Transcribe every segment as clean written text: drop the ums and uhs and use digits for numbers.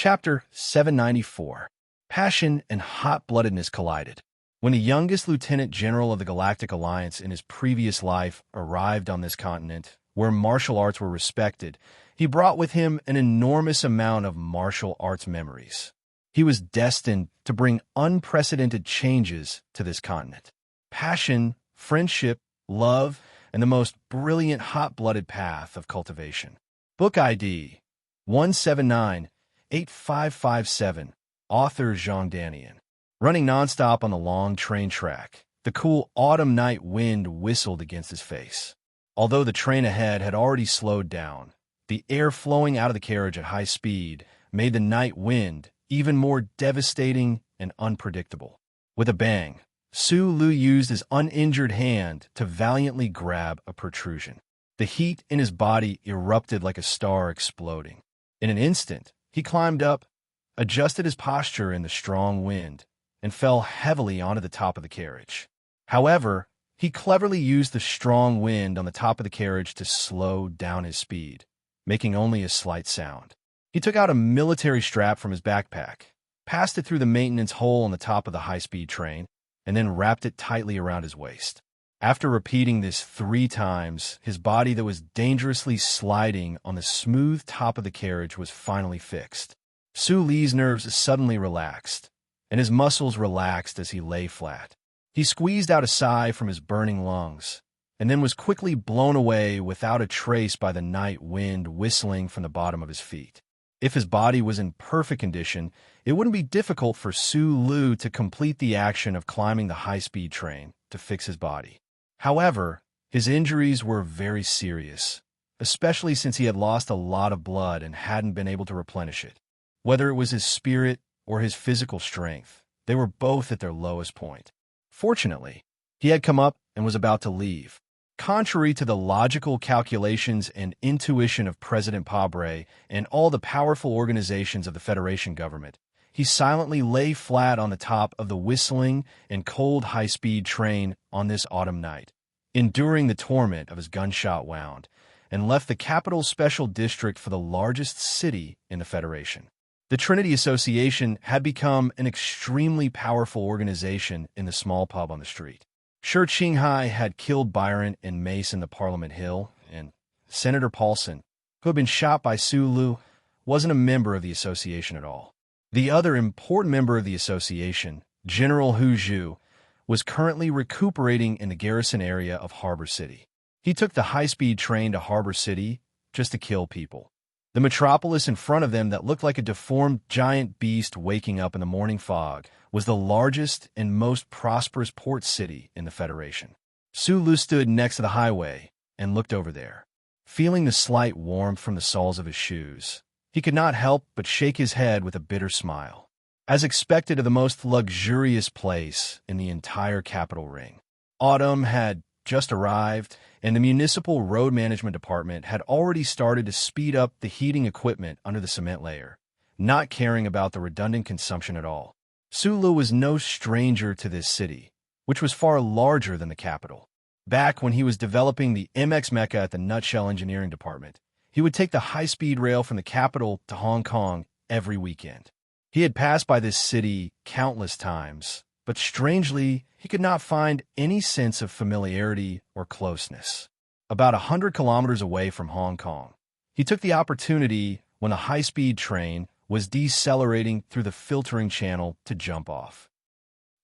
Chapter 794. Passion and hot-bloodedness collided. When the youngest lieutenant general of the Galactic Alliance in his previous life arrived on this continent, where martial arts were respected, he brought with him an enormous amount of martial arts memories. He was destined to bring unprecedented changes to this continent. Passion, friendship, love, and the most brilliant hot-blooded path of cultivation. Book ID 179-8557. Author Jean Danian. Running nonstop on the long train track, the cool autumn night wind whistled against his face. Although the train ahead had already slowed down, the air flowing out of the carriage at high speed made the night wind even more devastating and unpredictable. With a bang, Su Lu used his uninjured hand to valiantly grab a protrusion. The heat in his body erupted like a star exploding. In an instant, he climbed up, adjusted his posture in the strong wind, and fell heavily onto the top of the carriage. However, he cleverly used the strong wind on the top of the carriage to slow down his speed, making only a slight sound. He took out a military strap from his backpack, passed it through the maintenance hole on the top of the high-speed train, and then wrapped it tightly around his waist. After repeating this 3 times, his body that was dangerously sliding on the smooth top of the carriage was finally fixed. Su Li's nerves suddenly relaxed, and his muscles relaxed as he lay flat. He squeezed out a sigh from his burning lungs, and then was quickly blown away without a trace by the night wind whistling from the bottom of his feet. If his body was in perfect condition, it wouldn't be difficult for Su Lu to complete the action of climbing the high-speed train to fix his body. However, his injuries were very serious, especially since he had lost a lot of blood and hadn't been able to replenish it. Whether it was his spirit or his physical strength, they were both at their lowest point. Fortunately, he had come up and was about to leave. Contrary to the logical calculations and intuition of President Pabre and all the powerful organizations of the Federation government, he silently lay flat on the top of the whistling and cold high-speed train on this autumn night, enduring the torment of his gunshot wound, and left the capital special district for the largest city in the Federation. The Trinity Association had become an extremely powerful organization in the small pub on the street. Sure, Qinghai had killed Byron and Mace in the Parliament Hill, and Senator Paulson, who had been shot by Su Lu, wasn't a member of the association at all. The other important member of the association, General Hu Zhu, was currently recuperating in the garrison area of Harbor City. He took the high-speed train to Harbor City just to kill people. The metropolis in front of them that looked like a deformed giant beast waking up in the morning fog was the largest and most prosperous port city in the Federation. Su Lu stood next to the highway and looked over there. Feeling the slight warmth from the soles of his shoes, he could not help but shake his head with a bitter smile. As expected of the most luxurious place in the entire capital ring, autumn had just arrived, and the Municipal Road Management Department had already started to speed up the heating equipment under the cement layer, not caring about the redundant consumption at all. Su Lu was no stranger to this city, which was far larger than the capital. Back when he was developing the MX Mecha at the Nutshell Engineering Department, he would take the high-speed rail from the capital to Hong Kong every weekend. He had passed by this city countless times, but strangely, he could not find any sense of familiarity or closeness. About 100 kilometers away from Hong Kong, he took the opportunity when the high-speed train was decelerating through the filtering channel to jump off.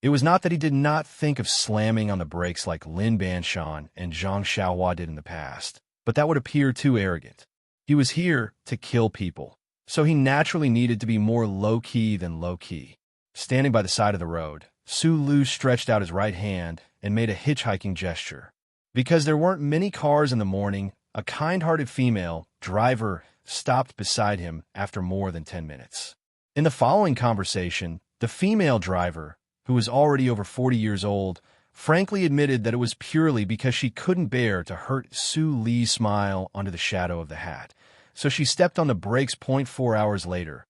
It was not that he did not think of slamming on the brakes like Lin Banshan and Zhang Xiaohua did in the past, but that would appear too arrogant. He was here to kill people, so he naturally needed to be more low-key than low-key. Standing by the side of the road, Su Lu stretched out his right hand and made a hitchhiking gesture. Because there weren't many cars in the morning, a kind-hearted female driver stopped beside him after more than 10 minutes. In the following conversation, the female driver, who was already over 40 years old, frankly admitted that it was purely because she couldn't bear to hurt Su Li's smile under the shadow of the hat. So she stepped on the brakes 0.4 hours later.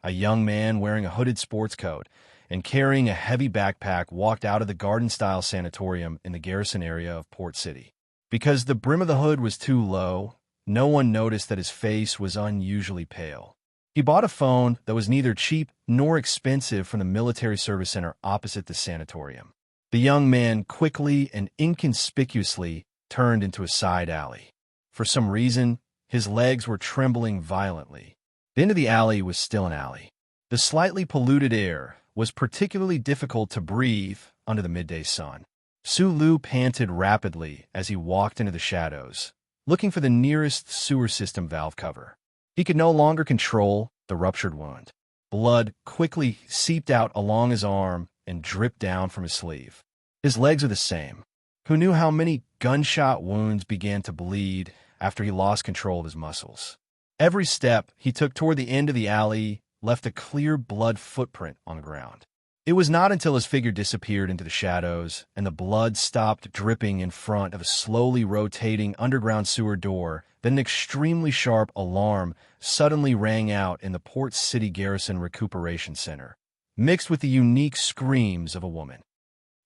A young man wearing a hooded sports coat and carrying a heavy backpack walked out of the garden-style sanatorium in the garrison area of Port City. Because the brim of the hood was too low, no one noticed that his face was unusually pale. He bought a phone that was neither cheap nor expensive from the military service center opposite the sanatorium. The young man quickly and inconspicuously turned into a side alley. For some reason, his legs were trembling violently. The end of the alley was still an alley. The slightly polluted air was particularly difficult to breathe under the midday sun. Sulu panted rapidly as he walked into the shadows, looking for the nearest sewer system valve cover. He could no longer control the ruptured wound. Blood quickly seeped out along his arm and dripped down from his sleeve. His legs are the same. Who knew how many gunshot wounds began to bleed after he lost control of his muscles? Every step he took toward the end of the alley left a clear blood footprint on the ground. It was not until his figure disappeared into the shadows and the blood stopped dripping in front of a slowly rotating underground sewer door that an extremely sharp alarm suddenly rang out in the Port City Garrison Recuperation Center, mixed with the unique screams of a woman.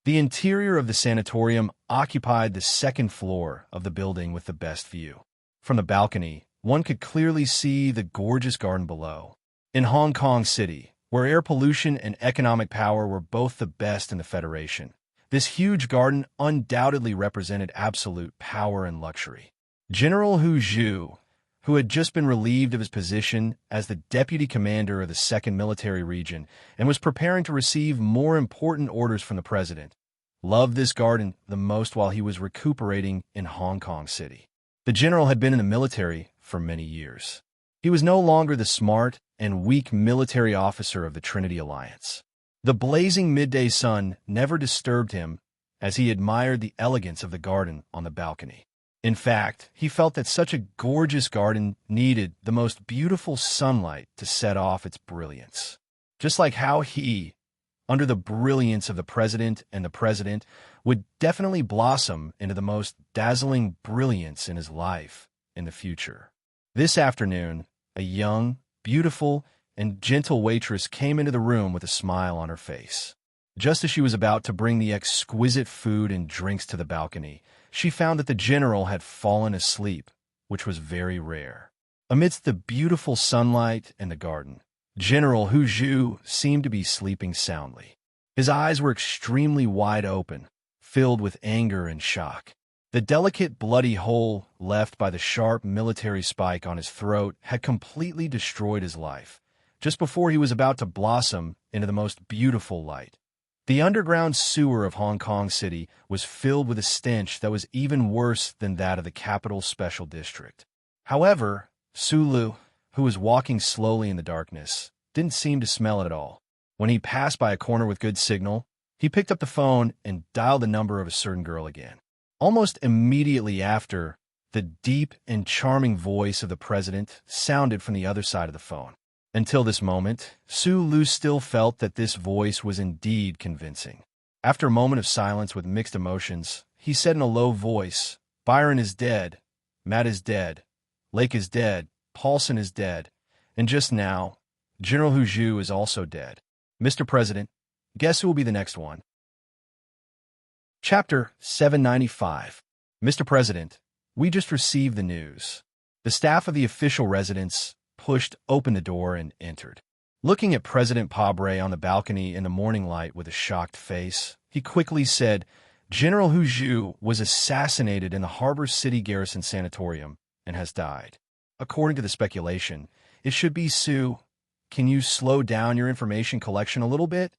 The interior of the sanatorium occupied the second floor of the building with the best view. From the balcony, one could clearly see the gorgeous garden below. In Hong Kong City, where air pollution and economic power were both the best in the Federation, this huge garden undoubtedly represented absolute power and luxury. General Hu Zhu, who had just been relieved of his position as the deputy commander of the 2nd Military Region and was preparing to receive more important orders from the president, loved this garden the most while he was recuperating in Hong Kong City. The general had been in the military for many years. He was no longer the smart and weak military officer of the Trinity Alliance. The blazing midday sun never disturbed him as he admired the elegance of the garden on the balcony. In fact, he felt that such a gorgeous garden needed the most beautiful sunlight to set off its brilliance. Just like how he, under the brilliance of the president and the president, would definitely blossom into the most dazzling brilliance in his life in the future. This afternoon, a young, beautiful, and gentle waitress came into the room with a smile on her face. Just as she was about to bring the exquisite food and drinks to the balcony, she found that the general had fallen asleep, which was very rare. Amidst the beautiful sunlight and the garden, General Hu Zhu seemed to be sleeping soundly. His eyes were extremely wide open, filled with anger and shock. The delicate bloody hole left by the sharp military spike on his throat had completely destroyed his life, just before he was about to blossom into the most beautiful light. The underground sewer of Hong Kong City was filled with a stench that was even worse than that of the capital special district. However, Sulu, who was walking slowly in the darkness, didn't seem to smell it at all. When he passed by a corner with good signal, he picked up the phone and dialed the number of a certain girl again. Almost immediately after, the deep and charming voice of the president sounded from the other side of the phone. Until this moment, Sulu still felt that this voice was indeed convincing. After a moment of silence with mixed emotions, he said in a low voice, "Byron is dead, Matt is dead, Lake is dead, Paulson is dead, and just now, General Hu Zhu is also dead. Mr. President, guess who will be the next one?" Chapter 795. Mr. President, we just received the news. The staff of the official residence pushed open the door and entered. Looking at President Pabre on the balcony in the morning light with a shocked face, he quickly said, "General Hu Zhu was assassinated in the Harbor City Garrison Sanatorium and has died. According to the speculation, it should be Sue. Can you slow down your information collection a little bit?"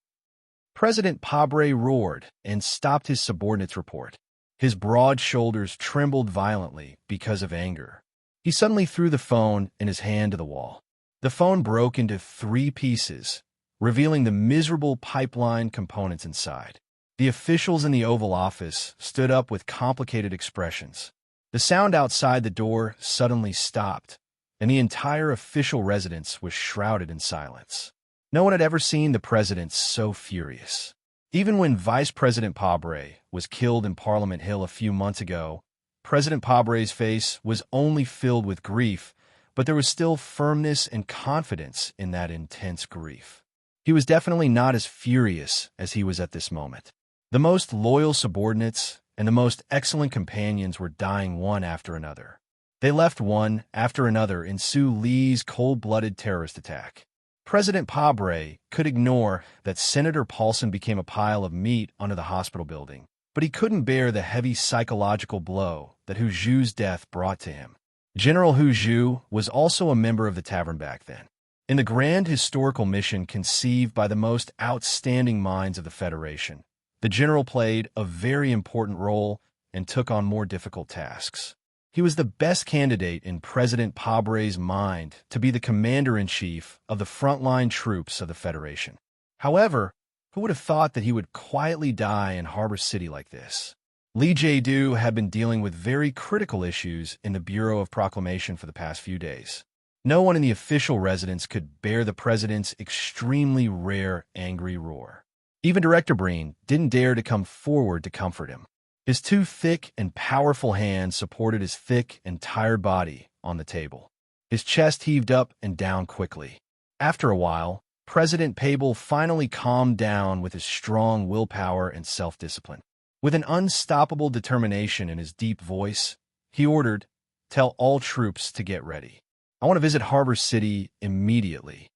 President Pabre roared and stopped his subordinate's report. His broad shoulders trembled violently because of anger. He suddenly threw the phone in his hand to the wall. The phone broke into 3 pieces, revealing the miserable pipeline components inside. The officials in the Oval Office stood up with complicated expressions. The sound outside the door suddenly stopped, and the entire official residence was shrouded in silence. No one had ever seen the president so furious. Even when Vice President Pabre was killed in Parliament Hill a few months ago, President Pabre's face was only filled with grief, but there was still firmness and confidence in that intense grief. He was definitely not as furious as he was at this moment. The most loyal subordinates and the most excellent companions were dying one after another. They left one after another in Su Lee's cold-blooded terrorist attack. President Pabre could ignore that Senator Paulson became a pile of meat under the hospital building, but he couldn't bear the heavy psychological blow that Hu Zhu's death brought to him. General Hu Zhu was also a member of the tavern back then. In the grand historical mission conceived by the most outstanding minds of the Federation, the general played a very important role and took on more difficult tasks. He was the best candidate in President Pabre's mind to be the commander-in-chief of the frontline troops of the Federation. However, who would have thought that he would quietly die in Harbor City like this? Li Jiedu had been dealing with very critical issues in the Bureau of Proclamation for the past few days. No one in the official residence could bear the president's extremely rare angry roar. Even Director Breen didn't dare to come forward to comfort him. His two thick and powerful hands supported his thick and tired body on the table. His chest heaved up and down quickly. After a while, President Pable finally calmed down with his strong willpower and self-discipline. With an unstoppable determination in his deep voice, he ordered, "Tell all troops to get ready. I want to visit Harbor City immediately."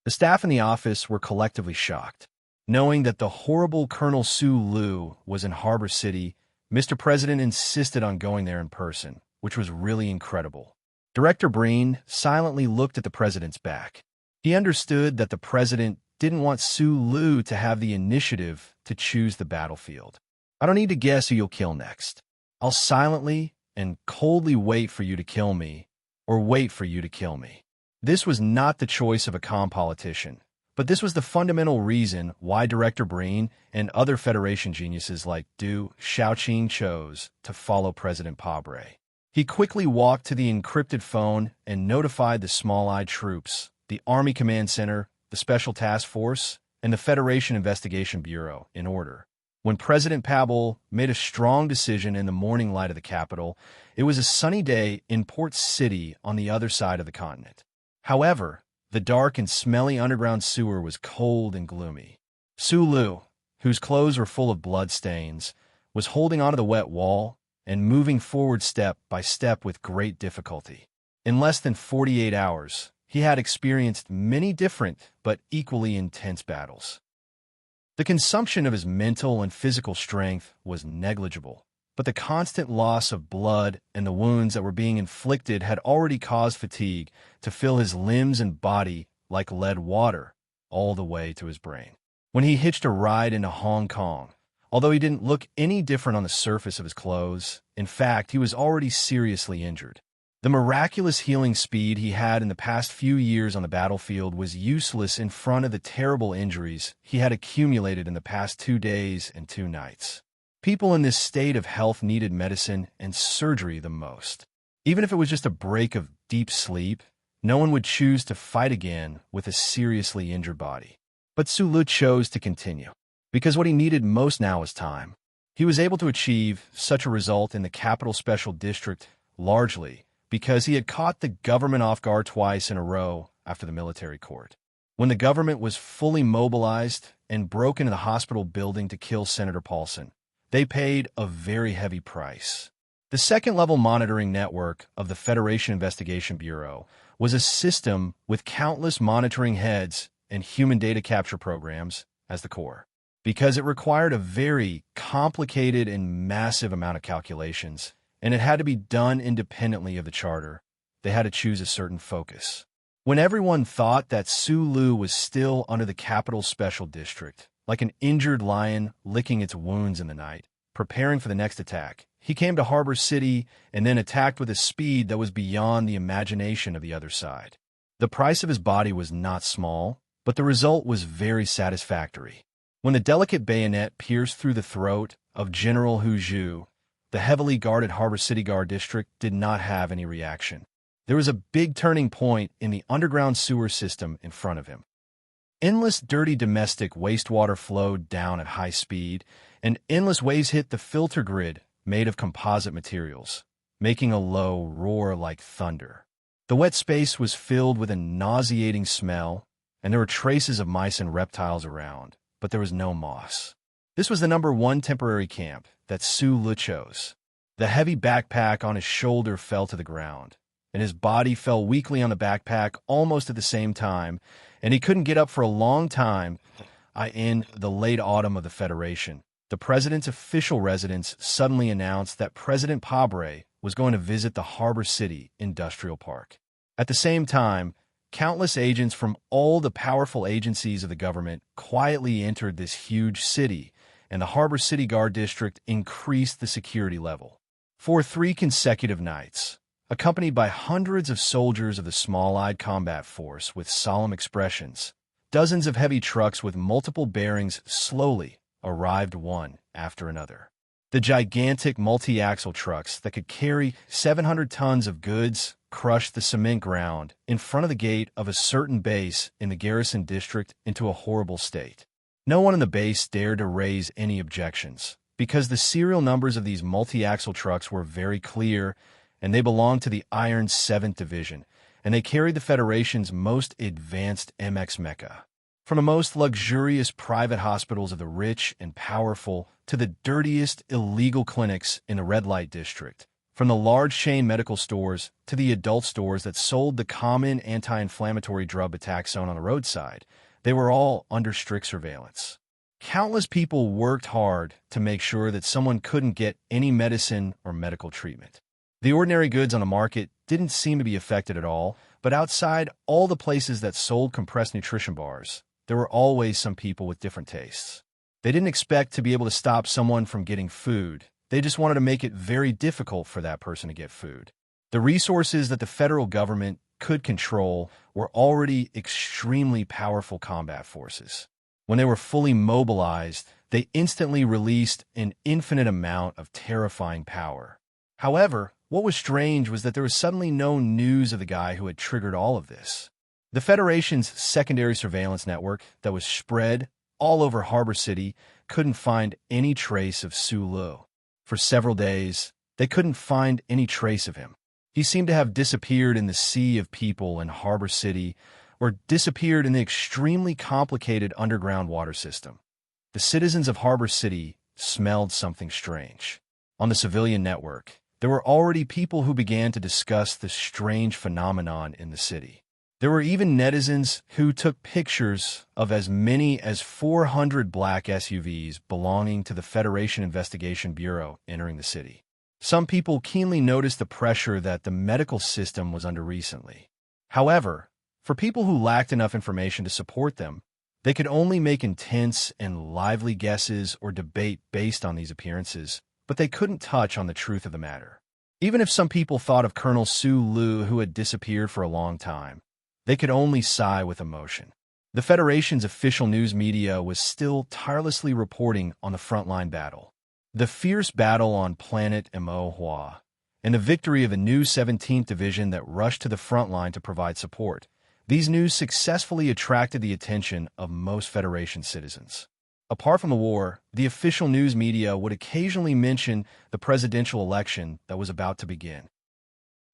The staff in the office were collectively shocked. Knowing that the horrible Colonel Su Lu was in Harbor City, Mr. President insisted on going there in person, which was really incredible. Director Breen silently looked at the president's back. He understood that the president didn't want Su Lu to have the initiative to choose the battlefield. "I don't need to guess who you'll kill next. I'll silently and coldly wait for you to kill me, or wait for you to kill me." This was not the choice of a calm politician, but this was the fundamental reason why Director Breen and other Federation geniuses like Du Xiaoqing chose to follow President Pabre. He quickly walked to the encrypted phone and notified the small-eyed troops, the Army Command Center, the Special Task Force, and the Federation Investigation Bureau in order. When President Pable made a strong decision in the morning light of the capital, it was a sunny day in Port City on the other side of the continent. However, the dark and smelly underground sewer was cold and gloomy. Su Lu, whose clothes were full of blood stains, was holding onto the wet wall and moving forward step by step with great difficulty. In less than 48 hours, he had experienced many different but equally intense battles. The consumption of his mental and physical strength was negligible, but the constant loss of blood and the wounds that were being inflicted had already caused fatigue to fill his limbs and body like lead water all the way to his brain. When he hitched a ride into Hong Kong, although he didn't look any different on the surface of his clothes, in fact, he was already seriously injured. The miraculous healing speed he had in the past few years on the battlefield was useless in front of the terrible injuries he had accumulated in the past 2 days and 2 nights. People in this state of health needed medicine and surgery the most. Even if it was just a break of deep sleep, no one would choose to fight again with a seriously injured body. But Su Lu chose to continue, because what he needed most now was time. He was able to achieve such a result in the Capital Special District largely because he had caught the government off guard twice in a row after the military court. When the government was fully mobilized and broke into the hospital building to kill Senator Paulson, they paid a very heavy price. The second-level monitoring network of the Federation Investigation Bureau was a system with countless monitoring heads and human data capture programs as the core. Because it required a very complicated and massive amount of calculations, and it had to be done independently of the charter, they had to choose a certain focus. When everyone thought that Su Lu was still under the Capital Special District, like an injured lion licking its wounds in the night, preparing for the next attack, he came to Harbor City and then attacked with a speed that was beyond the imagination of the other side. The price of his body was not small, but the result was very satisfactory. When the delicate bayonet pierced through the throat of General Hu Zhu, the heavily guarded Harbor City Guard District did not have any reaction. There was a big turning point in the underground sewer system in front of him. Endless dirty domestic wastewater flowed down at high speed, and endless waves hit the filter grid made of composite materials, making a low roar like thunder. The wet space was filled with a nauseating smell, and there were traces of mice and reptiles around, but there was no moss. This was the #1 temporary camp that Su Lu chose. The heavy backpack on his shoulder fell to the ground, and his body fell weakly on the backpack almost at the same time, and he couldn't get up for a long time. In the late autumn of the Federation, the president's official residence suddenly announced that President Pabre was going to visit the Harbor City Industrial Park. At the same time, countless agents from all the powerful agencies of the government quietly entered this huge city, and the Harbor City Guard District increased the security level. For 3 consecutive nights, accompanied by hundreds of soldiers of the Small Eyed Combat Force with solemn expressions, dozens of heavy trucks with multiple bearings slowly arrived one after another. The gigantic multi-axle trucks that could carry 700 tons of goods crushed the cement ground in front of the gate of a certain base in the Garrison District into a horrible state. No one in the base dared to raise any objections, because the serial numbers of these multi-axle trucks were very clear, and they belonged to the Iron 7th Division, and they carried the Federation's most advanced MX mecha. From the most luxurious private hospitals of the rich and powerful to the dirtiest illegal clinics in the red light district, from the large chain medical stores to the adult stores that sold the common anti-inflammatory drug Betaxone on the roadside, they were all under strict surveillance. Countless people worked hard to make sure that someone couldn't get any medicine or medical treatment. The ordinary goods on the market didn't seem to be affected at all, but outside all the places that sold compressed nutrition bars, there were always some people with different tastes. They didn't expect to be able to stop someone from getting food. They just wanted to make it very difficult for that person to get food. The resources that the federal government could control were already extremely powerful combat forces. When they were fully mobilized, they instantly released an infinite amount of terrifying power. However, what was strange was that there was suddenly no news of the guy who had triggered all of this. The Federation's secondary surveillance network that was spread all over Harbor City couldn't find any trace of Su Lu. For several days, they couldn't find any trace of him. He seemed to have disappeared in the sea of people in Harbor City, or disappeared in the extremely complicated underground water system. The citizens of Harbor City smelled something strange. On the civilian network, there were already people who began to discuss this strange phenomenon in the city. There were even netizens who took pictures of as many as 400 black SUVs belonging to the Federation Investigation Bureau entering the city. Some people keenly noticed the pressure that the medical system was under recently. However, for people who lacked enough information to support them, they could only make intense and lively guesses or debate based on these appearances, but they couldn't touch on the truth of the matter. Even if some people thought of Colonel Su Lu, who had disappeared for a long time, they could only sigh with emotion. The Federation's official news media was still tirelessly reporting on the frontline battle. The fierce battle on planet Emohua, and the victory of a new 17th Division that rushed to the front line to provide support. These news successfully attracted the attention of most Federation citizens. Apart from the war, the official news media would occasionally mention the presidential election that was about to begin.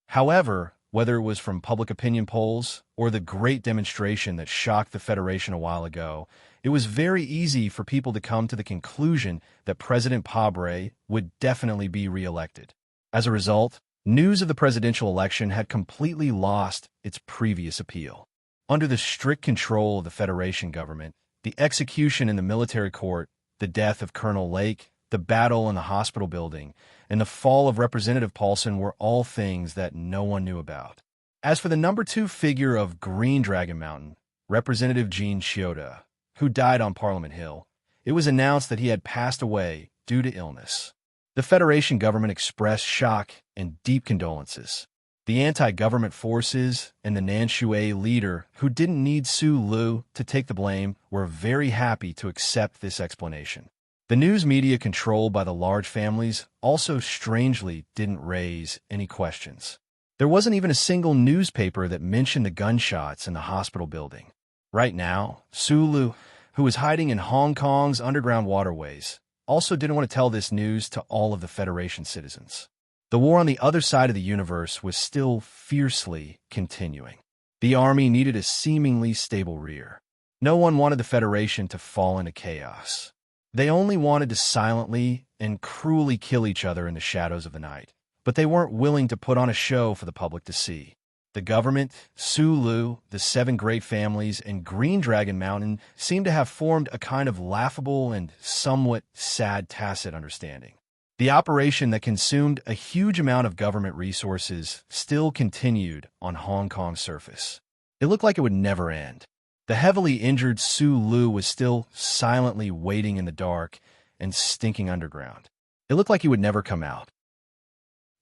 However, whether it was from public opinion polls or the great demonstration that shocked the Federation a while ago, it was very easy for people to come to the conclusion that President Pabre would definitely be reelected. As a result, news of the presidential election had completely lost its previous appeal. Under the strict control of the Federation government, the execution in the military court, the death of Colonel Lake, the battle in the hospital building, and the fall of Representative Paulson were all things that no one knew about. As for the number 2 figure of Green Dragon Mountain, Representative Gene Chiyoda, who died on Parliament Hill, it was announced that he had passed away due to illness. The Federation government expressed shock and deep condolences. The anti-government forces and the Nanshui leader, who didn't need Su Lu to take the blame, were very happy to accept this explanation. The news media controlled by the large families also strangely didn't raise any questions. There wasn't even a single newspaper that mentioned the gunshots in the hospital building. Right now, Su Lu, who was hiding in Hong Kong's underground waterways, also didn't want to tell this news to all of the Federation citizens. The war on the other side of the universe was still fiercely continuing. The army needed a seemingly stable rear. No one wanted the Federation to fall into chaos. They only wanted to silently and cruelly kill each other in the shadows of the night, but they weren't willing to put on a show for the public to see. The government, Sulu, the Seven Great Families, and Green Dragon Mountain seemed to have formed a kind of laughable and somewhat sad tacit understanding. The operation that consumed a huge amount of government resources still continued on Hong Kong's surface. It looked like it would never end. The heavily injured Sulu was still silently waiting in the dark and stinking underground. It looked like he would never come out.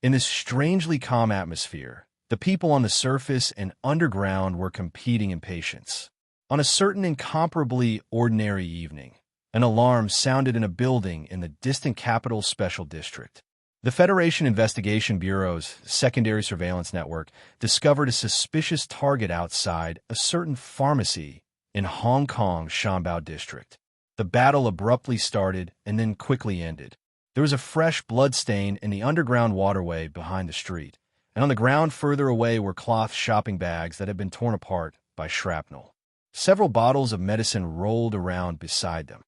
In this strangely calm atmosphere, the people on the surface and underground were competing in patience. On a certain incomparably ordinary evening, an alarm sounded in a building in the distant Capital Special District. The Federation Investigation Bureau's secondary surveillance network discovered a suspicious target outside a certain pharmacy in Hong Kong's Shanbao District. The battle abruptly started and then quickly ended. There was a fresh blood stain in the underground waterway behind the street, and on the ground further away were cloth shopping bags that had been torn apart by shrapnel. Several bottles of medicine rolled around beside them.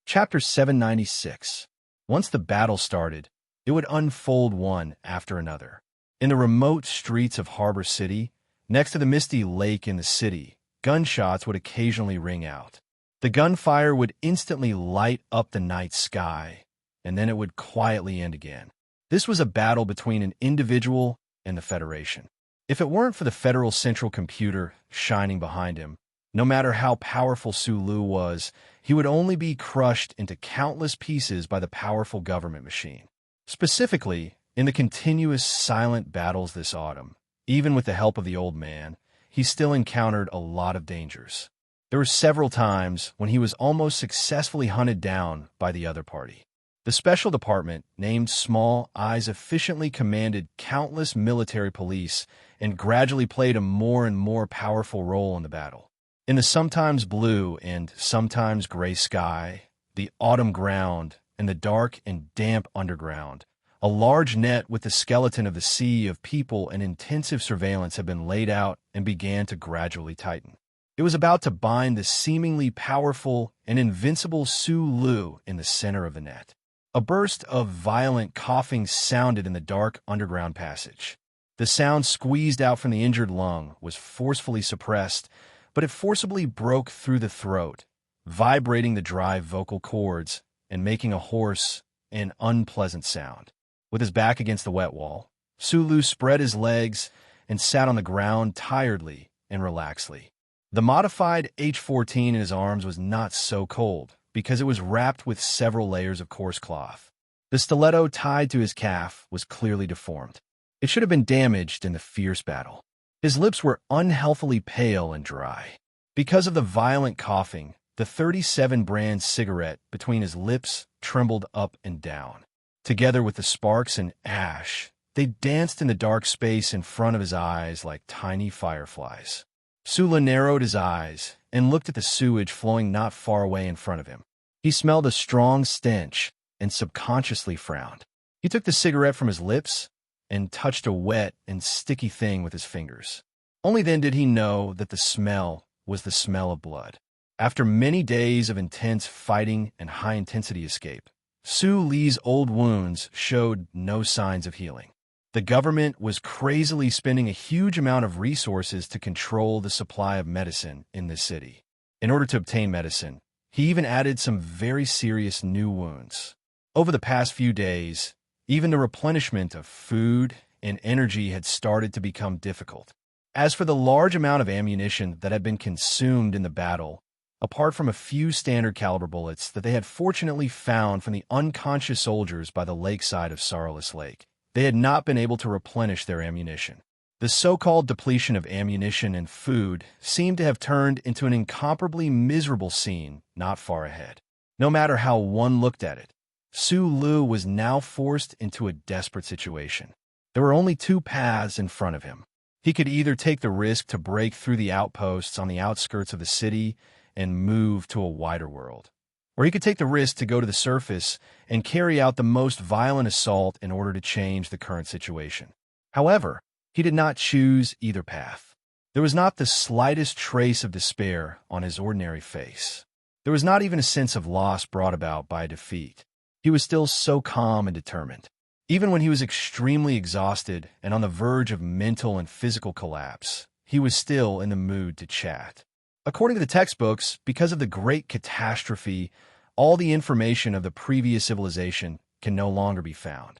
Chapter 796. Once the battle started, it would unfold one after another. In the remote streets of Harbor City, next to the misty lake in the city, gunshots would occasionally ring out. The gunfire would instantly light up the night sky, and then it would quietly end again. This was a battle between an individual and the Federation. If it weren't for the Federal Central Computer shining behind him, no matter how powerful Sulu was, he would only be crushed into countless pieces by the powerful government machine. Specifically, in the continuous silent battles this autumn, even with the help of the old man, he still encountered a lot of dangers. There were several times when he was almost successfully hunted down by the other party. The Special Department, named Small Eyes, efficiently commanded countless military police and gradually played a more and more powerful role in the battle. In the sometimes blue and sometimes gray sky, the autumn ground, and the dark and damp underground, a large net with the skeleton of the sea of people and intensive surveillance had been laid out and began to gradually tighten. It was about to bind the seemingly powerful and invincible Sulu in the center of the net. A burst of violent coughing sounded in the dark underground passage. The sound squeezed out from the injured lung was forcefully suppressed, but it forcibly broke through the throat, vibrating the dry vocal cords and making a hoarse and unpleasant sound. With his back against the wet wall, Sulu spread his legs and sat on the ground tiredly and relaxedly. The modified H-14 in his arms was not so cold, because it was wrapped with several layers of coarse cloth. The stiletto tied to his calf was clearly deformed. It should have been damaged in the fierce battle. His lips were unhealthily pale and dry. Because of the violent coughing, the 37 brand cigarette between his lips trembled up and down. Together with the sparks and ash, they danced in the dark space in front of his eyes like tiny fireflies. Sula narrowed his eyes and looked at the sewage flowing not far away in front of him. He smelled a strong stench and subconsciously frowned. He took the cigarette from his lips and touched a wet and sticky thing with his fingers. Only then did he know that the smell was the smell of blood. After many days of intense fighting and high-intensity escape, Su Li's old wounds showed no signs of healing. The government was crazily spending a huge amount of resources to control the supply of medicine in the city. In order to obtain medicine, he even added some very serious new wounds. Over the past few days, even the replenishment of food and energy had started to become difficult. As for the large amount of ammunition that had been consumed in the battle, apart from a few standard caliber bullets that they had fortunately found from the unconscious soldiers by the lakeside of Sorrowless Lake, they had not been able to replenish their ammunition. The so-called depletion of ammunition and food seemed to have turned into an incomparably miserable scene not far ahead. No matter how one looked at it, Su Lu was now forced into a desperate situation. There were only two paths in front of him. He could either take the risk to break through the outposts on the outskirts of the city and move to a wider world, or he could take the risk to go to the surface and carry out the most violent assault in order to change the current situation. However, he did not choose either path. There was not the slightest trace of despair on his ordinary face. There was not even a sense of loss brought about by a defeat. He was still so calm and determined. Even when he was extremely exhausted and on the verge of mental and physical collapse, he was still in the mood to chat. According to the textbooks, because of the great catastrophe, all the information of the previous civilization can no longer be found.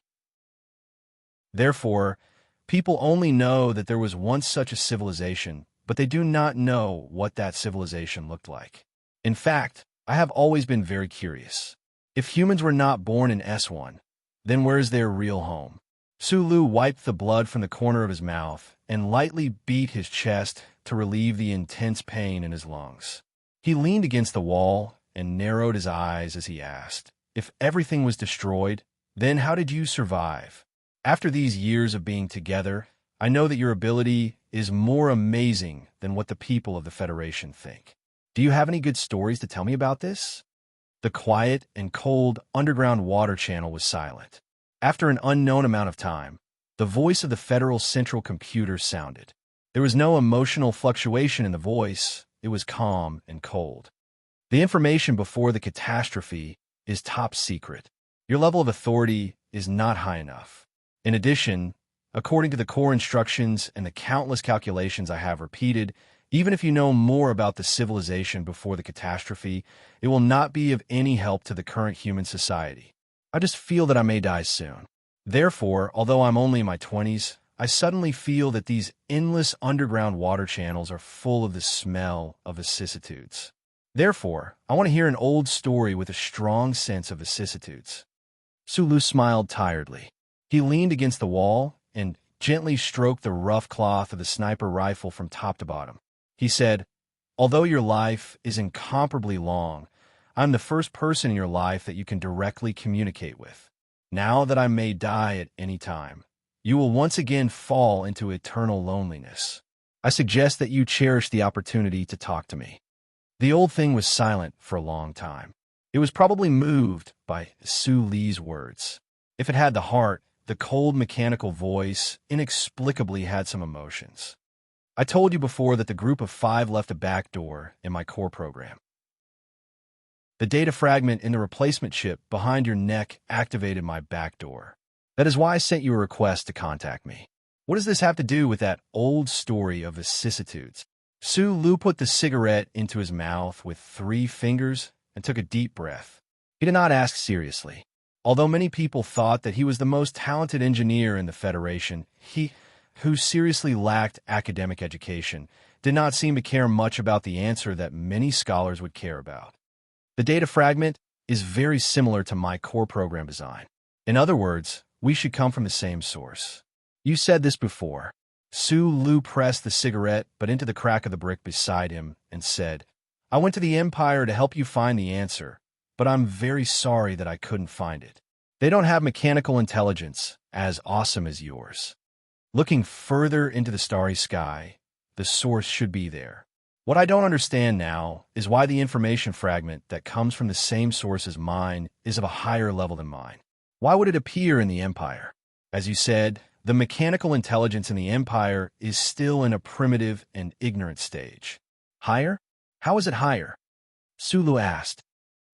Therefore, people only know that there was once such a civilization, but they do not know what that civilization looked like. In fact, I have always been very curious. If humans were not born in S1, then where is their real home? Sulu wiped the blood from the corner of his mouth and lightly beat his chest to relieve the intense pain in his lungs. He leaned against the wall and narrowed his eyes as he asked, "If everything was destroyed, then how did you survive? After these years of being together, I know that your ability is more amazing than what the people of the Federation think. Do you have any good stories to tell me about this?" The quiet and cold underground water channel was silent. After an unknown amount of time, the voice of the Federal Central Computer sounded. There was no emotional fluctuation in the voice. It was calm and cold. "The information before the catastrophe is top secret. Your level of authority is not high enough. In addition, according to the core instructions and the countless calculations I have repeated, even if you know more about the civilization before the catastrophe, it will not be of any help to the current human society. I just feel that I may die soon. Therefore, although I'm only in my 20s, I suddenly feel that these endless underground water channels are full of the smell of vicissitudes. Therefore, I want to hear an old story with a strong sense of vicissitudes." Sulu smiled tiredly. He leaned against the wall and gently stroked the rough cloth of the sniper rifle from top to bottom. He said, "Although your life is incomparably long, I'm the first person in your life that you can directly communicate with. Now that I may die at any time, you will once again fall into eternal loneliness. I suggest that you cherish the opportunity to talk to me." The old thing was silent for a long time. It was probably moved by Su Li's words. If it had the heart, the cold mechanical voice inexplicably had some emotions. "I told you before that the group of 5 left a back door in my core program. The data fragment in the replacement chip behind your neck activated my back door. That is why I sent you a request to contact me. What does this have to do with that old story of vicissitudes?" Su Lu put the cigarette into his mouth with 3 fingers and took a deep breath. He did not ask seriously. Although many people thought that he was the most talented engineer in the Federation, he, who seriously lacked academic education, did not seem to care much about the answer that many scholars would care about. "The data fragment is very similar to my core program design. In other words, we should come from the same source. You said this before." Su Lu pressed the cigarette but into the crack of the brick beside him and said, "I went to the Empire to help you find the answer, but I'm very sorry that I couldn't find it. They don't have mechanical intelligence as awesome as yours. Looking further into the starry sky, the source should be there. What I don't understand now is why the information fragment that comes from the same source as mine is of a higher level than mine. Why would it appear in the Empire? As you said, the mechanical intelligence in the Empire is still in a primitive and ignorant stage. Higher? How is it higher?" Sulu asked.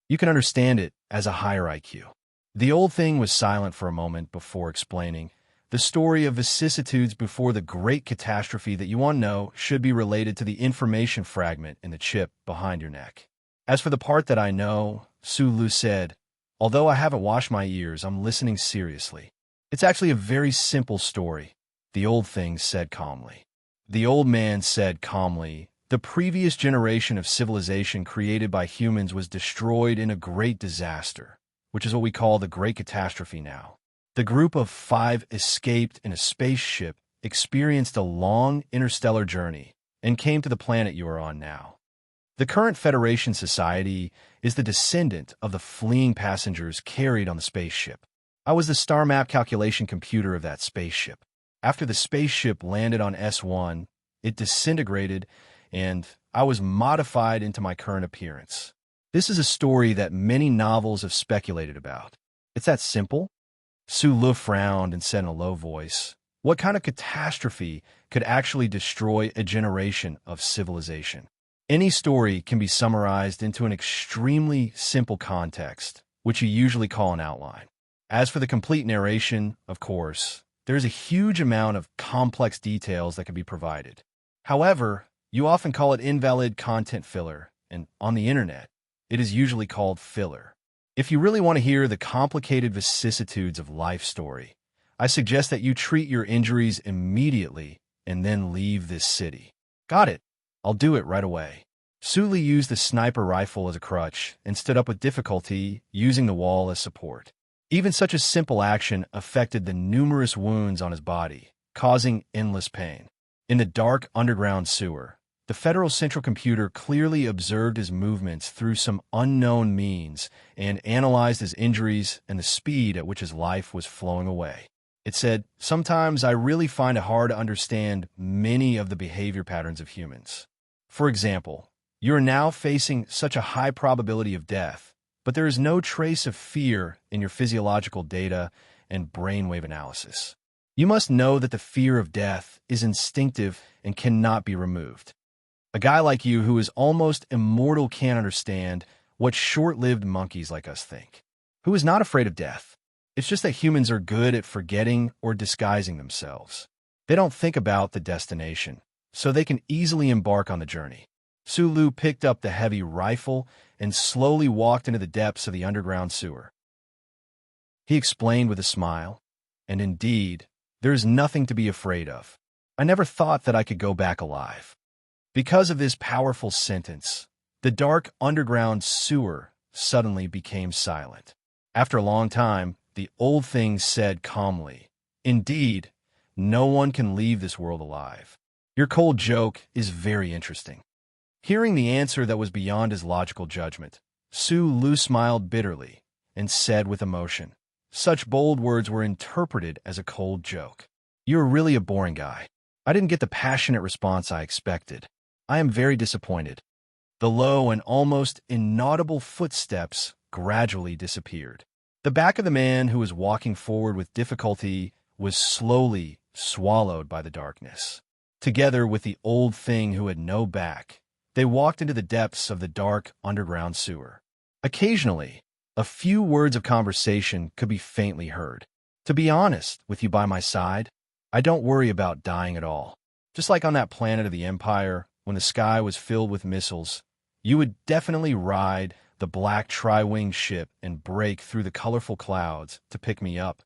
"You can understand it as a higher IQ." The old thing was silent for a moment before explaining, "The story of vicissitudes before the great catastrophe that you want to know should be related to the information fragment in the chip behind your neck. As for the part that I know," Sulu said, "although I haven't washed my ears, I'm listening seriously. It's actually a very simple story," the old thing said calmly. The old man said calmly, "The previous generation of civilization created by humans was destroyed in a great disaster, which is what we call the Great Catastrophe now. The group of 5 escaped in a spaceship, experienced a long interstellar journey, and came to the planet you are on now. The current Federation society is the descendant of the fleeing passengers carried on the spaceship. I was the star map calculation computer of that spaceship. After the spaceship landed on S1, it disintegrated, and I was modified into my current appearance. This is a story that many novels have speculated about. It's that simple." Su Lu frowned and said in a low voice, "What kind of catastrophe could actually destroy a generation of civilization?" Any story can be summarized into an extremely simple context, which you usually call an outline. As for the complete narration, of course, there's a huge amount of complex details that can be provided. However, you often call it invalid content filler, and on the internet, it is usually called filler. If you really want to hear the complicated vicissitudes of life story, I suggest that you treat your injuries immediately and then leave this city. Got it. I'll do it right away. Suli used the sniper rifle as a crutch and stood up with difficulty, using the wall as support. Even such a simple action affected the numerous wounds on his body, causing endless pain. In the dark underground sewer, the Federal Central Computer clearly observed his movements through some unknown means and analyzed his injuries and the speed at which his life was flowing away. It said, "Sometimes I really find it hard to understand many of the behavior patterns of humans. For example, you are now facing such a high probability of death, but there is no trace of fear in your physiological data and brainwave analysis. You must know that the fear of death is instinctive and cannot be removed. A guy like you who is almost immortal can't understand what short-lived monkeys like us think. Who is not afraid of death? It's just that humans are good at forgetting or disguising themselves. They don't think about the destination, so they can easily embark on the journey." Sulu picked up the heavy rifle and slowly walked into the depths of the underground sewer. He explained with a smile, "And indeed, there is nothing to be afraid of. I never thought that I could go back alive." Because of this powerful sentence, the dark underground sewer suddenly became silent. After a long time, the old thing said calmly, "Indeed, no one can leave this world alive. Your cold joke is very interesting." Hearing the answer that was beyond his logical judgment, Sulu smiled bitterly and said with emotion, "Such bold words were interpreted as a cold joke. You're really a boring guy. I didn't get the passionate response I expected. I am very disappointed." The low and almost inaudible footsteps gradually disappeared. The back of the man who was walking forward with difficulty was slowly swallowed by the darkness. Together with the old thing who had no back, they walked into the depths of the dark underground sewer. Occasionally, a few words of conversation could be faintly heard. "To be honest with you, by my side, I don't worry about dying at all. Just like on that planet of the Empire, when the sky was filled with missiles, you would definitely ride the black tri-wing ship and break through the colorful clouds to pick me up.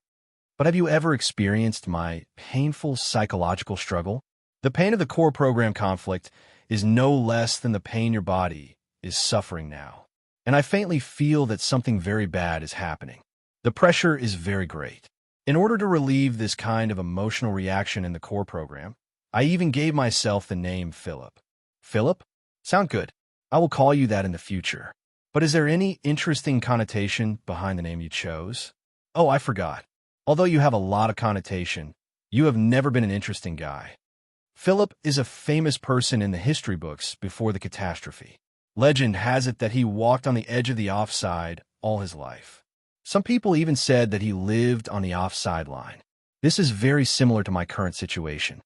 But have you ever experienced my painful psychological struggle? The pain of the core program conflict is no less than the pain your body is suffering now. And I faintly feel that something very bad is happening. The pressure is very great. In order to relieve this kind of emotional reaction in the core program, I even gave myself the name Philip." "Philip? Sound good. I will call you that in the future. But is there any interesting connotation behind the name you chose?" "Oh, I forgot. Although you have a lot of connotation, you have never been an interesting guy. Philip is a famous person in the history books before the catastrophe. Legend has it that he walked on the edge of the offside all his life. Some people even said that he lived on the offside line. This is very similar to my current situation."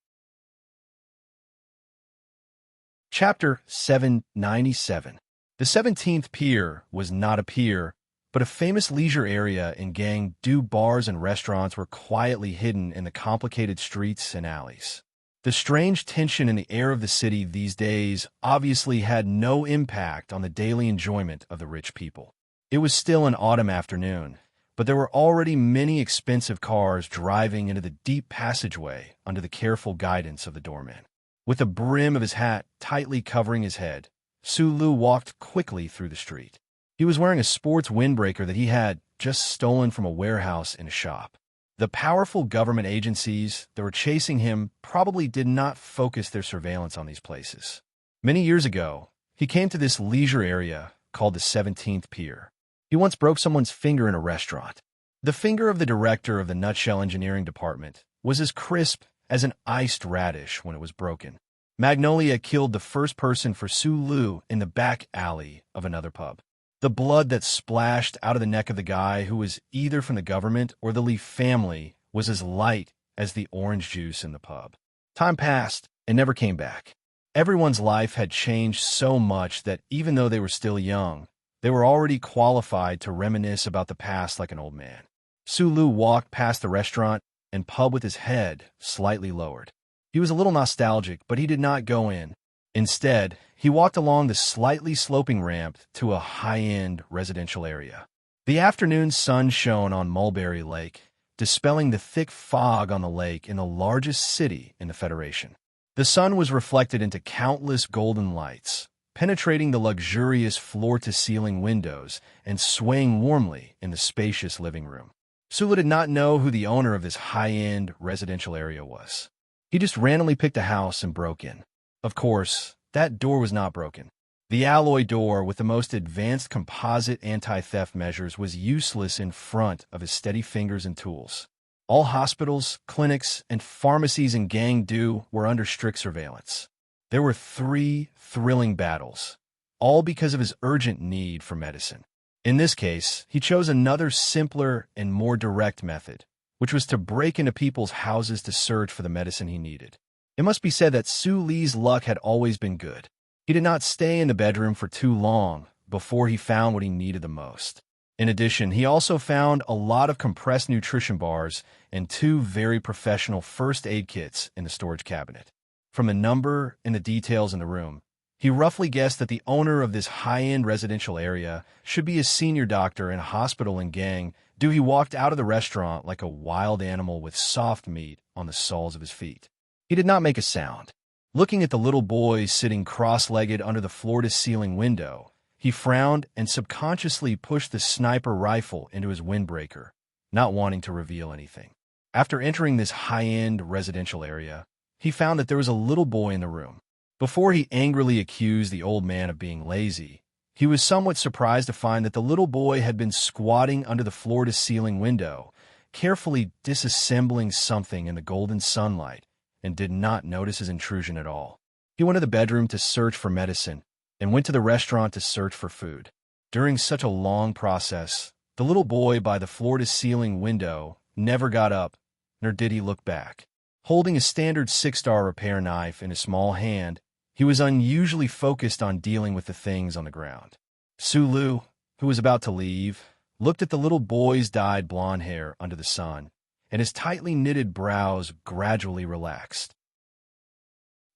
Chapter 797. The 17th Pier was not a pier, but a famous leisure area in Gangdu. Bars and restaurants were quietly hidden in the complicated streets and alleys. The strange tension in the air of the city these days obviously had no impact on the daily enjoyment of the rich people. It was still an autumn afternoon, but there were already many expensive cars driving into the deep passageway under the careful guidance of the doorman. With the brim of his hat tightly covering his head, Sulu walked quickly through the street. He was wearing a sports windbreaker that he had just stolen from a warehouse in a shop. The powerful government agencies that were chasing him probably did not focus their surveillance on these places. Many years ago, he came to this leisure area called the 17th Pier. He once broke someone's finger in a restaurant. The finger of the director of the Nutshell Engineering Department was as crisp as an iced radish when it was broken. Magnolia killed the first person for Sulu in the back alley of another pub. The blood that splashed out of the neck of the guy who was either from the government or the Leaf family was as light as the orange juice in the pub. Time passed and never came back. Everyone's life had changed so much that even though they were still young, they were already qualified to reminisce about the past like an old man. Sulu walked past the restaurant and pub with his head slightly lowered. He was a little nostalgic, but he did not go in. Instead, he walked along the slightly sloping ramp to a high-end residential area. The afternoon sun shone on Mulberry Lake, dispelling the thick fog on the lake in the largest city in the Federation. The sun was reflected into countless golden lights, penetrating the luxurious floor-to-ceiling windows and swaying warmly in the spacious living room. Sulu did not know who the owner of this high-end residential area was. He just randomly picked a house and broke in. Of course, that door was not broken. The alloy door with the most advanced composite anti-theft measures was useless in front of his steady fingers and tools. All hospitals, clinics, and pharmacies in Gangdu were under strict surveillance. There were 3 thrilling battles, all because of his urgent need for medicine. In this case, he chose another simpler and more direct method, which was to break into people's houses to search for the medicine he needed. It must be said that Su Li's luck had always been good. He did not stay in the bedroom for too long before he found what he needed the most. In addition, he also found a lot of compressed nutrition bars and 2 very professional first aid kits in the storage cabinet. From the number and the details in the room, he roughly guessed that the owner of this high-end residential area should be a senior doctor in a hospital in Gangdu. He walked out of the restaurant like a wild animal with soft meat on the soles of his feet. He did not make a sound. Looking at the little boy sitting cross-legged under the floor-to-ceiling window, he frowned and subconsciously pushed the sniper rifle into his windbreaker, not wanting to reveal anything. After entering this high-end residential area, he found that there was a little boy in the room. Before he angrily accused the old man of being lazy, he was somewhat surprised to find that the little boy had been squatting under the floor-to-ceiling window, carefully disassembling something in the golden sunlight, and did not notice his intrusion at all. He went to the bedroom to search for medicine and went to the restaurant to search for food. During such a long process, the little boy by the floor-to-ceiling window never got up, nor did he look back. Holding a standard 6-star repair knife in a small hand, he was unusually focused on dealing with the things on the ground. Sulu, who was about to leave, looked at the little boy's dyed blonde hair under the sun, and his tightly knitted brows gradually relaxed.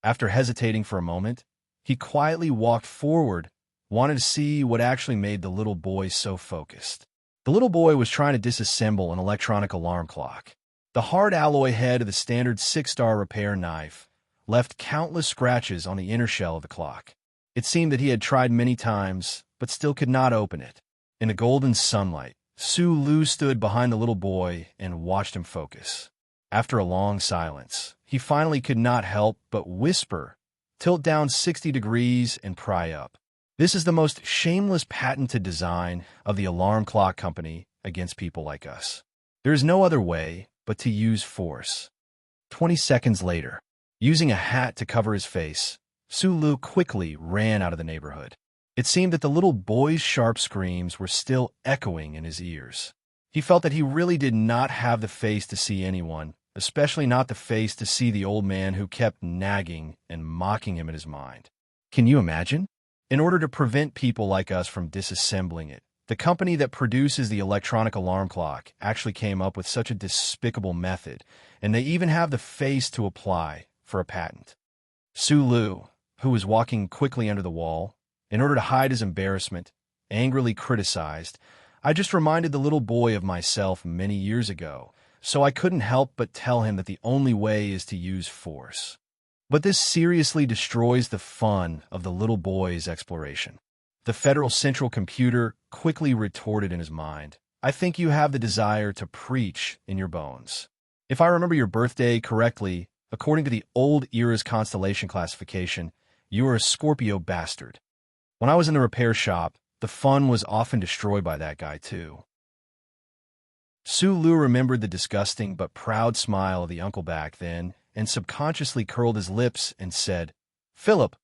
After hesitating for a moment, he quietly walked forward, wanted to see what actually made the little boy so focused. The little boy was trying to disassemble an electronic alarm clock. The hard alloy head of the standard 6-star repair knife left countless scratches on the inner shell of the clock. It seemed that he had tried many times, but still could not open it. In the golden sunlight, Sulu stood behind the little boy and watched him focus. After a long silence, he finally could not help but whisper, "Tilt down 60 degrees and pry up." This is the most shameless patented design of the alarm clock company against people like us. There is no other way but to use force. 20 seconds later, using a hat to cover his face, Sulu quickly ran out of the neighborhood. It seemed that the little boy's sharp screams were still echoing in his ears. He felt that he really did not have the face to see anyone, especially not the face to see the old man who kept nagging and mocking him in his mind. Can you imagine? In order to prevent people like us from disassembling it, the company that produces the electronic alarm clock actually came up with such a despicable method, and they even have the face to apply for a patent. Sulu, who was walking quickly under the wall, in order to hide his embarrassment, angrily criticized, "I just reminded the little boy of myself many years ago, so I couldn't help but tell him that the only way is to use force." But this seriously destroys the fun of the little boy's exploration. The Federal Central Computer quickly retorted in his mind, "I think you have the desire to preach in your bones. If I remember your birthday correctly, according to the old era's constellation classification, you are a Scorpio bastard. When I was in the repair shop, the fun was often destroyed by that guy too." Sulu remembered the disgusting but proud smile of the uncle back then and subconsciously curled his lips and said, "Philip,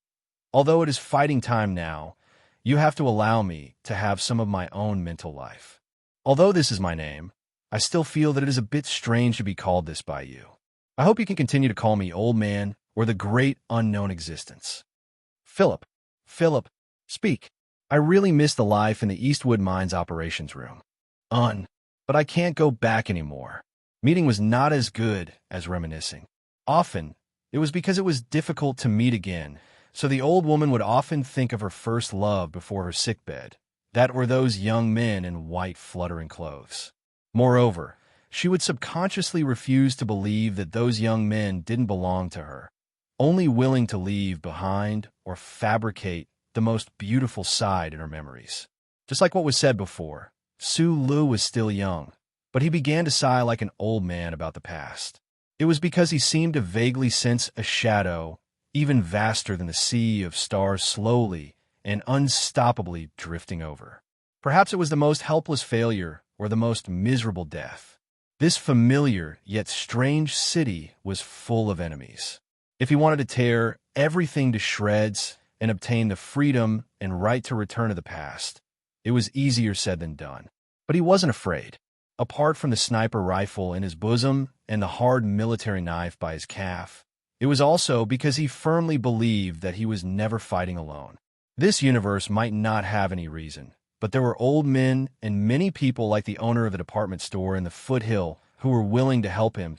although it is fighting time now, you have to allow me to have some of my own mental life. Although this is my name, I still feel that it is a bit strange to be called this by you. I hope you can continue to call me Old Man or the Great Unknown Existence." Philip, Philip, speak. I really miss the life in the Eastwood Mines operations room. But I can't go back anymore. Meeting was not as good as reminiscing. Often, it was because it was difficult to meet again, so the old woman would often think of her first love before her sickbed, that were those young men in white fluttering clothes. Moreover, she would subconsciously refuse to believe that those young men didn't belong to her, only willing to leave behind or fabricate the most beautiful side in her memories. Just like what was said before, Su Lu was still young, but he began to sigh like an old man about the past. It was because he seemed to vaguely sense a shadow, even vaster than the sea of stars slowly and unstoppably drifting over. Perhaps it was the most helpless failure or the most miserable death. This familiar yet strange city was full of enemies. If he wanted to tear everything to shreds and obtain the freedom and right to return to the past, it was easier said than done. But he wasn't afraid. Apart from the sniper rifle in his bosom and the hard military knife by his calf, it was also because he firmly believed that he was never fighting alone. This universe might not have any reason, but there were old men and many people like the owner of the department store in the foothill who were willing to help him,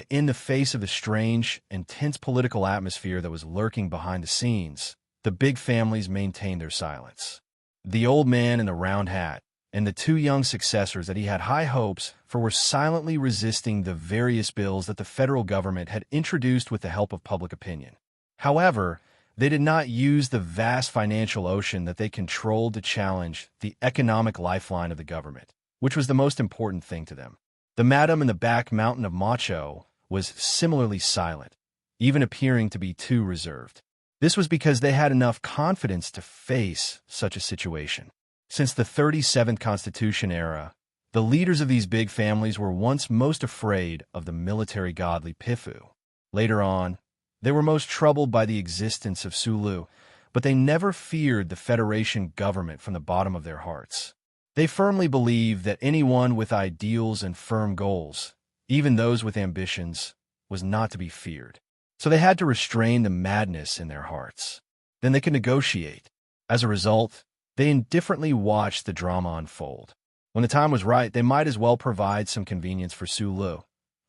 in the face of the strange and tense political atmosphere that was lurking behind the scenes. The big families maintained their silence. The old man in the round hat and the two young successors that he had high hopes for were silently resisting the various bills that the federal government had introduced with the help of public opinion. However, they did not use the vast financial ocean that they controlled to challenge the economic lifeline of the government, which was the most important thing to them. The madam in the back mountain of Macho was similarly silent, even appearing to be too reserved. This was because they had enough confidence to face such a situation. Since the 37th Constitution era, the leaders of these big families were once most afraid of the military godly Pifu. Later on, they were most troubled by the existence of Sulu, but they never feared the Federation government from the bottom of their hearts. They firmly believed that anyone with ideals and firm goals, even those with ambitions, was not to be feared. So they had to restrain the madness in their hearts. Then they could negotiate. As a result, they indifferently watched the drama unfold. When the time was right, they might as well provide some convenience for Sulu,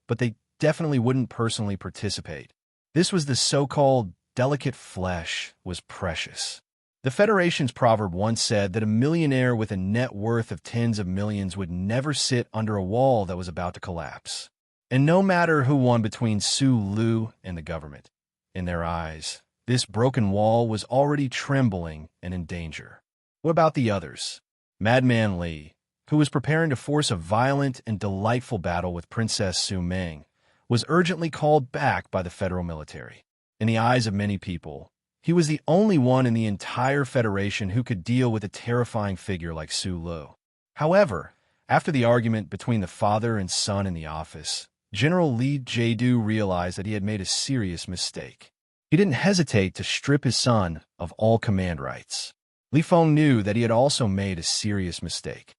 but they definitely wouldn't personally participate. This was the so-called delicate flesh was precious. The Federation's proverb once said that a millionaire with a net worth of tens of millions would never sit under a wall that was about to collapse. And no matter who won between Su Lu and the government, in their eyes, this broken wall was already trembling and in danger. What about the others? Madman Li, who was preparing to force a violent and delightful battle with Princess Su Meng, was urgently called back by the federal military. In the eyes of many people, he was the only one in the entire Federation who could deal with a terrifying figure like Su Lu. However, after the argument between the father and son in the office, General Li Jiedu realized that he had made a serious mistake. He didn't hesitate to strip his son of all command rights. Li Feng knew that he had also made a serious mistake.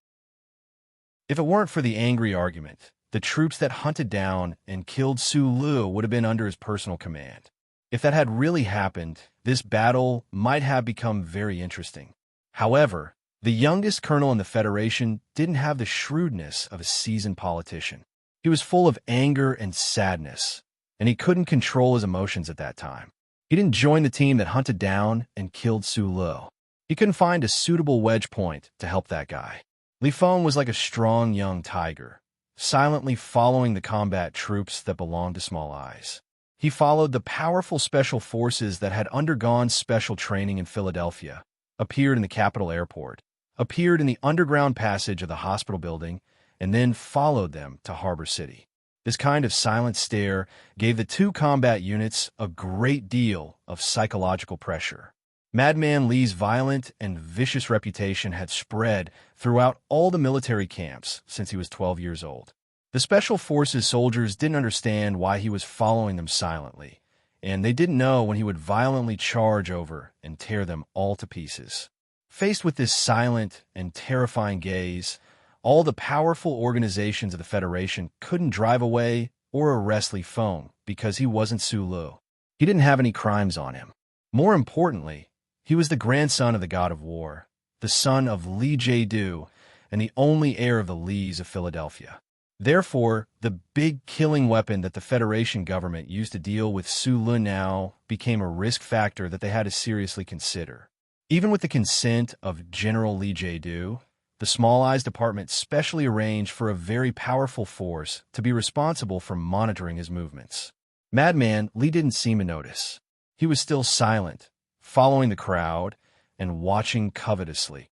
If it weren't for the angry argument, the troops that hunted down and killed Su Lu would have been under his personal command. If that had really happened, this battle might have become very interesting. However, the youngest colonel in the Federation didn't have the shrewdness of a seasoned politician. He was full of anger and sadness, and he couldn't control his emotions at that time. He didn't join the team that hunted down and killed Su Lu. He couldn't find a suitable wedge point to help that guy. Li Feng was like a strong young tiger, silently following the combat troops that belonged to Small Eyes. He followed the powerful special forces that had undergone special training in Philadelphia, appeared in the Capitol Airport, appeared in the underground passage of the hospital building, and then followed them to Harbor City. This kind of silent stare gave the two combat units a great deal of psychological pressure. Madman Li's violent and vicious reputation had spread throughout all the military camps since he was 12 years old. The Special Forces soldiers didn't understand why he was following them silently, and they didn't know when he would violently charge over and tear them all to pieces. Faced with this silent and terrifying gaze, all the powerful organizations of the Federation couldn't drive away or arrest Li Feng because he wasn't Su Lu. He didn't have any crimes on him. More importantly, He was the grandson of the god of war, the son of Li Jiedu, and the only heir of the Lees of Philadelphia. Therefore, the big killing weapon that the Federation government used to deal with Sulu now became a risk factor that they had to seriously consider. Even with the consent of General Li Jiedu, the Small Eyes Department specially arranged for a very powerful force to be responsible for monitoring his movements. Madman Li didn't seem to notice. He was still silent, following the crowd and watching covetously.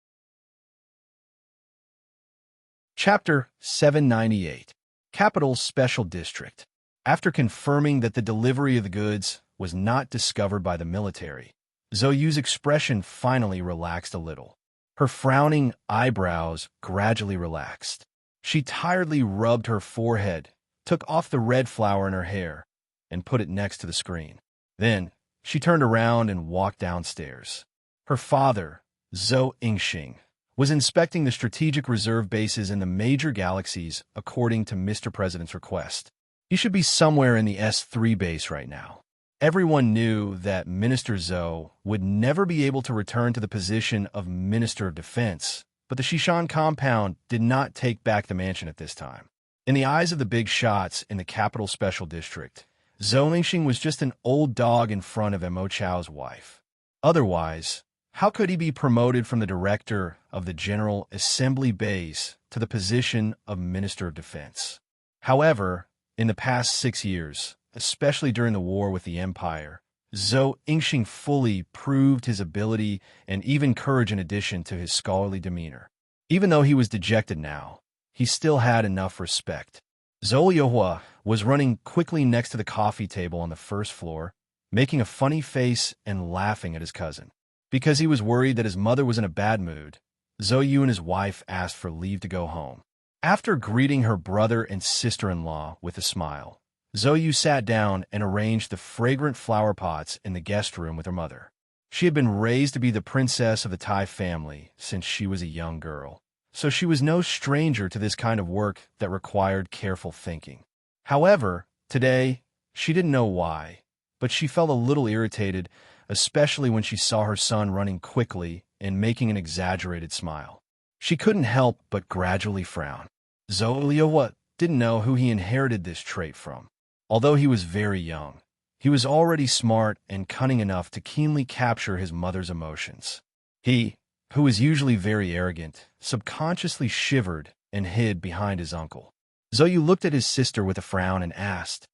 Chapter 798. Capital Special District. After confirming that the delivery of the goods was not discovered by the military, Zhou Yu's expression finally relaxed a little. Her frowning eyebrows gradually relaxed. She tiredly rubbed her forehead, took off the red flower in her hair, and put it next to the screen. Then, she turned around and walked downstairs. Her father, Zhou Yingxing, was inspecting the strategic reserve bases in the major galaxies according to Mr. President's request. He should be somewhere in the S3 base right now. Everyone knew that Minister Zhou would never be able to return to the position of Minister of Defense, but the Shishan compound did not take back the mansion at this time. In the eyes of the big shots in the Capital Special District, Zhou Yingxing was just an old dog in front of Mo Chao's wife. Otherwise, how could he be promoted from the director of the General Assembly Base to the position of Minister of Defense? However, in the past 6 years, especially during the war with the Empire, Zhou Yingxing fully proved his ability and even courage in addition to his scholarly demeanor. Even though he was dejected now, he still had enough respect. Zhou Yuhua was running quickly next to the coffee table on the first floor, making a funny face and laughing at his cousin. Because he was worried that his mother was in a bad mood, Zhou Yu and his wife asked for leave to go home. After greeting her brother and sister-in-law with a smile, Zhou Yu sat down and arranged the fragrant flower pots in the guest room with her mother. She had been raised to be the princess of the Tai family since she was a young girl, so she was no stranger to this kind of work that required careful thinking. However, today, she didn't know why, but she felt a little irritated, especially when she saw her son running quickly and making an exaggerated smile. She couldn't help but gradually frown. Zhou Yuhua didn't know who he inherited this trait from. Although he was very young, he was already smart and cunning enough to keenly capture his mother's emotions. He, who was usually very arrogant, subconsciously shivered and hid behind his uncle. Zhou Yu looked at his sister with a frown and asked,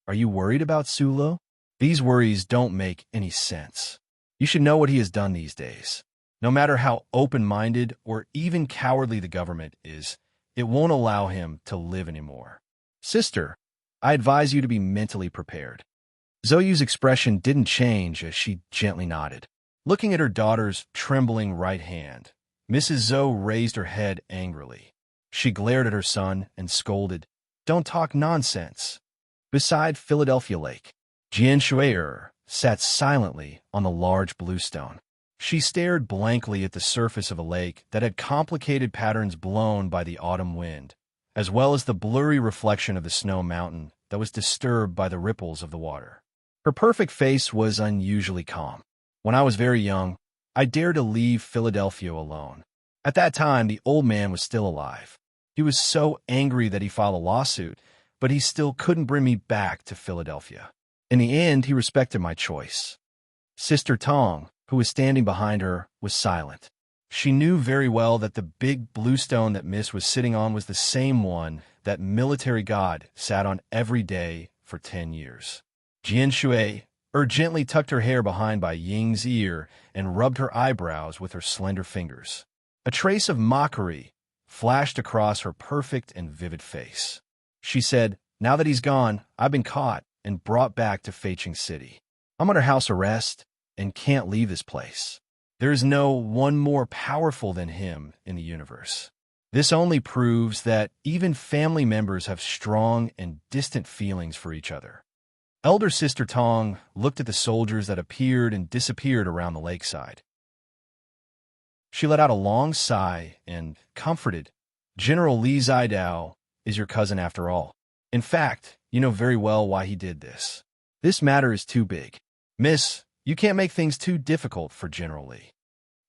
"Are you worried about Sulo? These worries don't make any sense. You should know what he has done these days. No matter how open-minded or even cowardly the government is, it won't allow him to live anymore. Sister, I advise you to be mentally prepared." Zhou Yu's expression didn't change as she gently nodded. Looking at her daughter's trembling right hand, Mrs. Zhou raised her head angrily. She glared at her son and scolded, "Don't talk nonsense." Beside Philadelphia Lake, Jian Shui'er sat silently on the large bluestone. She stared blankly at the surface of a lake that had complicated patterns blown by the autumn wind, as well as the blurry reflection of the snow mountain that was disturbed by the ripples of the water. Her perfect face was unusually calm. When I was very young, I dared to leave Philadelphia alone. At that time, the old man was still alive. He was so angry that he filed a lawsuit, but he still couldn't bring me back to Philadelphia. In the end, he respected my choice. Sister Tong, who was standing behind her, was silent. She knew very well that the big blue stone that Miss was sitting on was the same one that military god sat on every day for 10 years. Jian Shui gently tucked her hair behind by Ying's ear and rubbed her eyebrows with her slender fingers. A trace of mockery flashed across her perfect and vivid face. She said, "Now that he's gone, I've been caught and brought back to Feiqing City. I'm under house arrest and can't leave this place. There is no one more powerful than him in the universe. This only proves that even family members have strong and distant feelings for each other." Elder Sister Tong looked at the soldiers that appeared and disappeared around the lakeside. She let out a long sigh and, comforted, "General Li Zidao is your cousin after all. In fact, you know very well why he did this. This matter is too big. Miss, You can't make things too difficult for General Lee.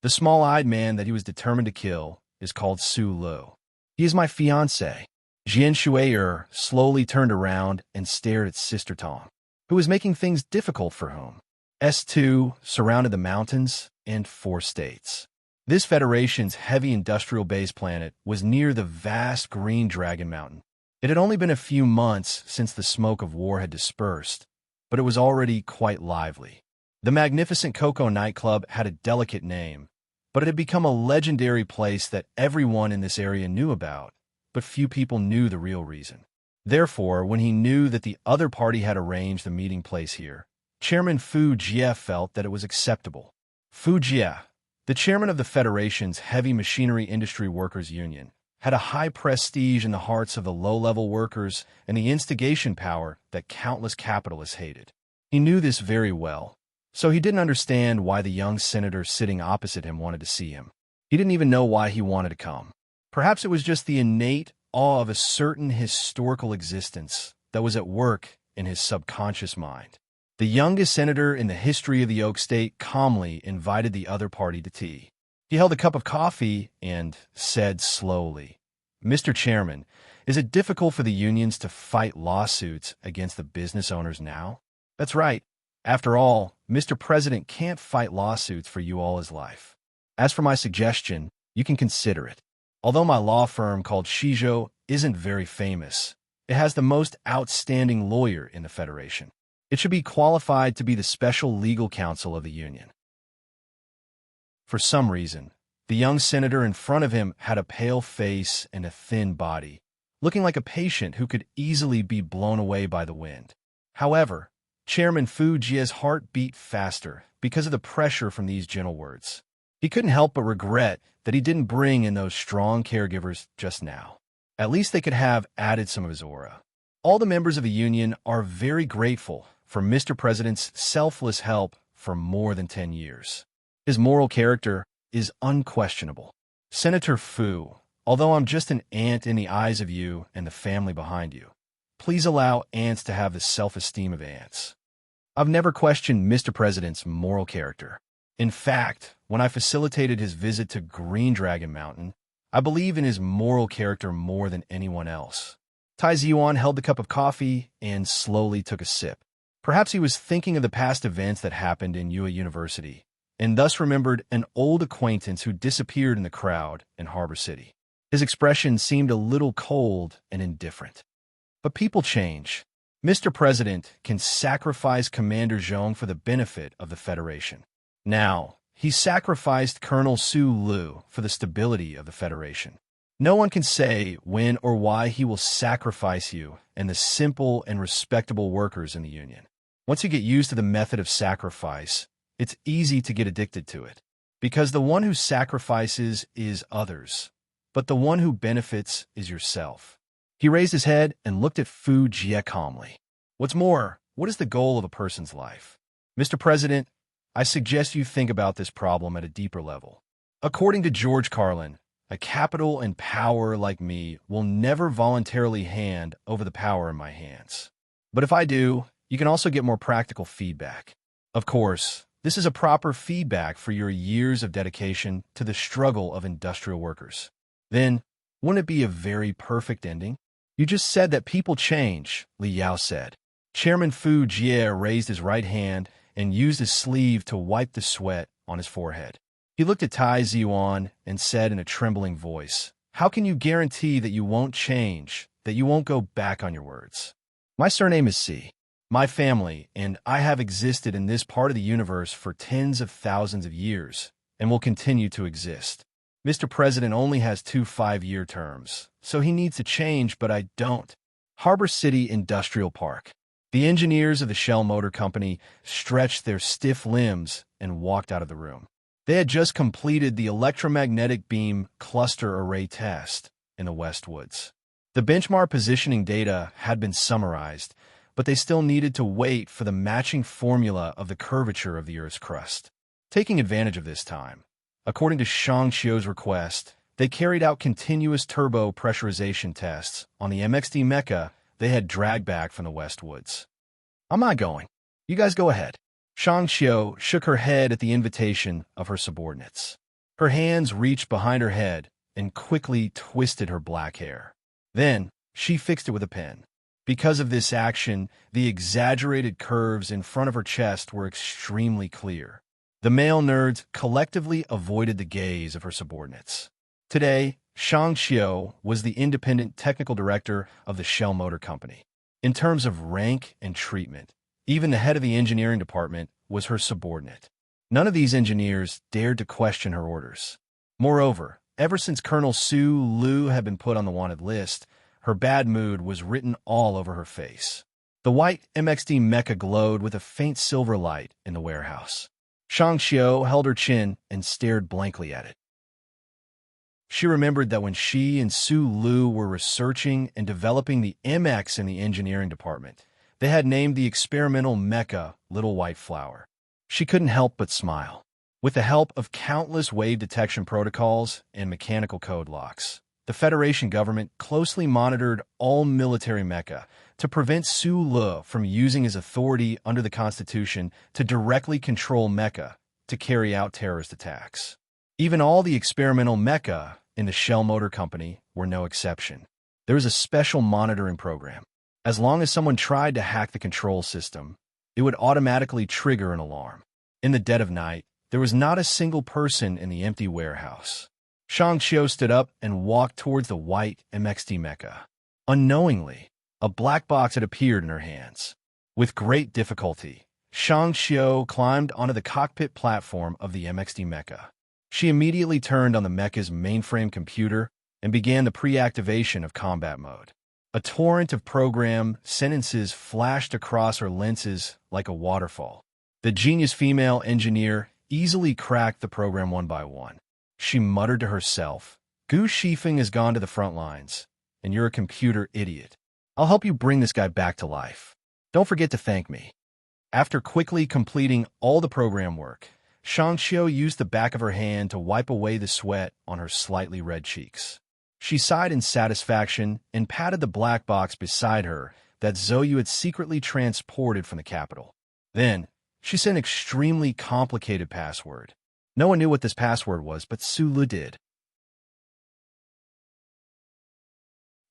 The small-eyed man that he was determined to kill is called Su Lu. He is my fiancé. Jian Shui'er slowly turned around and stared at Sister Tong, who was making things difficult for whom. S2 surrounded the mountains and 4 states. This Federation's heavy industrial base planet was near the vast Green Dragon Mountain. It had only been a few months since the smoke of war had dispersed, but it was already quite lively. The magnificent Coco nightclub had a delicate name, but it had become a legendary place that everyone in this area knew about, but few people knew the real reason. Therefore, when he knew that the other party had arranged the meeting place here, Chairman Fu Jie felt that it was acceptable. Fu Jie, the chairman of the Federation's Heavy Machinery Industry Workers Union, had a high prestige in the hearts of the low-level workers and the instigation power that countless capitalists hated. He knew this very well, so he didn't understand why the young senator sitting opposite him wanted to see him. He didn't even know why he wanted to come. Perhaps it was just the innate awe of a certain historical existence that was at work in his subconscious mind. The youngest senator in the history of the Oak State calmly invited the other party to tea. He held a cup of coffee and said slowly, "Mr. Chairman, is it difficult for the unions to fight lawsuits against the business owners now?" "That's right. After all, Mr. President can't fight lawsuits for you all his life. As for my suggestion, you can consider it. Although my law firm called Shizhou isn't very famous, it has the most outstanding lawyer in the Federation. It should be qualified to be the special legal counsel of the union." For some reason, the young senator in front of him had a pale face and a thin body, looking like a patient who could easily be blown away by the wind. However, Chairman Fu Jie's heart beat faster because of the pressure from these gentle words. He couldn't help but regret that he didn't bring in those strong caregivers just now. At least they could have added some of his aura. All the members of the union are very grateful for Mr. President's selfless help for more than 10 years. His moral character is unquestionable. Senator Fu, although I'm just an ant in the eyes of you and the family behind you, please allow ants to have the self-esteem of ants. I've never questioned Mr. President's moral character. In fact, when I facilitated his visit to Green Dragon Mountain, I believe in his moral character more than anyone else. Tai Ziyuan held the cup of coffee and slowly took a sip. Perhaps he was thinking of the past events that happened in Yue University, and thus remembered an old acquaintance who disappeared in the crowd in Harbor City. His expression seemed a little cold and indifferent. But people change. Mr. President can sacrifice Commander Zhong for the benefit of the Federation. Now, he sacrificed Colonel Su Lu for the stability of the Federation. No one can say when or why he will sacrifice you and the simple and respectable workers in the union. Once you get used to the method of sacrifice, it's easy to get addicted to it, because the one who sacrifices is others, but the one who benefits is yourself. He raised his head and looked at Fu Jie calmly. What's more, what is the goal of a person's life? Mr. President, I suggest you think about this problem at a deeper level. According to George Carlin, a capital and power like me will never voluntarily hand over the power in my hands. But if I do, you can also get more practical feedback. Of course, this is a proper feedback for your years of dedication to the struggle of industrial workers. Then, wouldn't it be a very perfect ending? You just said that people change, Li Yao said. Chairman Fu Jie raised his right hand and used his sleeve to wipe the sweat on his forehead. He looked at Tai Ziyuan and said in a trembling voice, "How can you guarantee that you won't change, that you won't go back on your words? My surname is Si. My family and I have existed in this part of the universe for tens of thousands of years and will continue to exist. Mr. President only has 2 5-year terms, so he needs to change, but I don't." Harbor City Industrial Park. The engineers of the Shell Motor Company stretched their stiff limbs and walked out of the room. They had just completed the electromagnetic beam cluster array test in the Westwoods. The benchmark positioning data had been summarized, but they still needed to wait for the matching formula of the curvature of the Earth's crust. Taking advantage of this time, according to Shang Qiu's request, they carried out continuous turbo pressurization tests on the MXD mecha they had dragged back from the Westwoods. I'm not going. You guys go ahead. Shang Xiu shook her head at the invitation of her subordinates. Her hands reached behind her head and quickly twisted her black hair. Then, she fixed it with a pen. Because of this action, the exaggerated curves in front of her chest were extremely clear. The male nerds collectively avoided the gaze of her subordinates. Today, Shang Xiu was the independent technical director of the Shell Motor Company. In terms of rank and treatment, even the head of the engineering department was her subordinate. None of these engineers dared to question her orders. Moreover, ever since Colonel Su Lu had been put on the wanted list, her bad mood was written all over her face. The white MXD mecha glowed with a faint silver light in the warehouse. Shang Xiu held her chin and stared blankly at it. She remembered that when she and Su Lu were researching and developing the MX in the engineering department, they had named the experimental mecha Little White Flower. She couldn't help but smile. With the help of countless wave detection protocols and mechanical code locks, the Federation government closely monitored all military mecha to prevent Su Lu from using his authority under the Constitution to directly control mecha to carry out terrorist attacks. Even all the experimental mecha in the Shell Motor Company were no exception. There was a special monitoring program. As long as someone tried to hack the control system, it would automatically trigger an alarm. In the dead of night, there was not a single person in the empty warehouse. Shang Xiu stood up and walked towards the white MXD mecha. Unknowingly, a black box had appeared in her hands. With great difficulty, Shang Xiu climbed onto the cockpit platform of the MXD mecha. She immediately turned on the mecha's mainframe computer and began the pre-activation of combat mode. A torrent of program sentences flashed across her lenses like a waterfall. The genius female engineer easily cracked the program one by one. She muttered to herself, "Gu Shifeng has gone to the front lines, and you're a computer idiot. I'll help you bring this guy back to life. Don't forget to thank me." After quickly completing all the program work, Shang Xiu used the back of her hand to wipe away the sweat on her slightly red cheeks. She sighed in satisfaction and patted the black box beside her that Zhou had secretly transported from the capital. Then, she sent an extremely complicated password. No one knew what this password was, but Su Lu did.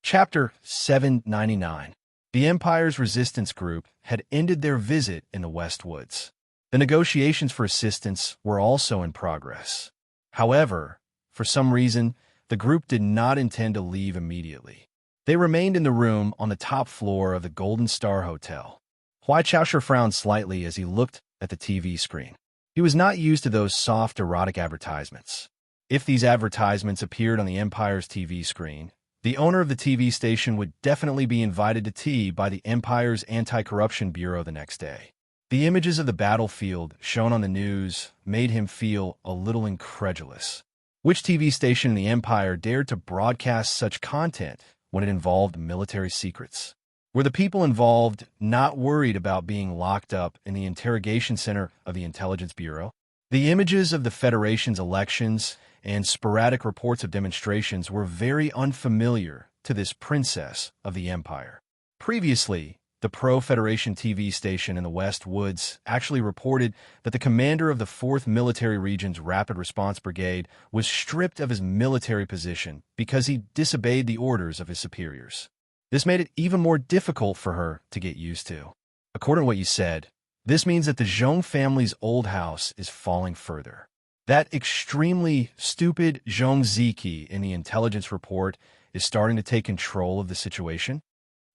Chapter 799. The Empire's resistance group had ended their visit in the West Woods. The negotiations for assistance were also in progress. However, for some reason, the group did not intend to leave immediately. They remained in the room on the top floor of the Golden Star Hotel. Huai Chaosher frowned slightly as he looked at the TV screen. He was not used to those soft, erotic advertisements. If these advertisements appeared on the Empire's TV screen, the owner of the TV station would definitely be invited to tea by the Empire's Anti-Corruption Bureau the next day. The images of the battlefield shown on the news made him feel a little incredulous. Which TV station in the Empire dared to broadcast such content when it involved military secrets? Were the people involved not worried about being locked up in the interrogation center of the Intelligence Bureau? The images of the Federation's elections and sporadic reports of demonstrations were very unfamiliar to this princess of the Empire. Previously, the pro-Federation TV station in the West Woods actually reported that the commander of the 4th Military Region's Rapid Response Brigade was stripped of his military position because he disobeyed the orders of his superiors. This made it even more difficult for her to get used to. According to what you said, this means that the Zhong family's old house is falling further. That extremely stupid Zhong Ziki in the intelligence report is starting to take control of the situation?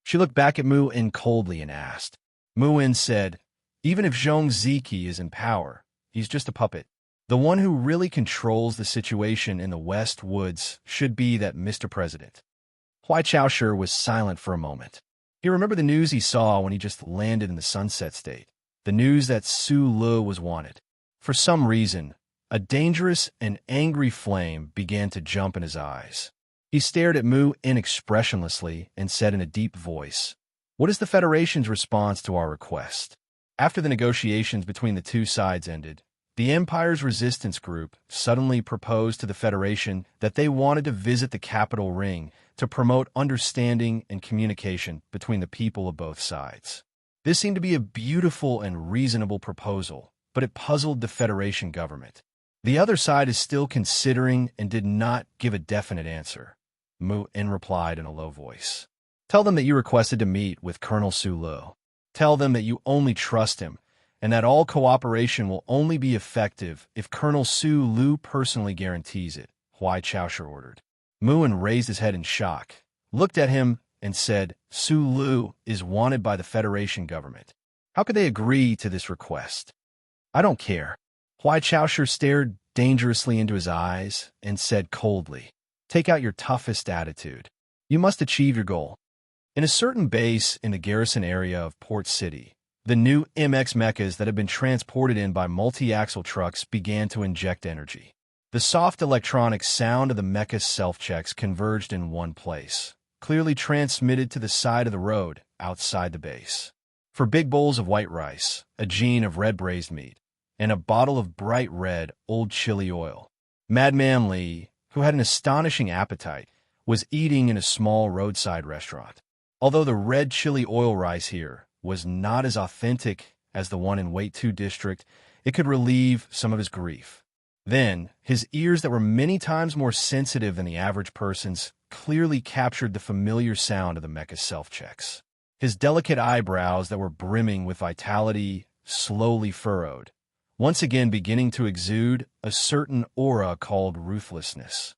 She looked back at Mu In coldly and asked. Mu In said, "Even if Zhong Ziki is in power, he's just a puppet. The one who really controls the situation in the West Woods should be that Mr. President." Huai Chaosher was silent for a moment. He remembered the news he saw when he just landed in the Sunset State, the news that Su Lu was wanted. For some reason, a dangerous and angry flame began to jump in his eyes. He stared at Mu In expressionlessly and said in a deep voice, "What is the Federation's response to our request?" After the negotiations between the two sides ended, the Empire's resistance group suddenly proposed to the Federation that they wanted to visit the capital ring to promote understanding and communication between the people of both sides. This seemed to be a beautiful and reasonable proposal, but it puzzled the Federation government. The other side is still considering and did not give a definite answer. Mu-In replied in a low voice. Tell them that you requested to meet with Colonel Su-Lu. Tell them that you only trust him, and that all cooperation will only be effective if Colonel Su-Lu personally guarantees it, Huai Chaoshu ordered. Mu-In raised his head in shock, looked at him, and said, Su-Lu is wanted by the Federation government. How could they agree to this request? I don't care. Huai Chaoshu stared dangerously into his eyes and said coldly, Take out your toughest attitude. You must achieve your goal. In a certain base in the garrison area of Port City, the new MX mechas that had been transported in by multi-axle trucks began to inject energy. The soft electronic sound of the mecha's self-checks converged in one place, clearly transmitted to the side of the road outside the base. For big bowls of white rice, a jean of red braised meat, and a bottle of bright red old chili oil, Madman Li, who had an astonishing appetite, was eating in a small roadside restaurant. Although the red chili oil rice here was not as authentic as the one in Wait 2 district, it could relieve some of his grief. Then, his ears that were many times more sensitive than the average person's clearly captured the familiar sound of the mecha's self-checks. His delicate eyebrows that were brimming with vitality slowly furrowed, once again beginning to exude a certain aura called ruthlessness.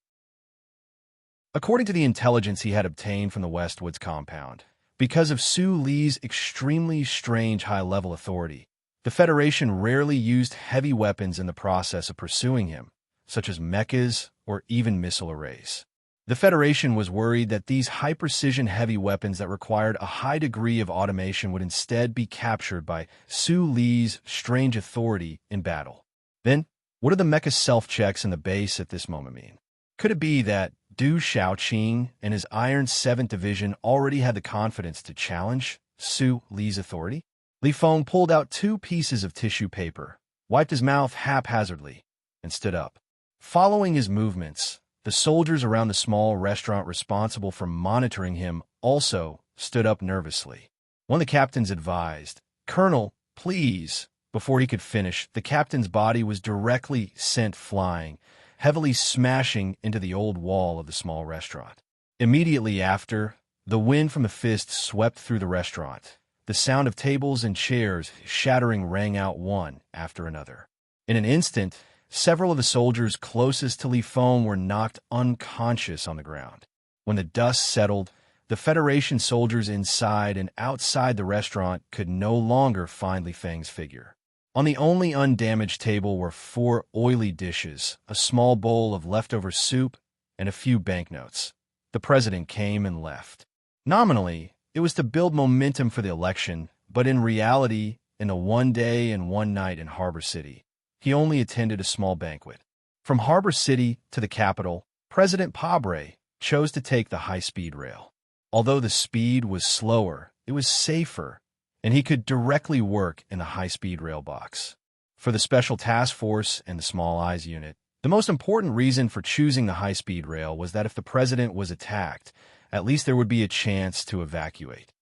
According to the intelligence he had obtained from the Westwoods compound, because of Su Li's extremely strange high-level authority, the Federation rarely used heavy weapons in the process of pursuing him, such as mechas or even missile arrays. The Federation was worried that these high-precision heavy weapons that required a high degree of automation would instead be captured by Su Li's strange authority in battle. Then, what do the mecha self-checks in the base at this moment mean? Could it be that Du Shaoqing and his Iron 7th Division already had the confidence to challenge Su Li's authority? Li Feng pulled out 2 pieces of tissue paper, wiped his mouth haphazardly, and stood up. Following his movements, the soldiers around the small restaurant responsible for monitoring him also stood up nervously. One of the captains advised, Colonel, please. Before he could finish, the captain's body was directly sent flying, heavily smashing into the old wall of the small restaurant. Immediately after, the wind from the fist swept through the restaurant. The sound of tables and chairs shattering rang out one after another. In an instant, several of the soldiers closest to Li Feng were knocked unconscious on the ground. When the dust settled, the Federation soldiers inside and outside the restaurant could no longer find Li Feng's figure. On the only undamaged table were 4 oily dishes, a small bowl of leftover soup, and a few banknotes. The president came and left. Nominally, it was to build momentum for the election, but in reality, in the 1 day and 1 night in Harbor City, he only attended a small banquet. From Harbor City to the capital, President Pabre chose to take the high-speed rail. Although the speed was slower, it was safer, and he could directly work in the high-speed rail box. For the Special Task Force and the Small Eyes Unit, the most important reason for choosing the high-speed rail was that if the president was attacked, at least there would be a chance to evacuate.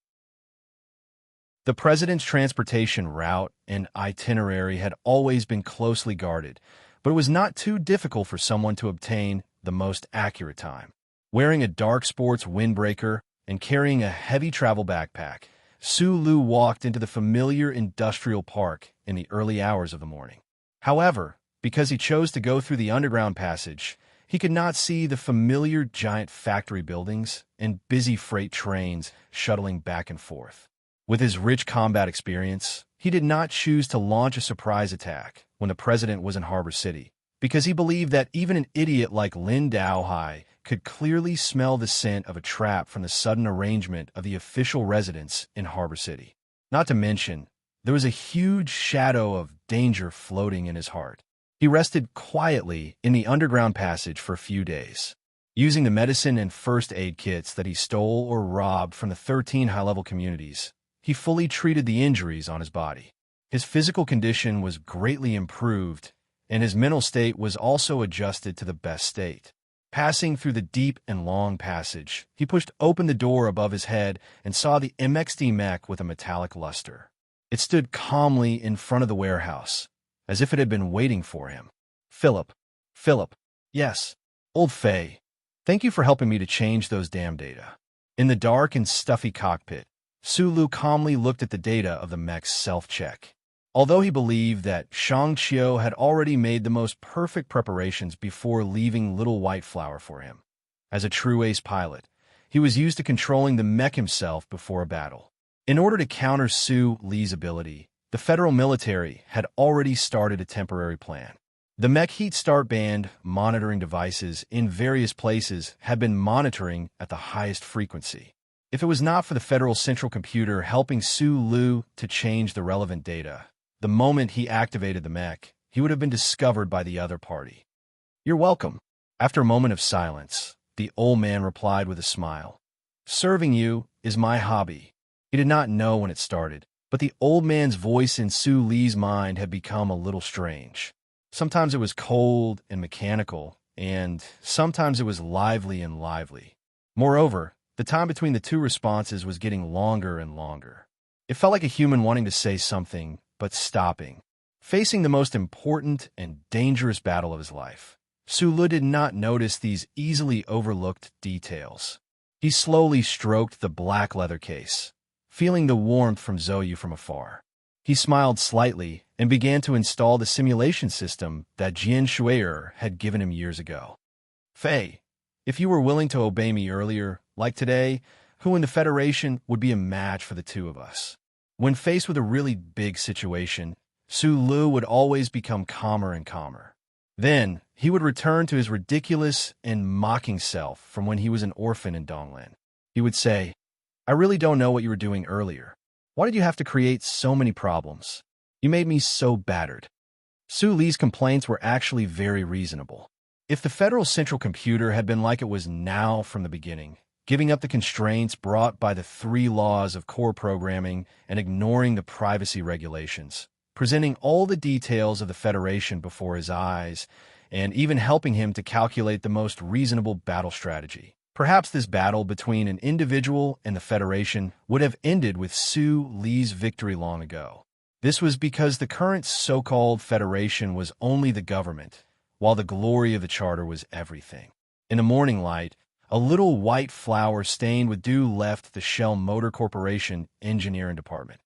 The president's transportation route and itinerary had always been closely guarded, but it was not too difficult for someone to obtain the most accurate time. Wearing a dark sports windbreaker and carrying a heavy travel backpack, Su Lu walked into the familiar industrial park in the early hours of the morning. However, because he chose to go through the underground passage, he could not see the familiar giant factory buildings and busy freight trains shuttling back and forth. With his rich combat experience, he did not choose to launch a surprise attack when the president was in Harbor City, because he believed that even an idiot like Lin Daohai could clearly smell the scent of a trap from the sudden arrangement of the official residence in Harbor City. Not to mention, there was a huge shadow of danger floating in his heart. He rested quietly in the underground passage for a few days. Using the medicine and first aid kits that he stole or robbed from the 13 high-level communities, he fully treated the injuries on his body. His physical condition was greatly improved, and his mental state was also adjusted to the best state. Passing through the deep and long passage, he pushed open the door above his head and saw the MXD mech with a metallic luster. It stood calmly in front of the warehouse, as if it had been waiting for him. Philip. Philip. Yes. Old Faye. Thank you for helping me to change those damn data. In the dark and stuffy cockpit, Sulu calmly looked at the data of the mech's self-check. Although he believed that Shang Qiu had already made the most perfect preparations before leaving Little White Flower for him. As a true ace pilot, he was used to controlling the mech himself before a battle. In order to counter Su Li's ability, the federal military had already started a temporary plan. The mech heat start band monitoring devices in various places had been monitoring at the highest frequency. If it was not for the federal central computer helping Su Lu to change the relevant data, the moment he activated the mech, he would have been discovered by the other party. You're welcome. After a moment of silence, the old man replied with a smile. Serving you is my hobby. He did not know when it started, but the old man's voice in Su Li's mind had become a little strange. Sometimes it was cold and mechanical, and sometimes it was lively. Moreover, the time between the two responses was getting longer and longer. It felt like a human wanting to say something, but stopping. Facing the most important and dangerous battle of his life, Sulu did not notice these easily overlooked details. He slowly stroked the black leather case, feeling the warmth from Zoyu from afar. He smiled slightly and began to install the simulation system that Jian Shuier had given him years ago. Fei, if you were willing to obey me earlier, like today, who in the Federation would be a match for the two of us? When faced with a really big situation, Su Lu would always become calmer and calmer. Then, he would return to his ridiculous and mocking self from when he was an orphan in Donglan. He would say, I really don't know what you were doing earlier. Why did you have to create so many problems? You made me so battered. Su Li's complaints were actually very reasonable. If the Federal Central Computer had been like it was now from the beginning, giving up the constraints brought by the 3 laws of core programming and ignoring the privacy regulations, presenting all the details of the Federation before his eyes, and even helping him to calculate the most reasonable battle strategy, perhaps this battle between an individual and the Federation would have ended with Su Li's victory long ago. This was because the current so-called Federation was only the government, while the glory of the Charter was everything. In the morning light, a little white flower stained with dew left the Shell Motor Corporation engineering department.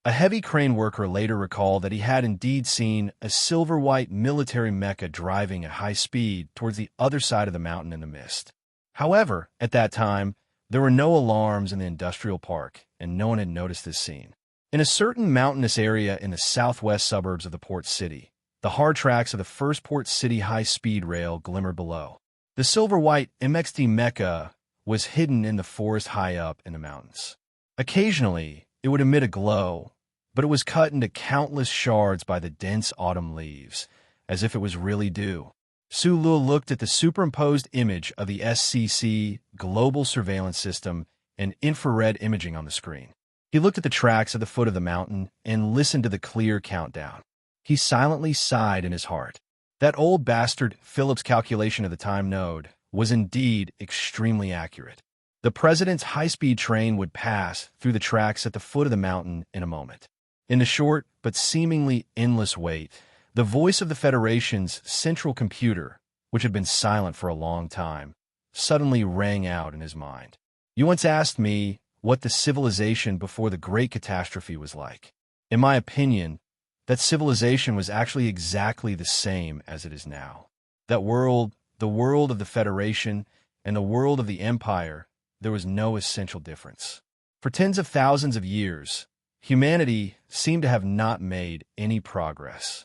A heavy crane worker later recalled that he had indeed seen a silver-white military mecha driving at high speed towards the other side of the mountain in the mist. However, at that time, there were no alarms in the industrial park, and no one had noticed this scene. In a certain mountainous area in the southwest suburbs of the port city, the hard tracks of the first port city high-speed rail glimmered below. The silver-white MXT mecha was hidden in the forest high up in the mountains. Occasionally, it would emit a glow, but it was cut into countless shards by the dense autumn leaves, as if it was really dew. Sulu looked at the superimposed image of the SCC global surveillance system and infrared imaging on the screen. He looked at the tracks at the foot of the mountain and listened to the clear countdown. He silently sighed in his heart. That old bastard Philip's calculation of the time node was indeed extremely accurate. The president's high-speed train would pass through the tracks at the foot of the mountain in a moment. In the short but seemingly endless wait, the voice of the Federation's central computer, which had been silent for a long time, suddenly rang out in his mind. You once asked me what the civilization before the Great Catastrophe was like. In my opinion, that civilization was actually exactly the same as it is now. That world, the world of the Federation, and the world of the Empire, there was no essential difference. For tens of thousands of years, humanity seemed to have not made any progress.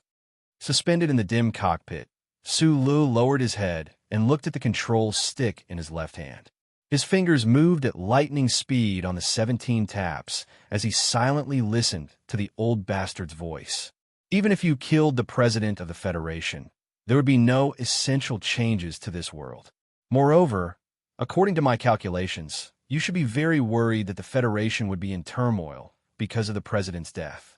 Suspended in the dim cockpit, Sulu lowered his head and looked at the control stick in his left hand. His fingers moved at lightning speed on the 17 taps as he silently listened to the old bastard's voice. Even if you killed the president of the Federation, there would be no essential changes to this world. Moreover, according to my calculations, you should be very worried that the Federation would be in turmoil because of the president's death.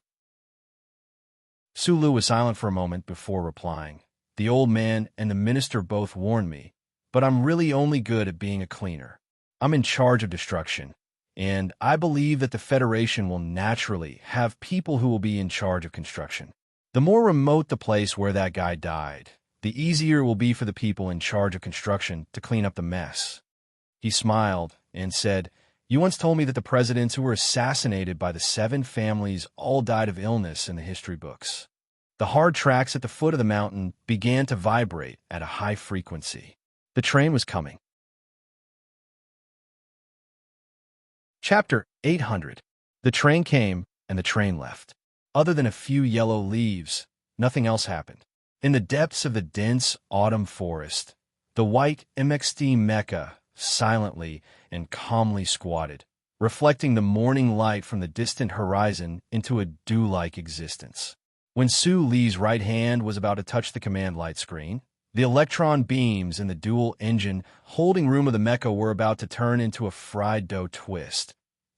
Sulu was silent for a moment before replying. The old man and the minister both warned me, but I'm really only good at being a cleaner. I'm in charge of destruction, and I believe that the Federation will naturally have people who will be in charge of construction. The more remote the place where that guy died, the easier it will be for the people in charge of construction to clean up the mess." He smiled and said, "You once told me that the presidents who were assassinated by the 7 families all died of illness in the history books." The hard tracks at the foot of the mountain began to vibrate at a high frequency. The train was coming. Chapter 800. The train came, and the train left. Other than a few yellow leaves, nothing else happened. In the depths of the dense autumn forest, the white MXD Mecca silently and calmly squatted, reflecting the morning light from the distant horizon into a dew-like existence. When Su Li's right hand was about to touch the command light screen, the electron beams in the dual engine holding room of the Mecca were about to turn into a fried dough twist,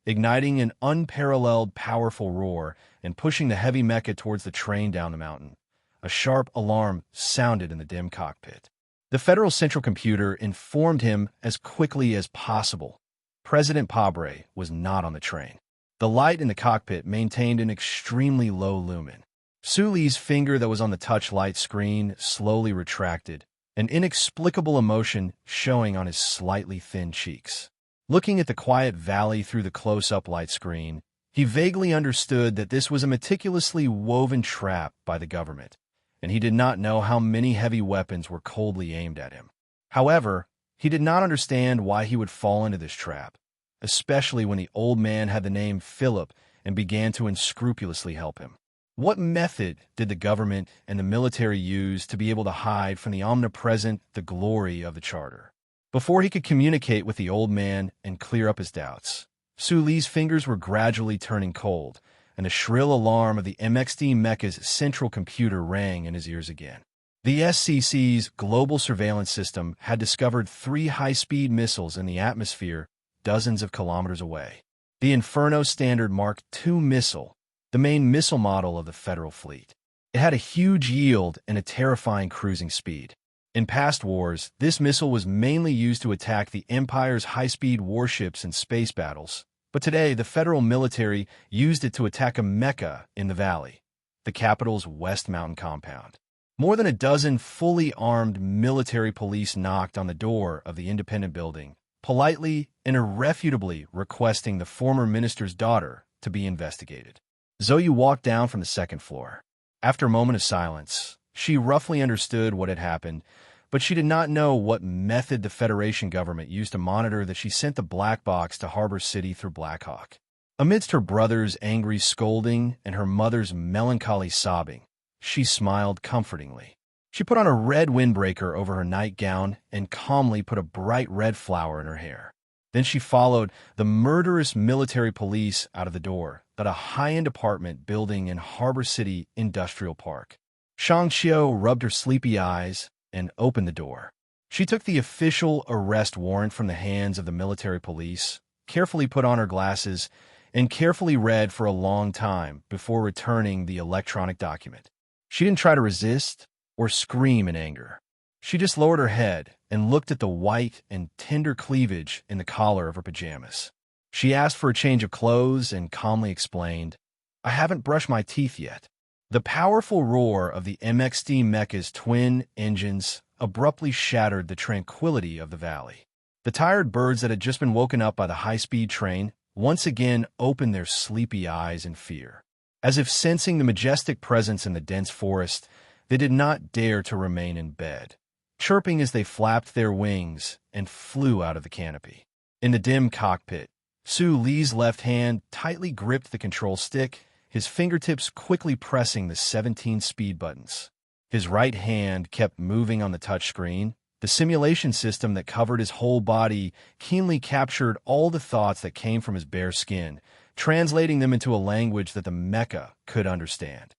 igniting an unparalleled powerful roar and pushing the heavy Mecca towards the train down the mountain. A sharp alarm sounded in the dim cockpit. The Federal Central Computer informed him as quickly as possible. President Pabre was not on the train. The light in the cockpit maintained an extremely low lumen. Su Li's finger that was on the touch light screen slowly retracted, an inexplicable emotion showing on his slightly thin cheeks. Looking at the quiet valley through the close-up light screen, he vaguely understood that this was a meticulously woven trap by the government, and he did not know how many heavy weapons were coldly aimed at him. However, he did not understand why he would fall into this trap, especially when the old man had the name Philip and began to unscrupulously help him. What method did the government and the military use to be able to hide from the omnipresent the glory of the Charter? Before he could communicate with the old man and clear up his doubts, Su Li's fingers were gradually turning cold, and the shrill alarm of the MXD Mecca's central computer rang in his ears again. The SCC's global surveillance system had discovered 3 high-speed missiles in the atmosphere dozens of kilometers away. The Inferno Standard Mark II missile, the main missile model of the Federal fleet. It had a huge yield and a terrifying cruising speed. In past wars, this missile was mainly used to attack the Empire's high-speed warships in space battles, but today the Federal military used it to attack a Mecca in the valley, the capital's West Mountain compound. More than a dozen fully armed military police knocked on the door of the Independent Building, politely and irrefutably requesting the former minister's daughter to be investigated. Zoe walked down from the 2nd floor. After a moment of silence, she roughly understood what had happened, but she did not know what method the Federation government used to monitor that she sent the black box to Harbor City through Blackhawk. Amidst her brother's angry scolding and her mother's melancholy sobbing, she smiled comfortingly. She put on a red windbreaker over her nightgown and calmly put a bright red flower in her hair. Then she followed the murderous military police out of the door at a high-end apartment building in Harbor City Industrial Park. Shang Qiu rubbed her sleepy eyes and opened the door. She took the official arrest warrant from the hands of the military police, carefully put on her glasses, and carefully read for a long time before returning the electronic document. She didn't try to resist or scream in anger. She just lowered her head and looked at the white and tender cleavage in the collar of her pajamas. She asked for a change of clothes and calmly explained, "I haven't brushed my teeth yet." The powerful roar of the MXD Mecca's twin engines abruptly shattered the tranquility of the valley. The tired birds that had just been woken up by the high-speed train once again opened their sleepy eyes in fear. As if sensing the majestic presence in the dense forest, they did not dare to remain in bed, chirping as they flapped their wings and flew out of the canopy. In the dim cockpit, Su Li's left hand tightly gripped the control stick, his fingertips quickly pressing the 17 speed buttons. His right hand kept moving on the touchscreen. The simulation system that covered his whole body keenly captured all the thoughts that came from his bare skin, translating them into a language that the Mecca could understand.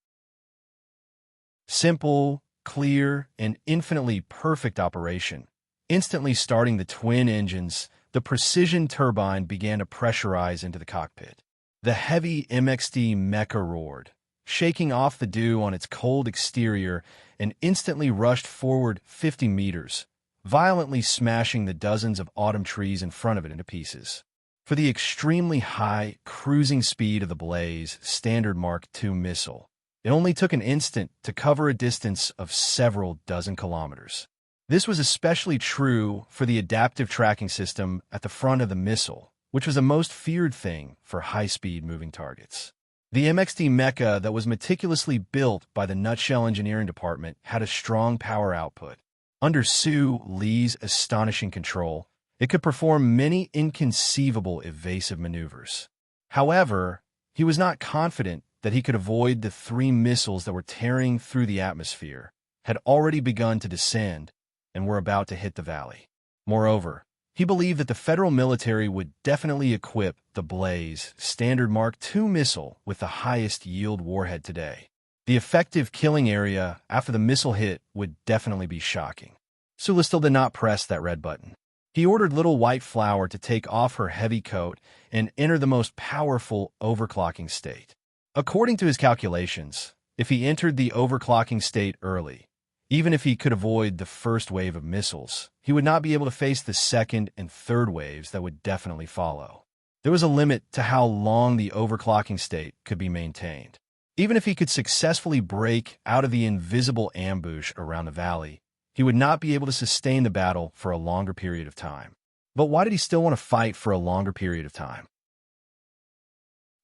Simple, clear, and infinitely perfect operation. Instantly starting the twin engines, the precision turbine began to pressurize into the cockpit. The heavy MXD Mecca roared, shaking off the dew on its cold exterior, and instantly rushed forward 50 meters, violently smashing the dozens of autumn trees in front of it into pieces. For the extremely high cruising speed of the Blaze standard Mark II missile, it only took an instant to cover a distance of several dozen kilometers. This was especially true for the adaptive tracking system at the front of the missile, which was the most feared thing for high-speed moving targets. The MXD mecha that was meticulously built by the Nutshell Engineering Department had a strong power output. Under Sue Lee's astonishing control, it could perform many inconceivable evasive maneuvers. However, he was not confident that he could avoid the 3 missiles that were tearing through the atmosphere, had already begun to descend, and were about to hit the valley. Moreover, he believed that the federal military would definitely equip the Blaze standard Mark II missile with the highest yield warhead today. The effective killing area after the missile hit would definitely be shocking. Sula still did not press that red button. He ordered Little White Flower to take off her heavy coat and enter the most powerful overclocking state. According to his calculations, if he entered the overclocking state early, even if he could avoid the first wave of missiles, he would not be able to face the second and third waves that would definitely follow. There was a limit to how long the overclocking state could be maintained. Even if he could successfully break out of the invisible ambush around the valley, he would not be able to sustain the battle for a longer period of time. But why did he still want to fight for a longer period of time?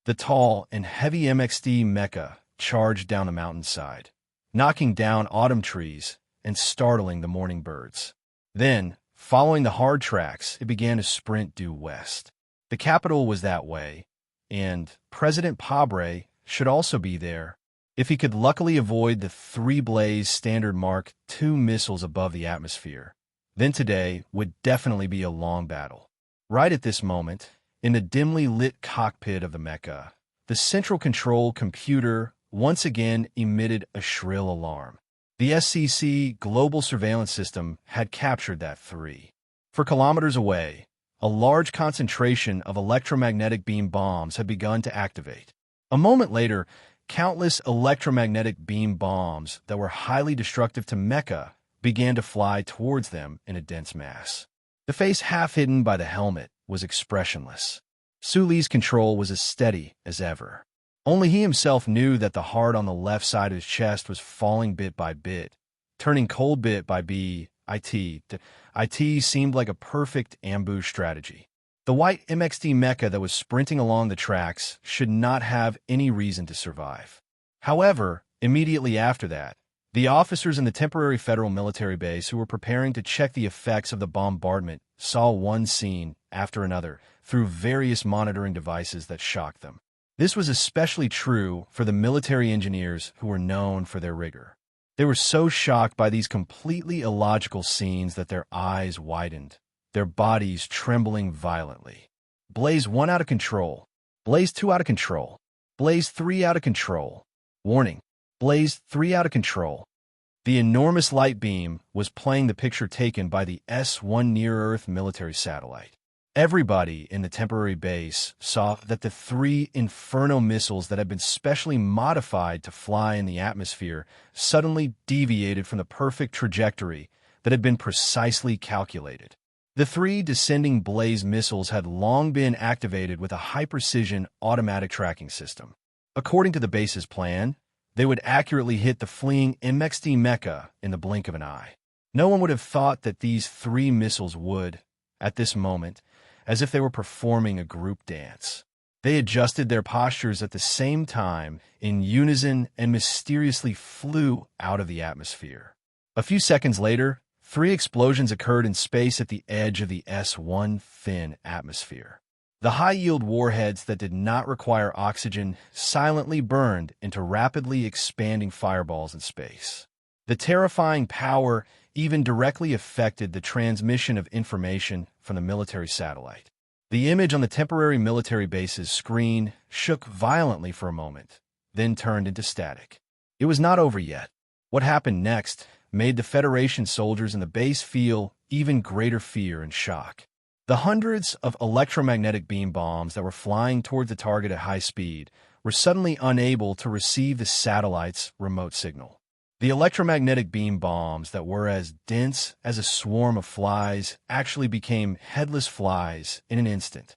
The tall and heavy MXD mecha charged down the mountainside, knocking down autumn trees and startling the morning birds. Then, following the hard tracks, it began to sprint due west. The capital was that way, and President Pabre should also be there if he could luckily avoid the 3 Blaze standard Mark II missiles above the atmosphere. Then today would definitely be a long battle. Right at this moment, in the dimly lit cockpit of the mecha, the central control computer once again emitted a shrill alarm. The SCC global surveillance system had captured that 3. For kilometers away, a large concentration of electromagnetic beam bombs had begun to activate. A moment later, countless electromagnetic beam bombs that were highly destructive to mecha began to fly towards them in a dense mass. The face half hidden by the helmet was expressionless. Suli's control was as steady as ever. Only he himself knew that the heart on the left side of his chest was falling bit by bit, turning cold bit by bit. It seemed like a perfect ambush strategy. The white MXD mecha that was sprinting along the tracks should not have any reason to survive. However, immediately after that, the officers in the temporary federal military base who were preparing to check the effects of the bombardment saw one scene after another through various monitoring devices that shocked them. This was especially true for the military engineers who were known for their rigor. They were so shocked by these completely illogical scenes that their eyes widened, their bodies trembling violently. Blaze 1 out of control. Blaze 2 out of control. Blaze 3 out of control. Warning. Blaze 3 out of control. The enormous light beam was playing the picture taken by the S-1 near-Earth military satellite. Everybody in the temporary base saw that the 3 Inferno missiles that had been specially modified to fly in the atmosphere suddenly deviated from the perfect trajectory that had been precisely calculated. The 3 descending Blaze missiles had long been activated with a high-precision automatic tracking system. According to the base's plan, they would accurately hit the fleeing MXD mecha in the blink of an eye. No one would have thought that these 3 missiles would, at this moment, as if they were performing a group dance. They adjusted their postures at the same time in unison and mysteriously flew out of the atmosphere. A few seconds later, 3 explosions occurred in space at the edge of the S-1 thin atmosphere. The high-yield warheads that did not require oxygen silently burned into rapidly expanding fireballs in space. The terrifying power even directly affected the transmission of information from the military satellite. The image on the temporary military base's screen shook violently for a moment, then turned into static. It was not over yet. What happened next made the Federation soldiers in the base feel even greater fear and shock. The hundreds of electromagnetic beam bombs that were flying toward the target at high speed were suddenly unable to receive the satellite's remote signal. The electromagnetic beam bombs that were as dense as a swarm of flies actually became headless flies in an instant.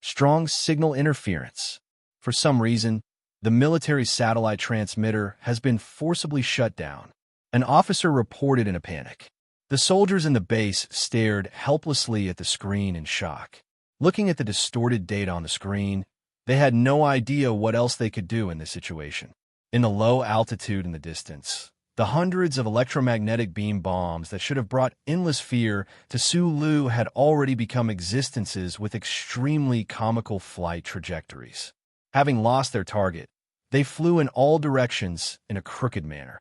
strong signal interference. For some reason, the military satellite transmitter has been forcibly shut down. An officer reported in a panic. The soldiers in the base stared helplessly at the screen in shock. Looking at the distorted data on the screen, they had no idea what else they could do in this situation. In the low altitude in the distance, the hundreds of electromagnetic beam bombs that should have brought endless fear to Sulu had already become existences with extremely comical flight trajectories. Having lost their target, they flew in all directions in a crooked manner.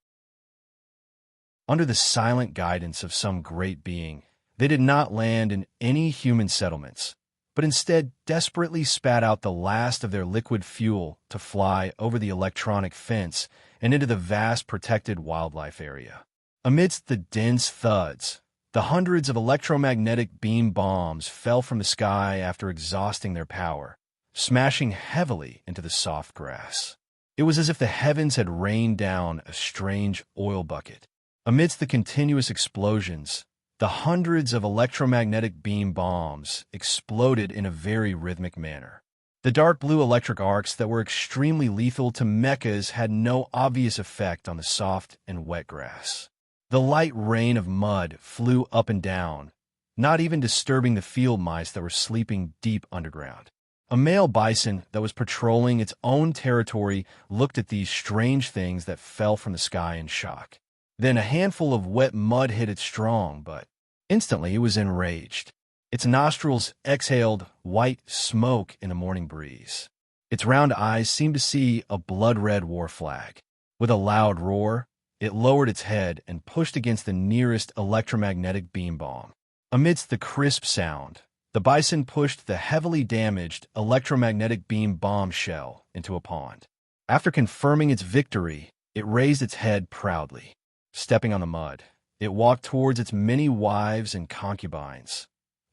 Under the silent guidance of some great being, they did not land in any human settlements, but instead desperately spat out the last of their liquid fuel to fly over the electronic fence and into the vast protected wildlife area. Amidst the dense thuds, the hundreds of electromagnetic beam bombs fell from the sky after exhausting their power, smashing heavily into the soft grass. It was as if the heavens had rained down a strange oil bucket. Amidst the continuous explosions, the hundreds of electromagnetic beam bombs exploded in a very rhythmic manner. The dark blue electric arcs that were extremely lethal to mechas had no obvious effect on the soft and wet grass. The light rain of mud flew up and down, not even disturbing the field mice that were sleeping deep underground. A male bison that was patrolling its own territory looked at these strange things that fell from the sky in shock. Then a handful of wet mud hit it strong, but instantly it was enraged. Its nostrils exhaled white smoke in the morning breeze. Its round eyes seemed to see a blood-red war flag. With a loud roar, it lowered its head and pushed against the nearest electromagnetic beam bomb. Amidst the crisp sound, the bison pushed the heavily damaged electromagnetic beam bomb shell into a pond. After confirming its victory, it raised its head proudly. Stepping on the mud, it walked towards its many wives and concubines.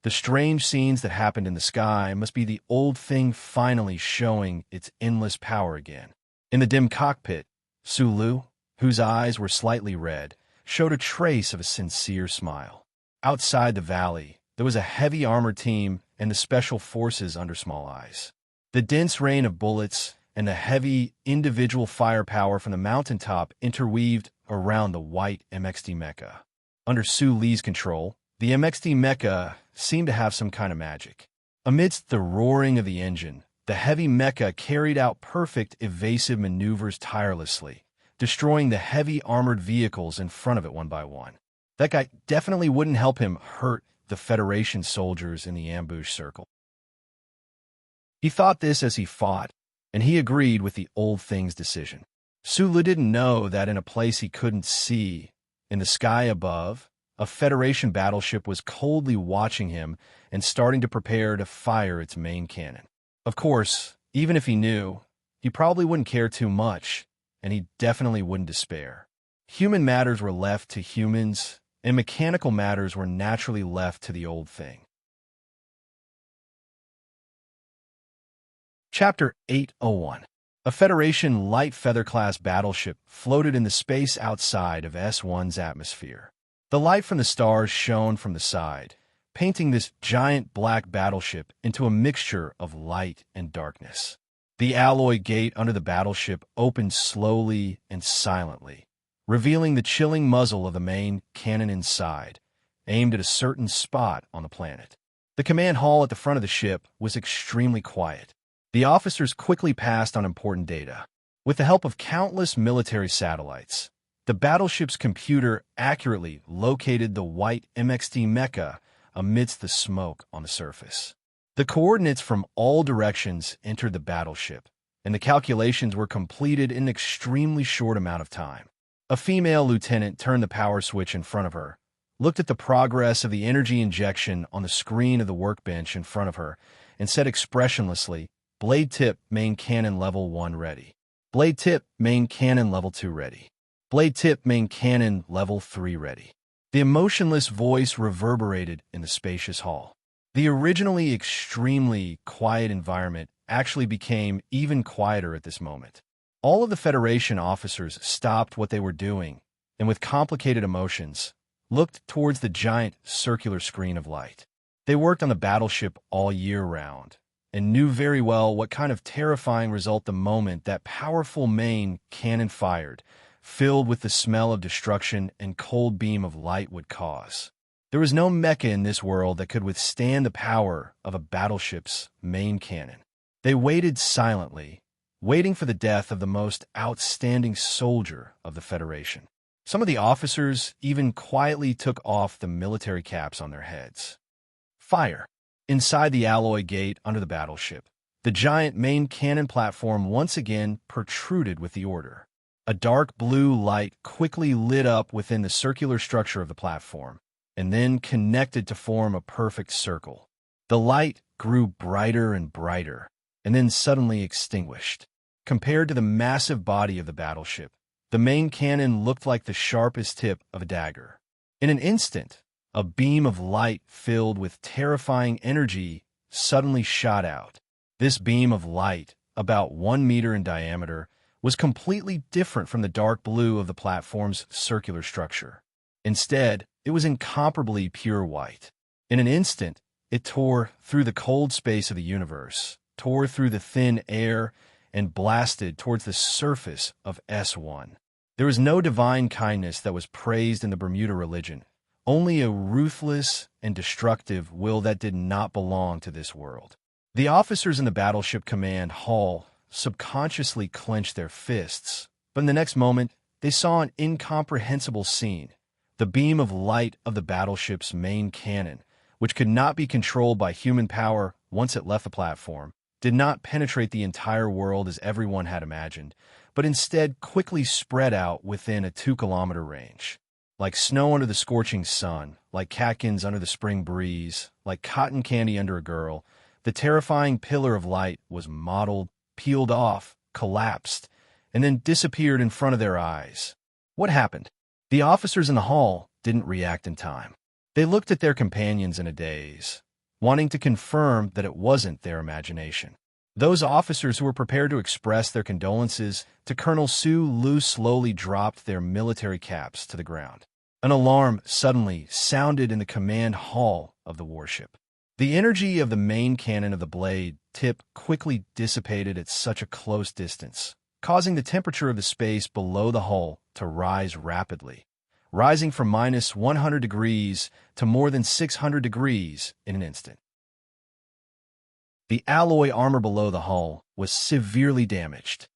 The strange scenes that happened in the sky must be the old thing finally showing its endless power again. In the dim cockpit, Sulu, whose eyes were slightly red, showed a trace of a sincere smile. Outside the valley, there was a heavy armored team and the special forces under Small Eyes. The dense rain of bullets and the heavy individual firepower from the mountaintop interweaved around the white MXD mecha. Under Su Li's control, the MXD mecha seemed to have some kind of magic. Amidst the roaring of the engine, the heavy mecha carried out perfect evasive maneuvers tirelessly, destroying the heavy armored vehicles in front of it one by one. That guy definitely wouldn't help him hurt the Federation soldiers in the ambush circle. He thought this as he fought, and he agreed with the old thing's decision. Sulu didn't know that in a place he couldn't see, in the sky above, a Federation battleship was coldly watching him and starting to prepare to fire its main cannon. Of course, even if he knew, he probably wouldn't care too much, and he definitely wouldn't despair. Human matters were left to humans, and mechanical matters were naturally left to the old thing. Chapter 801. A Federation light feather-class battleship floated in the space outside of S1's atmosphere. The light from the stars shone from the side, painting this giant black battleship into a mixture of light and darkness. The alloy gate under the battleship opened slowly and silently, revealing the chilling muzzle of the main cannon inside, aimed at a certain spot on the planet. The command hall at the front of the ship was extremely quiet. The officers quickly passed on important data. With the help of countless military satellites, the battleship's computer accurately located the white MXD mecha amidst the smoke on the surface. The coordinates from all directions entered the battleship, and the calculations were completed in an extremely short amount of time. A female lieutenant turned the power switch in front of her, looked at the progress of the energy injection on the screen of the workbench in front of her, and said expressionlessly, "Blade tip main cannon level 1 ready. Blade tip main cannon level 2 ready. Blade tip main cannon level 3 ready." The emotionless voice reverberated in the spacious hall. The originally extremely quiet environment actually became even quieter at this moment. All of the Federation officers stopped what they were doing and, with complicated emotions, looked towards the giant circular screen of light. They worked on the battleship all year round, and knew very well what kind of terrifying result the moment that powerful main cannon fired, filled with the smell of destruction and cold beam of light would cause. There was no mecha in this world that could withstand the power of a battleship's main cannon. They waited silently, waiting for the death of the most outstanding soldier of the Federation. Some of the officers even quietly took off the military caps on their heads. Fire. Inside the alloy gate under the battleship, the giant main cannon platform once again protruded with the order. A dark blue light quickly lit up within the circular structure of the platform, and then connected to form a perfect circle. The light grew brighter and brighter, and then suddenly extinguished. Compared to the massive body of the battleship, the main cannon looked like the sharpest tip of a dagger. In an instant, a beam of light filled with terrifying energy suddenly shot out. This beam of light, about 1 meter in diameter, was completely different from the dark blue of the platform's circular structure. Instead, it was incomparably pure white. In an instant, it tore through the cold space of the universe, tore through the thin air, and blasted towards the surface of S1. There was no divine kindness that was praised in the Bermuda religion, only a ruthless and destructive will that did not belong to this world. The officers in the battleship command hall subconsciously clenched their fists, but in the next moment, they saw an incomprehensible scene. The beam of light of the battleship's main cannon, which could not be controlled by human power once it left the platform, did not penetrate the entire world as everyone had imagined, but instead quickly spread out within a 2-kilometer range. Like snow under the scorching sun, like catkins under the spring breeze, like cotton candy under a girl, the terrifying pillar of light was mottled, peeled off, collapsed, and then disappeared in front of their eyes. What happened? The officers in the hall didn't react in time. They looked at their companions in a daze, wanting to confirm that it wasn't their imagination. Those officers who were prepared to express their condolences to Colonel Su Lu slowly dropped their military caps to the ground. An alarm suddenly sounded in the command hall of the warship. The energy of the main cannon of the blade tip quickly dissipated at such a close distance, causing the temperature of the space below the hull to rise rapidly, rising from minus 100 degrees to more than 600 degrees in an instant. The alloy armor below the hull was severely damaged.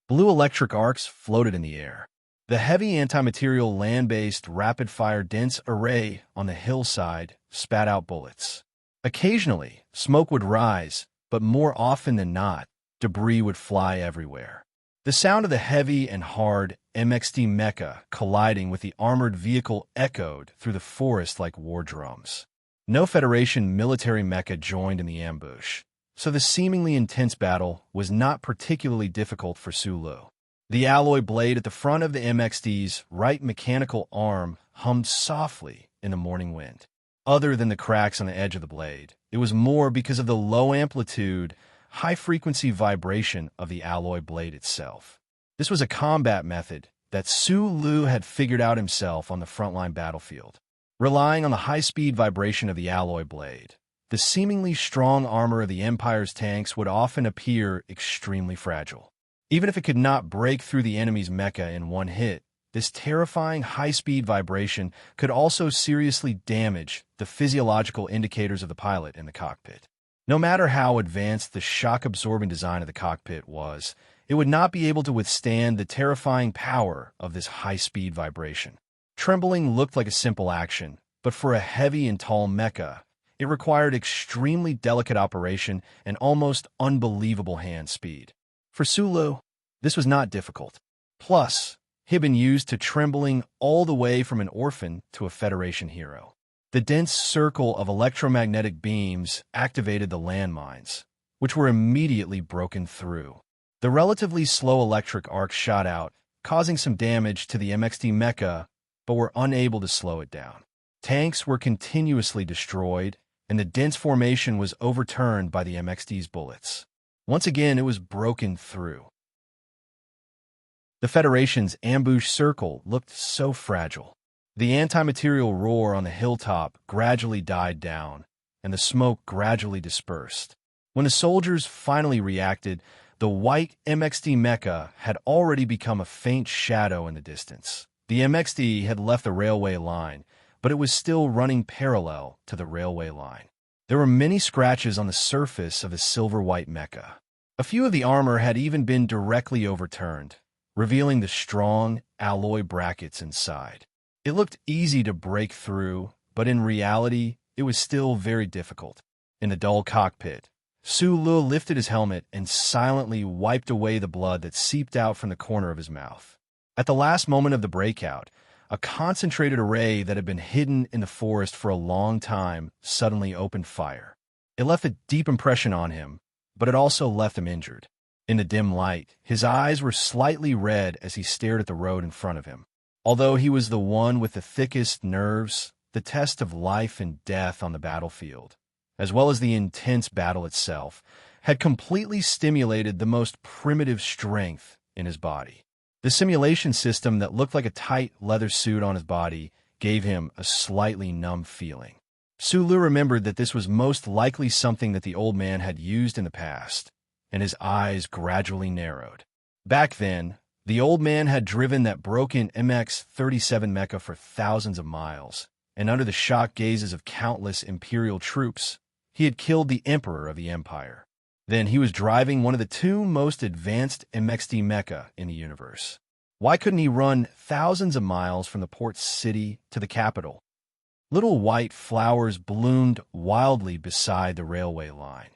Blue electric arcs floated in the air. The heavy anti-material land-based rapid-fire dense array on the hillside spat out bullets. Occasionally, smoke would rise, but more often than not, debris would fly everywhere. The sound of the heavy and hard MXT mecha colliding with the armored vehicle echoed through the forest like war drums. No Federation military mecha joined in the ambush, so the seemingly intense battle was not particularly difficult for Sulu. The alloy blade at the front of the MXT's right mechanical arm hummed softly in the morning wind. Other than the cracks on the edge of the blade, it was more because of the low amplitude, high-frequency vibration of the alloy blade itself. This was a combat method that Su Lu had figured out himself on the frontline battlefield. Relying on the high-speed vibration of the alloy blade, the seemingly strong armor of the Empire's tanks would often appear extremely fragile. Even if it could not break through the enemy's mecha in one hit, this terrifying high-speed vibration could also seriously damage the physiological indicators of the pilot in the cockpit. No matter how advanced the shock-absorbing design of the cockpit was, it would not be able to withstand the terrifying power of this high-speed vibration. Trembling looked like a simple action, but for a heavy and tall mecha, it required extremely delicate operation and almost unbelievable hand speed. For Sulu, this was not difficult. Plus, he'd been used to trembling all the way from an orphan to a Federation hero. The dense circle of electromagnetic beams activated the landmines, which were immediately broken through. The relatively slow electric arcs shot out, causing some damage to the MXT mecha, but were unable to slow it down. Tanks were continuously destroyed, and the dense formation was overturned by the MXT's bullets. Once again, it was broken through. The Federation's ambush circle looked so fragile. The anti-material roar on the hilltop gradually died down, and the smoke gradually dispersed. When the soldiers finally reacted, the white MXD mecha had already become a faint shadow in the distance. The MXD had left the railway line, but it was still running parallel to the railway line. There were many scratches on the surface of the silver-white mecha. A few of the armor had even been directly overturned, revealing the strong alloy brackets inside. It looked easy to break through, but in reality, it was still very difficult. In the dull cockpit, Su Lu lifted his helmet and silently wiped away the blood that seeped out from the corner of his mouth. At the last moment of the breakout, a concentrated array that had been hidden in the forest for a long time suddenly opened fire. It left a deep impression on him, but it also left him injured. In the dim light, his eyes were slightly red as he stared at the road in front of him. Although he was the one with the thickest nerves, the test of life and death on the battlefield, as well as the intense battle itself, had completely stimulated the most primitive strength in his body. The simulation system that looked like a tight leather suit on his body gave him a slightly numb feeling. Su Lu remembered that this was most likely something that the old man had used in the past, and his eyes gradually narrowed. Back then, the old man had driven that broken MX-37 mecha for thousands of miles, and under the shocked gazes of countless Imperial troops, he had killed the Emperor of the Empire. Then he was driving one of the two most advanced MXD mecha in the universe. Why couldn't he run thousands of miles from the port city to the capital? Little white flowers bloomed wildly beside the railway line.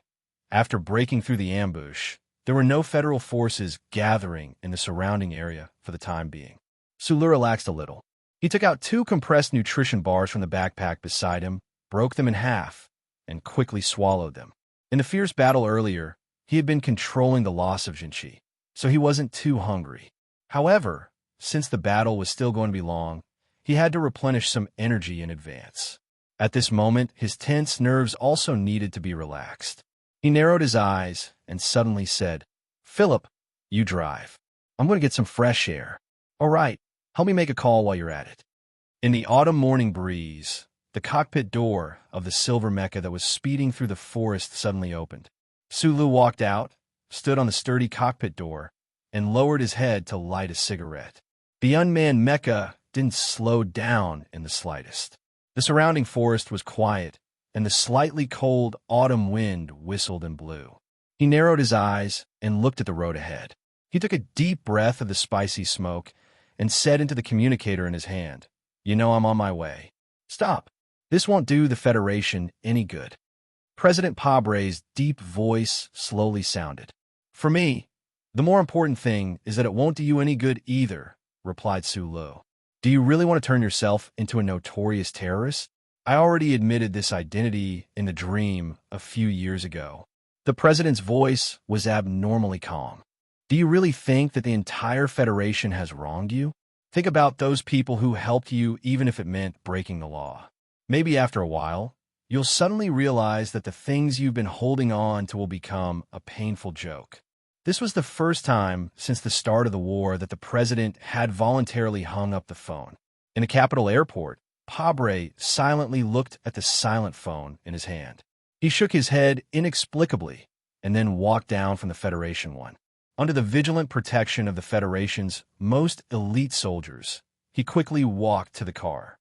After breaking through the ambush, there were no federal forces gathering in the surrounding area for the time being. Su Lu relaxed a little. He took out 2 compressed nutrition bars from the backpack beside him, broke them in half, and quickly swallowed them. In the fierce battle earlier, he had been controlling the loss of Jinchi, so he wasn't too hungry. However, since the battle was still going to be long, he had to replenish some energy in advance. At this moment, his tense nerves also needed to be relaxed. He narrowed his eyes and suddenly said, "Philip, you drive. I'm going to get some fresh air. All right, help me make a call while you're at it." In the autumn morning breeze, the cockpit door of the silver mecha that was speeding through the forest suddenly opened. Su Lu walked out, stood on the sturdy cockpit door, and lowered his head to light a cigarette. The unmanned mecha didn't slow down in the slightest. The surrounding forest was quiet, and the slightly cold autumn wind whistled and blew. He narrowed his eyes and looked at the road ahead. He took a deep breath of the spicy smoke and said into the communicator in his hand, "You know I'm on my way. Stop. This won't do the Federation any good." President Pabre's deep voice slowly sounded. "For me, the more important thing is that it won't do you any good either," replied Su Lu. "Do you really want to turn yourself into a notorious terrorist? I already admitted this identity in the dream a few years ago." The president's voice was abnormally calm. "Do you really think that the entire Federation has wronged you? Think about those people who helped you even if it meant breaking the law. Maybe after a while, you'll suddenly realize that the things you've been holding on to will become a painful joke." This was the first time since the start of the war that the president had voluntarily hung up the phone. In the capital airport, Pabre silently looked at the silent phone in his hand. He shook his head inexplicably and then walked down from the Federation one. Under the vigilant protection of the Federation's most elite soldiers, he quickly walked to the car.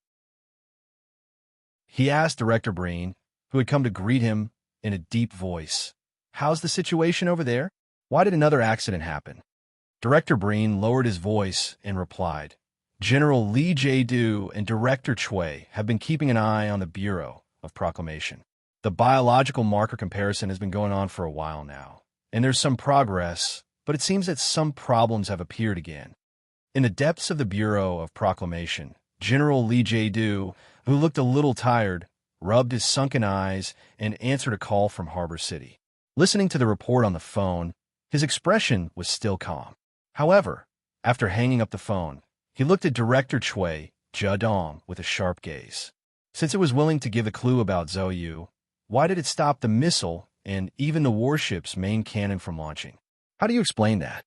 He asked Director Breen, who had come to greet him in a deep voice, "How's the situation over there? Why did another accident happen?" Director Breen lowered his voice and replied, "General Li Jiedu and Director Chui have been keeping an eye on the Bureau of Proclamation. The biological marker comparison has been going on for a while now, and there's some progress, but it seems that some problems have appeared again." In the depths of the Bureau of Proclamation, General Li Jiedu, who looked a little tired, rubbed his sunken eyes and answered a call from Harbor City. Listening to the report on the phone, his expression was still calm. However, after hanging up the phone, he looked at Director Chui Jiadong with a sharp gaze. Since it was willing to give a clue about Zhou, why did it stop the missile and even the warship's main cannon from launching? How do you explain that?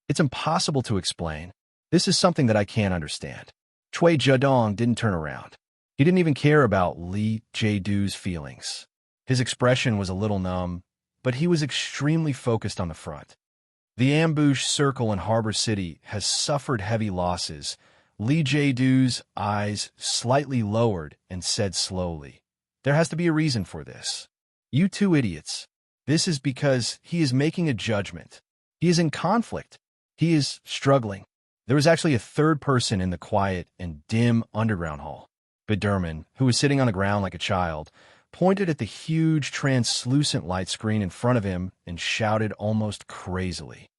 It's impossible to explain. This is something that I can't understand. Chui Jiadong didn't turn around. He didn't even care about Li Jiedu's feelings. His expression was a little numb, but he was extremely focused on the front. The ambush circle in Harbor City has suffered heavy losses. Lee Jae-doo's eyes slightly lowered and said slowly, "There has to be a reason for this. You two idiots. This is because he is making a judgment. He is in conflict. He is struggling." There was actually a third person in the quiet and dim underground hall. Biderman, who was sitting on the ground like a child, pointed at the huge translucent light screen in front of him and shouted almost crazily.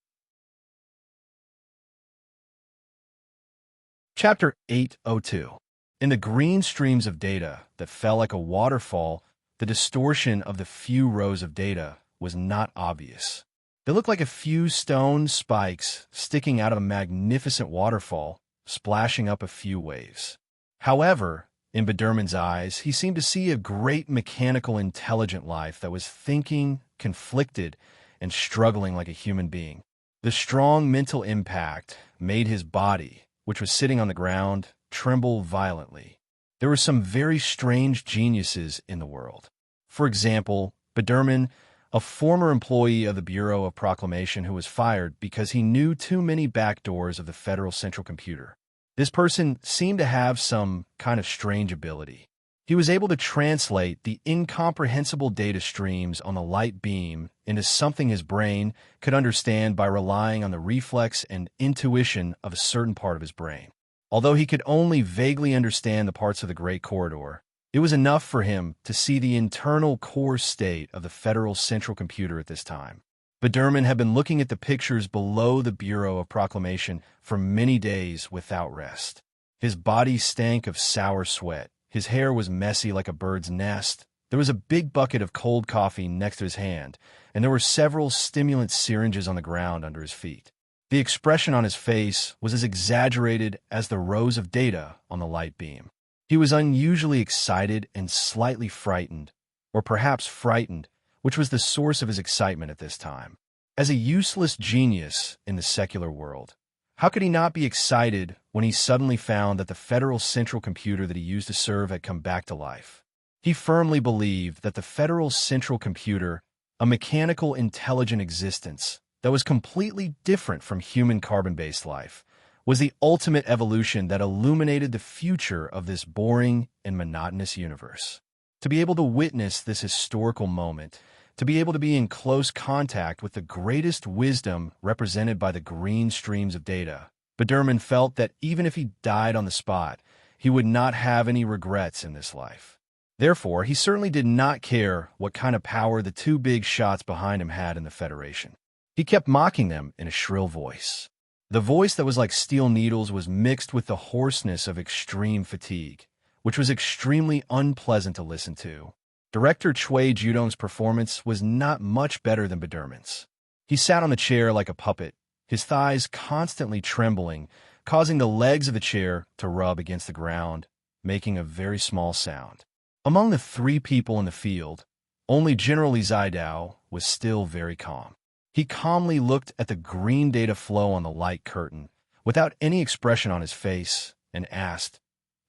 Chapter 802. In the green streams of data that fell like a waterfall, the distortion of the few rows of data was not obvious. They looked like a few stone spikes sticking out of a magnificent waterfall, splashing up a few waves. However, in Biderman's eyes, he seemed to see a great mechanical intelligent life that was thinking, conflicted, and struggling like a human being. The strong mental impact made his body, which was sitting on the ground, tremble violently. There were some very strange geniuses in the world. For example, Biderman, a former employee of the Bureau of Proclamation who was fired because he knew too many backdoors of the Federal Central Computer. This person seemed to have some kind of strange ability. He was able to translate the incomprehensible data streams on the light beam into something his brain could understand by relying on the reflex and intuition of a certain part of his brain. Although he could only vaguely understand the parts of the Great Corridor, it was enough for him to see the internal core state of the Federal Central Computer at this time. Biderman had been looking at the pictures below the Bureau of Proclamation for many days without rest. His body stank of sour sweat. His hair was messy like a bird's nest. There was a big bucket of cold coffee next to his hand, and there were several stimulant syringes on the ground under his feet. The expression on his face was as exaggerated as the rows of data on the light beam. He was unusually excited and slightly frightened, or perhaps frightened, which was the source of his excitement at this time. As a useless genius in the secular world, how could he not be excited when he suddenly found that the Federal Central Computer that he used to serve had come back to life? He firmly believed that the Federal Central Computer, a mechanical intelligent existence that was completely different from human carbon-based life, was the ultimate evolution that illuminated the future of this boring and monotonous universe. To be able to witness this historical moment, to be able to be in close contact with the greatest wisdom represented by the green streams of data, Biderman felt that even if he died on the spot, he would not have any regrets in this life. Therefore, he certainly did not care what kind of power the two big shots behind him had in the Federation. He kept mocking them in a shrill voice. The voice that was like steel needles was mixed with the hoarseness of extreme fatigue, which was extremely unpleasant to listen to. Director Choi Judong's performance was not much better than Biderman's. He sat on the chair like a puppet, his thighs constantly trembling, causing the legs of the chair to rub against the ground, making a very small sound. Among the three people in the field, only General Lee Zidao was still very calm. He calmly looked at the green data flow on the light curtain, without any expression on his face, and asked,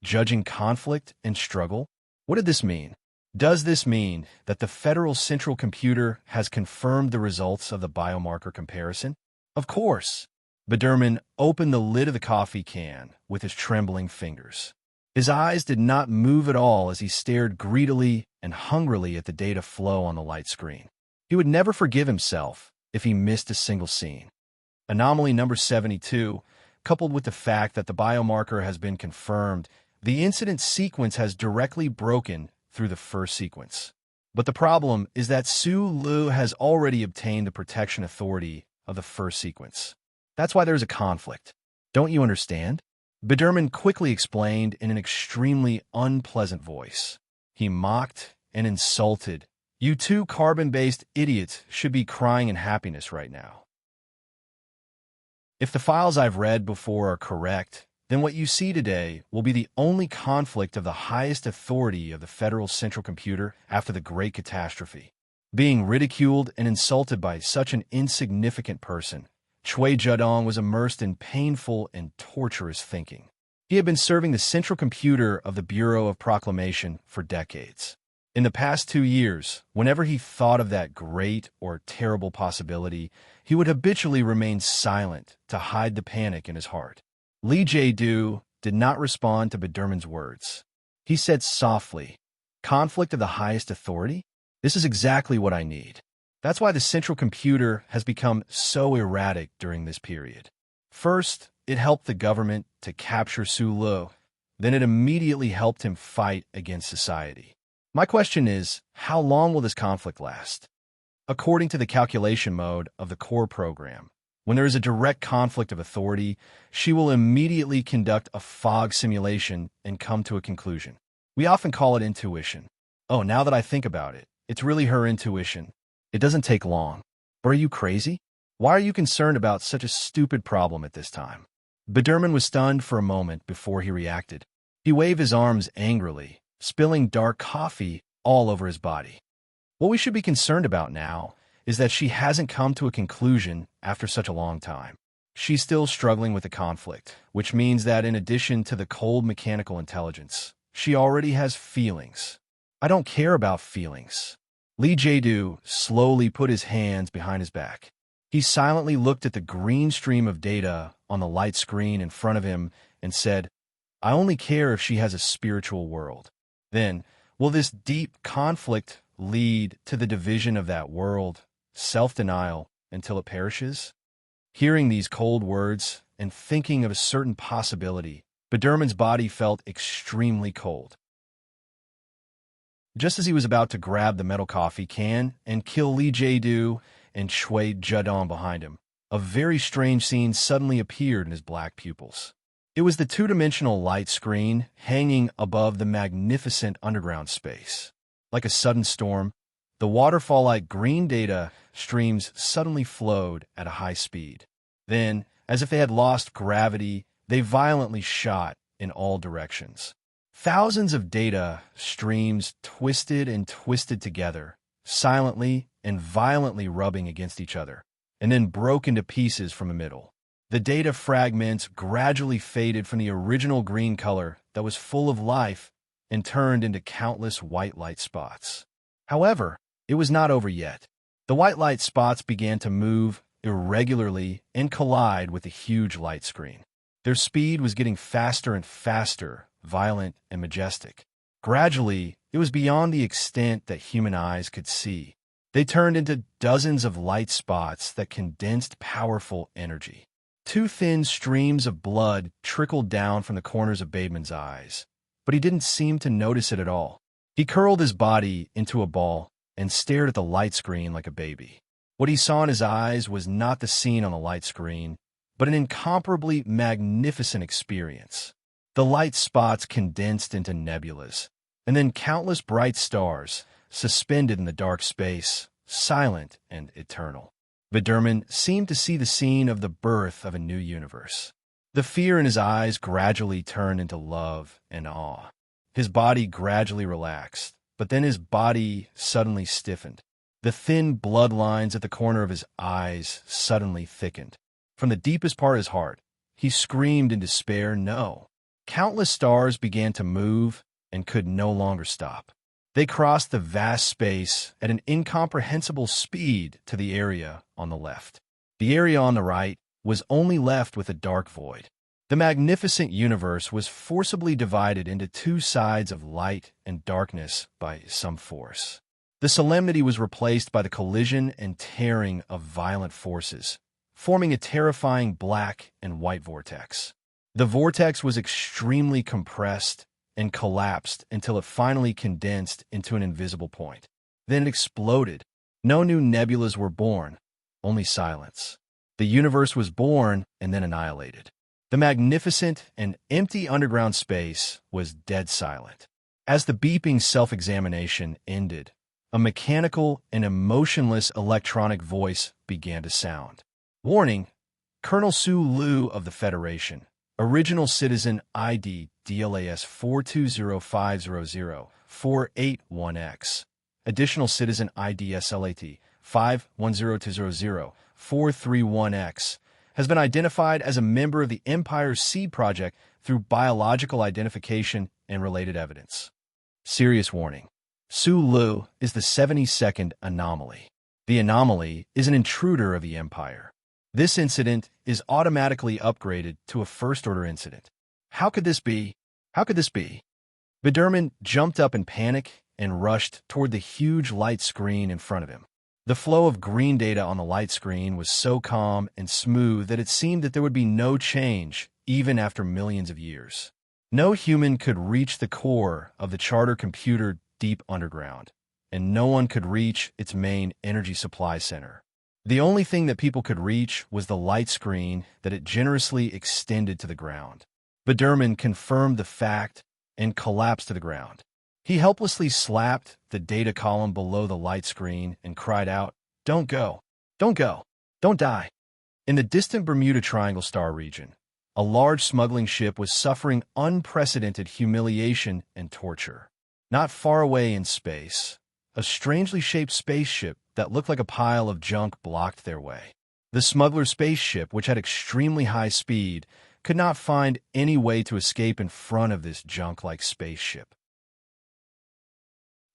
"Judging conflict and struggle? What did this mean? Does this mean that the Federal Central Computer has confirmed the results of the biomarker comparison?" "Of course." Biderman opened the lid of the coffee can with his trembling fingers. His eyes did not move at all as he stared greedily and hungrily at the data flow on the light screen. He would never forgive himself if he missed a single scene. Anomaly number 72, coupled with the fact that the biomarker has been confirmed, the incident sequence has directly broken through the first sequence. But the problem is that Su Lu has already obtained the protection authority of the first sequence. That's why there's a conflict. Don't you understand? Biderman quickly explained in an extremely unpleasant voice. He mocked and insulted. "You two carbon-based idiots should be crying in happiness right now. If the files I've read before are correct, then what you see today will be the only conflict of the highest authority of the Federal Central Computer after the Great Catastrophe. Being ridiculed and insulted by such an insignificant person, Choi Judong was immersed in painful and torturous thinking. He had been serving the Central Computer of the Bureau of Proclamation for decades. In the past 2 years, whenever he thought of that great or terrible possibility, he would habitually remain silent to hide the panic in his heart. Lee Jae-do did not respond to Biderman's words. He said softly, "Conflict of the highest authority? This is exactly what I need. That's why the central computer has become so erratic during this period. First, it helped the government to capture Sulu. Then it immediately helped him fight against society. My question is, how long will this conflict last? According to the calculation mode of the core program, when there is a direct conflict of authority, she will immediately conduct a fog simulation and come to a conclusion. We often call it intuition. Oh, now that I think about it, it's really her intuition. It doesn't take long. But are you crazy? Why are you concerned about such a stupid problem at this time?" Biderman was stunned for a moment before he reacted. He waved his arms angrily, spilling dark coffee all over his body. What we should be concerned about now is that she hasn't come to a conclusion after such a long time. She's still struggling with the conflict, which means that in addition to the cold mechanical intelligence, she already has feelings. I don't care about feelings. Lee Jae-do slowly put his hands behind his back. He silently looked at the green stream of data on the light screen in front of him and said, "I only care if she has a spiritual world. Then, will this deep conflict lead to the division of that world, self-denial, until it perishes?" Hearing these cold words and thinking of a certain possibility, Biderman's body felt extremely cold. Just as he was about to grab the metal coffee can and kill Lee Jae-do and Shui Judong behind him, a very strange scene suddenly appeared in his black pupils. It was the two-dimensional light screen hanging above the magnificent underground space. Like a sudden storm, the waterfall-like green data streams suddenly flowed at a high speed. Then, as if they had lost gravity, they violently shot in all directions. Thousands of data streams twisted and twisted together, silently and violently rubbing against each other, and then broke into pieces from the middle. The data fragments gradually faded from the original green color that was full of life and turned into countless white light spots. However, it was not over yet. The white light spots began to move irregularly and collide with the huge light screen. Their speed was getting faster and faster, violent and majestic. Gradually, it was beyond the extent that human eyes could see. They turned into dozens of light spots that condensed powerful energy. Two thin streams of blood trickled down from the corners of Bateman's eyes, but he didn't seem to notice it at all. He curled his body into a ball and stared at the light screen like a baby. What he saw in his eyes was not the scene on the light screen, but an incomparably magnificent experience. The light spots condensed into nebulas, and then countless bright stars suspended in the dark space, silent and eternal. Biderman seemed to see the scene of the birth of a new universe. The fear in his eyes gradually turned into love and awe. His body gradually relaxed, but then his body suddenly stiffened. The thin bloodlines at the corner of his eyes suddenly thickened. From the deepest part of his heart, he screamed in despair, "No!" Countless stars began to move and could no longer stop. They crossed the vast space at an incomprehensible speed to the area on the left. The area on the right was only left with a dark void. The magnificent universe was forcibly divided into two sides of light and darkness by some force. The solemnity was replaced by the collision and tearing of violent forces, forming a terrifying black and white vortex. The vortex was extremely compressed and collapsed until it finally condensed into an invisible point. Then it exploded. No new nebulas were born, only silence. The universe was born and then annihilated. The magnificent and empty underground space was dead silent. As the beeping self-examination ended, a mechanical and emotionless electronic voice began to sound. "Warning, Colonel Su Lu of the Federation. Original Citizen ID DLAS 420500481X. Additional Citizen ID SLAT 510200-431X has been identified as a member of the Empire's Seed Project through biological identification and related evidence. Serious warning. Sulu is the 72nd anomaly. The anomaly is an intruder of the Empire. This incident is automatically upgraded to a first-order incident. How could this be? How could this be? Biderman jumped up in panic and rushed toward the huge light screen in front of him. The flow of green data on the light screen was so calm and smooth that it seemed that there would be no change, even after millions of years. No human could reach the core of the charter computer deep underground, and no one could reach its main energy supply center. The only thing that people could reach was the light screen that it generously extended to the ground. Biderman confirmed the fact and collapsed to the ground. He helplessly slapped the data column below the light screen and cried out, "Don't go! Don't go! Don't die!" In the distant Bermuda Triangle Star region, a large smuggling ship was suffering unprecedented humiliation and torture. Not far away in space, a strangely shaped spaceship that looked like a pile of junk blocked their way. The smuggler spaceship, which had extremely high speed, could not find any way to escape in front of this junk-like spaceship.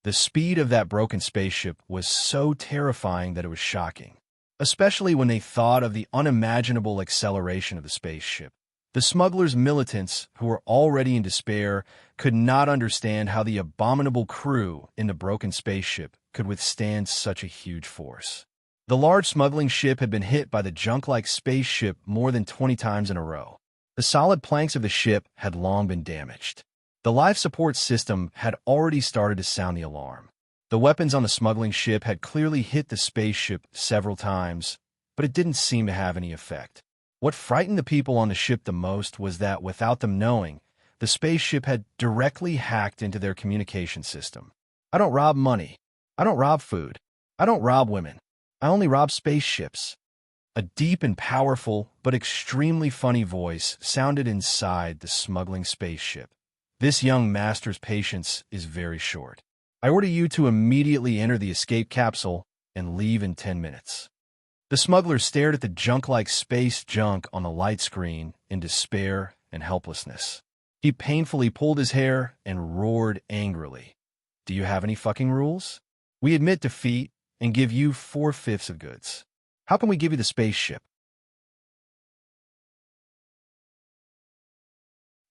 The speed of that broken spaceship was so terrifying that it was shocking, especially when they thought of the unimaginable acceleration of the spaceship. The smugglers' militants, who were already in despair, could not understand how the abominable crew in the broken spaceship could withstand such a huge force. The large smuggling ship had been hit by the junk-like spaceship more than 20 times in a row. The solid planks of the ship had long been damaged. The life support system had already started to sound the alarm. The weapons on the smuggling ship had clearly hit the spaceship several times, but it didn't seem to have any effect. What frightened the people on the ship the most was that, without them knowing, the spaceship had directly hacked into their communication system. "I don't rob money. I don't rob food. I don't rob women. I only rob spaceships." A deep and powerful, but extremely funny voice sounded inside the smuggling spaceship. "This young master's patience is very short. I order you to immediately enter the escape capsule and leave in 10 minutes. The smuggler stared at the junk-like space junk on the light screen in despair and helplessness. He painfully pulled his hair and roared angrily. "Do you have any fucking rules? We admit defeat and give you 4/5 of goods. How can we give you the spaceship?"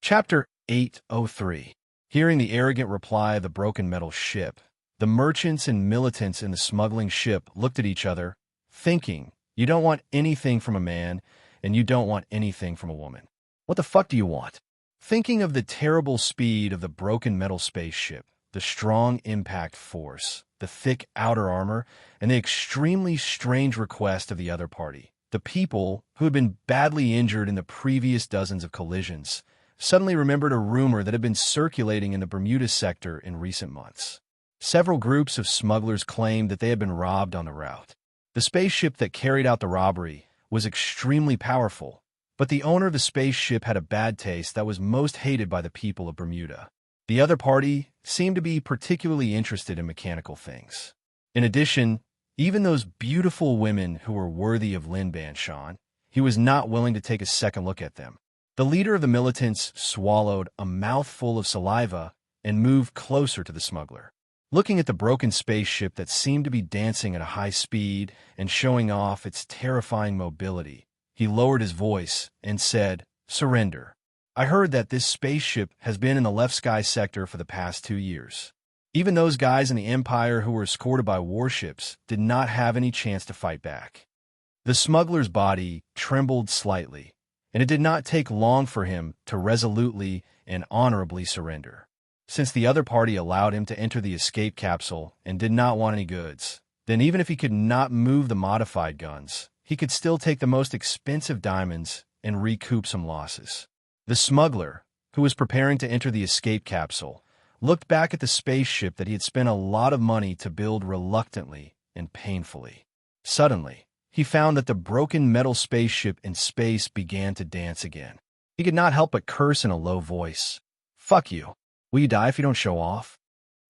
Chapter 803. Hearing the arrogant reply of the broken metal ship, the merchants and militants in the smuggling ship looked at each other, thinking, "You don't want anything from a man, and you don't want anything from a woman. What the fuck do you want?" Thinking of the terrible speed of the broken metal spaceship, the strong impact force, the thick outer armor, and the extremely strange request of the other party, the people who had been badly injured in the previous dozens of collisions suddenly remembered a rumor that had been circulating in the Bermuda sector in recent months. Several groups of smugglers claimed that they had been robbed on the route. The spaceship that carried out the robbery was extremely powerful, but the owner of the spaceship had a bad taste that was most hated by the people of Bermuda. The other party seemed to be particularly interested in mechanical things. In addition, even those beautiful women who were worthy of Lin Banshan, he was not willing to take a second look at them. The leader of the militants swallowed a mouthful of saliva and moved closer to the smuggler. Looking at the broken spaceship that seemed to be dancing at a high speed and showing off its terrifying mobility, he lowered his voice and said, "Surrender. I heard that this spaceship has been in the left sky sector for the past 2 years. Even those guys in the Empire who were escorted by warships did not have any chance to fight back." The smuggler's body trembled slightly, and it did not take long for him to resolutely and honorably surrender. Since the other party allowed him to enter the escape capsule and did not want any goods, then even if he could not move the modified guns, he could still take the most expensive diamonds and recoup some losses. The smuggler, who was preparing to enter the escape capsule, looked back at the spaceship that he had spent a lot of money to build reluctantly and painfully. Suddenly, he found that the broken metal spaceship in space began to dance again. He could not help but curse in a low voice. "Fuck you. Will you die if you don't show off?"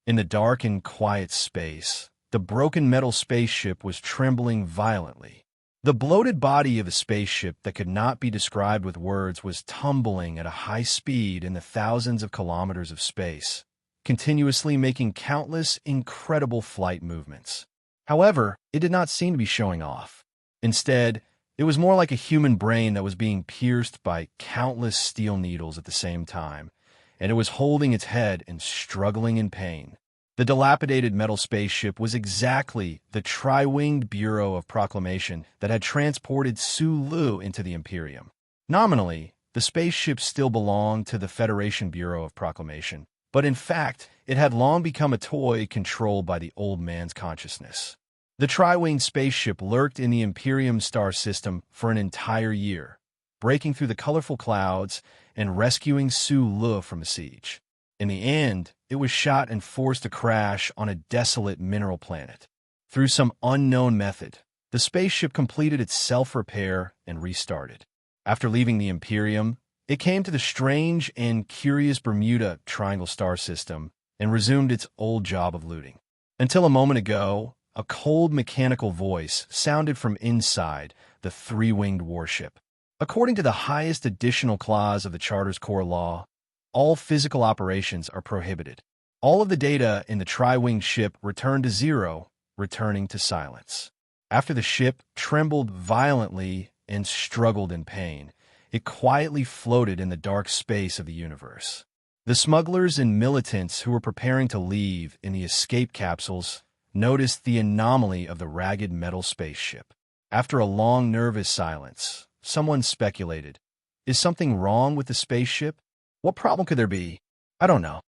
In the dark and quiet space, the broken metal spaceship was trembling violently. The bloated body of a spaceship that could not be described with words was tumbling at a high speed in the thousands of kilometers of space, continuously making countless incredible flight movements. However, it did not seem to be showing off. Instead, it was more like a human brain that was being pierced by countless steel needles at the same time, and it was holding its head and struggling in pain. The dilapidated metal spaceship was exactly the tri-winged Bureau of Proclamation that had transported Sulu into the Imperium. Nominally, the spaceship still belonged to the Federation Bureau of Proclamation, but in fact, it had long become a toy controlled by the old man's consciousness. The tri-winged spaceship lurked in the Imperium star system for an entire year, breaking through the colorful clouds and rescuing Sulu from a siege. In the end, it was shot and forced to crash on a desolate mineral planet. Through some unknown method, the spaceship completed its self-repair and restarted. After leaving the Imperium, it came to the strange and curious Bermuda Triangle star system and resumed its old job of looting. Until a moment ago, a cold mechanical voice sounded from inside the three-winged warship. According to the highest additional clause of the Charter's core law, all physical operations are prohibited. All of the data in the tri-winged ship returned to zero, returning to silence. After the ship trembled violently and struggled in pain, it quietly floated in the dark space of the universe. The smugglers and militants who were preparing to leave in the escape capsules noticed the anomaly of the ragged metal spaceship. After a long, nervous silence, someone speculated, "Is something wrong with the spaceship? What problem could there be? I don't know.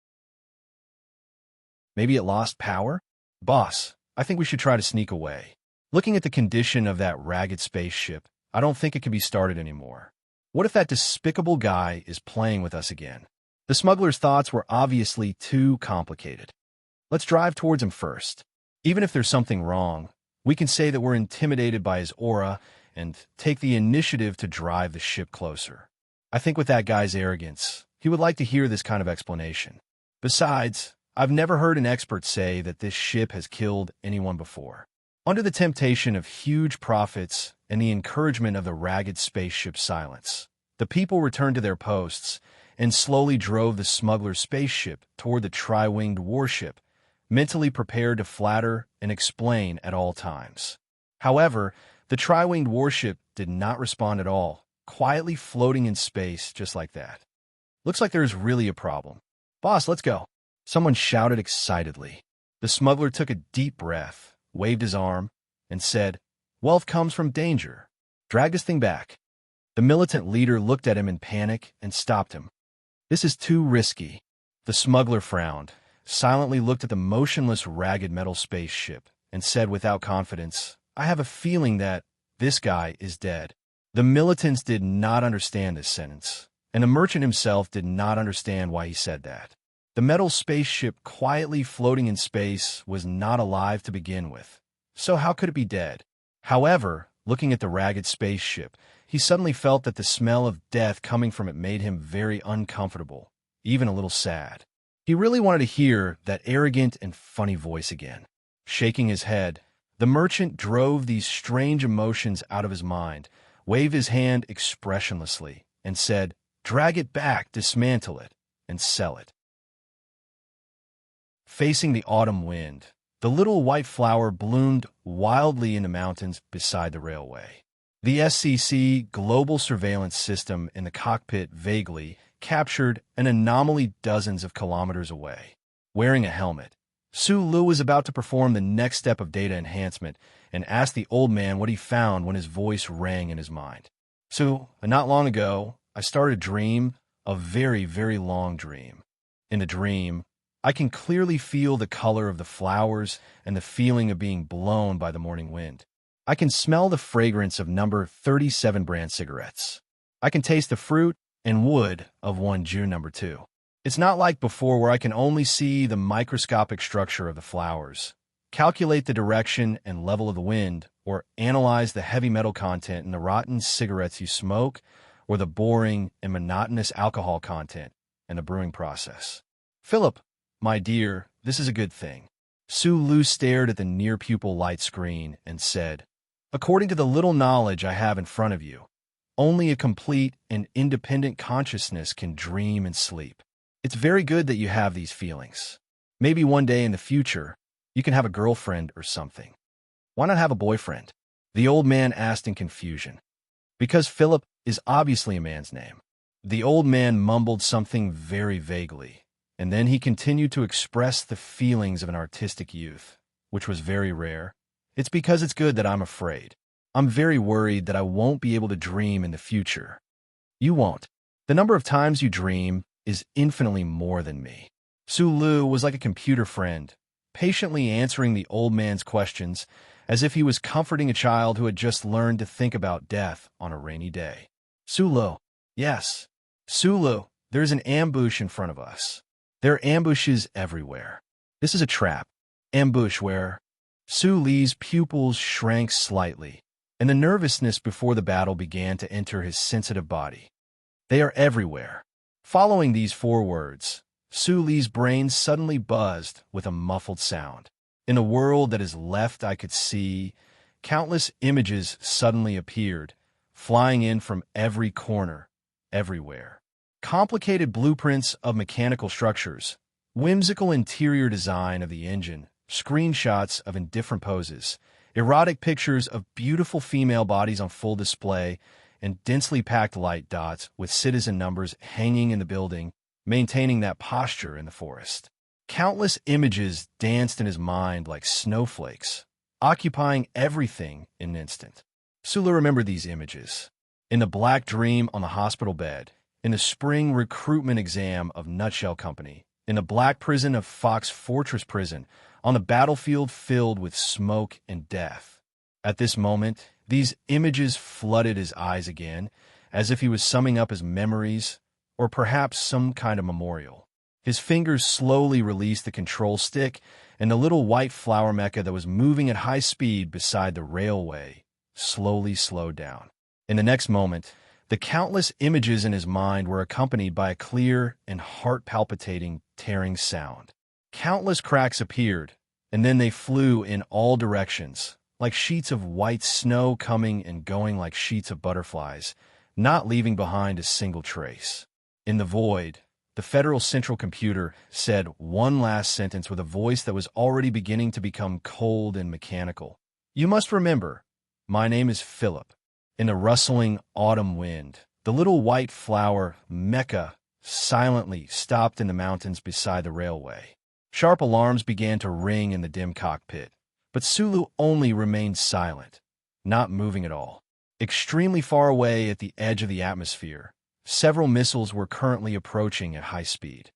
Maybe it lost power? Boss, I think we should try to sneak away. Looking at the condition of that ragged spaceship, I don't think it can be started anymore. What if that despicable guy is playing with us again?" The smuggler's thoughts were obviously too complicated. Let's drive towards him first. Even if there's something wrong, we can say that we're intimidated by his aura and take the initiative to drive the ship closer. I think with that guy's arrogance, he would like to hear this kind of explanation. Besides, I've never heard an expert say that this ship has killed anyone before. Under the temptation of huge profits and the encouragement of the ragged spaceship's silence, the people returned to their posts and slowly drove the smuggler's spaceship toward the tri-winged warship, mentally prepared to flatter and explain at all times. However, the tri-winged warship did not respond at all, quietly floating in space just like that. Looks like there's really a problem. Boss, let's go. Someone shouted excitedly. The smuggler took a deep breath, waved his arm, and said, "Wealth comes from danger. Drag this thing back." The militant leader looked at him in panic and stopped him. "This is too risky." The smuggler frowned, silently looked at the motionless, ragged metal spaceship, and said without confidence, "I have a feeling that this guy is dead." The militants did not understand this sentence, and the merchant himself did not understand why he said that. The metal spaceship quietly floating in space was not alive to begin with, so how could it be dead? However, looking at the ragged spaceship, he suddenly felt that the smell of death coming from it made him very uncomfortable, even a little sad. He really wanted to hear that arrogant and funny voice again. Shaking his head, the merchant drove these strange emotions out of his mind, waved his hand expressionlessly, and said, "Drag it back, dismantle it, and sell it." Facing the autumn wind, the little white flower bloomed wildly in the mountains beside the railway. The SCC global surveillance system in the cockpit vaguely captured an anomaly dozens of kilometers away. Wearing a helmet, Sulu was about to perform the next step of data enhancement and asked the old man what he found when his voice rang in his mind. "So, not long ago, I started a dream, a very, very long dream. In the dream, I can clearly feel the color of the flowers and the feeling of being blown by the morning wind. I can smell the fragrance of number 37 brand cigarettes. I can taste the fruit and wood of one June number 2. It's not like before where I can only see the microscopic structure of the flowers, calculate the direction and level of the wind, or analyze the heavy metal content in the rotten cigarettes you smoke, or the boring and monotonous alcohol content in the brewing process. Philip, my dear, this is a good thing." Sulu stared at the near-pupil light screen and said, "According to the little knowledge I have in front of you, only a complete and independent consciousness can dream and sleep. It's very good that you have these feelings. Maybe one day in the future, you can have a girlfriend or something. Why not have a boyfriend? The old man asked in confusion. Because Philip is obviously a man's name. The old man mumbled something very vaguely, and then he continued to express the feelings of an artistic youth, which was very rare. It's because it's good that I'm afraid. I'm very worried that I won't be able to dream in the future. You won't. The number of times you dream is infinitely more than me. Sulu was like a computer friend, patiently answering the old man's questions as if he was comforting a child who had just learned to think about death on a rainy day. Sulu. Yes. Sulu, there's an ambush in front of us. There are ambushes everywhere. This is a trap. Ambush where? Sulu's pupils shrank slightly, and the nervousness before the battle began to enter his sensitive body. They are everywhere. Following these 4 words, Sulu's brain suddenly buzzed with a muffled sound. In a world that is left, I could see, countless images suddenly appeared, flying in from every corner, everywhere. Complicated blueprints of mechanical structures, whimsical interior design of the engine, screenshots of indifferent poses, erotic pictures of beautiful female bodies on full display, and densely packed light dots with citizen numbers hanging in the building, maintaining that posture in the forest. Countless images danced in his mind like snowflakes, occupying everything in an instant. Sulu remembered these images. In the black dream on the hospital bed, in the spring recruitment exam of Nutshell Company, in the black prison of Fox Fortress Prison, on the battlefield filled with smoke and death. At this moment, these images flooded his eyes again, as if he was summing up his memories, or perhaps some kind of memorial. His fingers slowly released the control stick, and the little white flower mecha that was moving at high speed beside the railway slowly slowed down. In the next moment, the countless images in his mind were accompanied by a clear and heart-palpitating, tearing sound. Countless cracks appeared, and then they flew in all directions, like sheets of white snow coming and going like sheets of butterflies, not leaving behind a single trace. In the void, the Federal Central Computer said one last sentence with a voice that was already beginning to become cold and mechanical. You must remember, my name is Philip. In the rustling autumn wind, the little white flower, Mecca, silently stopped in the mountains beside the railway. Sharp alarms began to ring in the dim cockpit, but Sulu only remained silent, not moving at all. Extremely far away at the edge of the atmosphere, several missiles were currently approaching at high speed.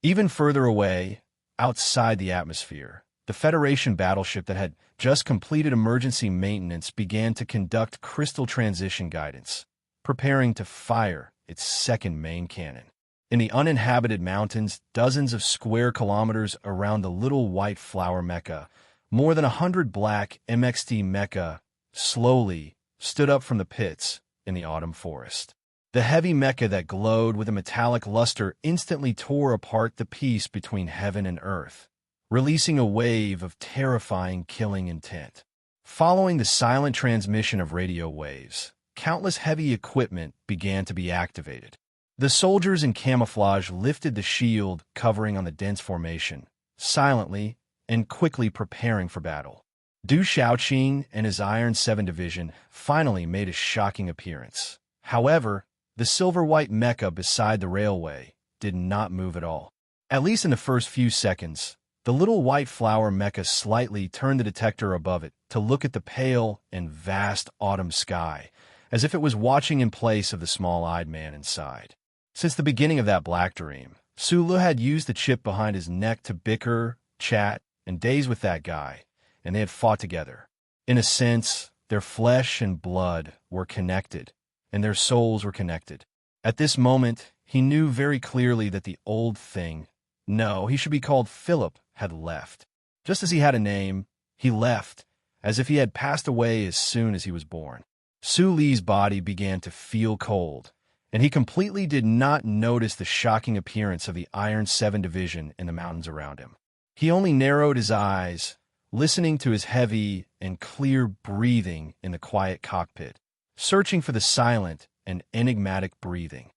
Even further away, outside the atmosphere, the Federation battleship that had just completed emergency maintenance began to conduct crystal transition guidance, preparing to fire its second main cannon. In the uninhabited mountains, dozens of square kilometers around the little white flower mecha, more than 100 black MXT mecha slowly stood up from the pits in the autumn forest. The heavy mecha that glowed with a metallic luster instantly tore apart the peace between heaven and earth, releasing a wave of terrifying killing intent. Following the silent transmission of radio waves, countless heavy equipment began to be activated. The soldiers in camouflage lifted the shield covering on the dense formation, silently and quickly preparing for battle. Du Shaoqing and his Iron 7 Division finally made a shocking appearance. However, the silver-white mecha beside the railway did not move at all. At least in the first few seconds, the little white flower mecha slightly turned the detector above it to look at the pale and vast autumn sky, as if it was watching in place of the small-eyed man inside. Since the beginning of that black dream, Sulu had used the chip behind his neck to bicker, chat, and daze with that guy, and they had fought together. In a sense, their flesh and blood were connected, and their souls were connected. At this moment, he knew very clearly that the old thing, no, he should be called Philip, had left. Just as he had a name, he left, as if he had passed away as soon as he was born. Suli's body began to feel cold, and he completely did not notice the shocking appearance of the Iron 7 Division in the mountains around him. He only narrowed his eyes, listening to his heavy and clear breathing in the quiet cockpit, searching for the silent and enigmatic breathing.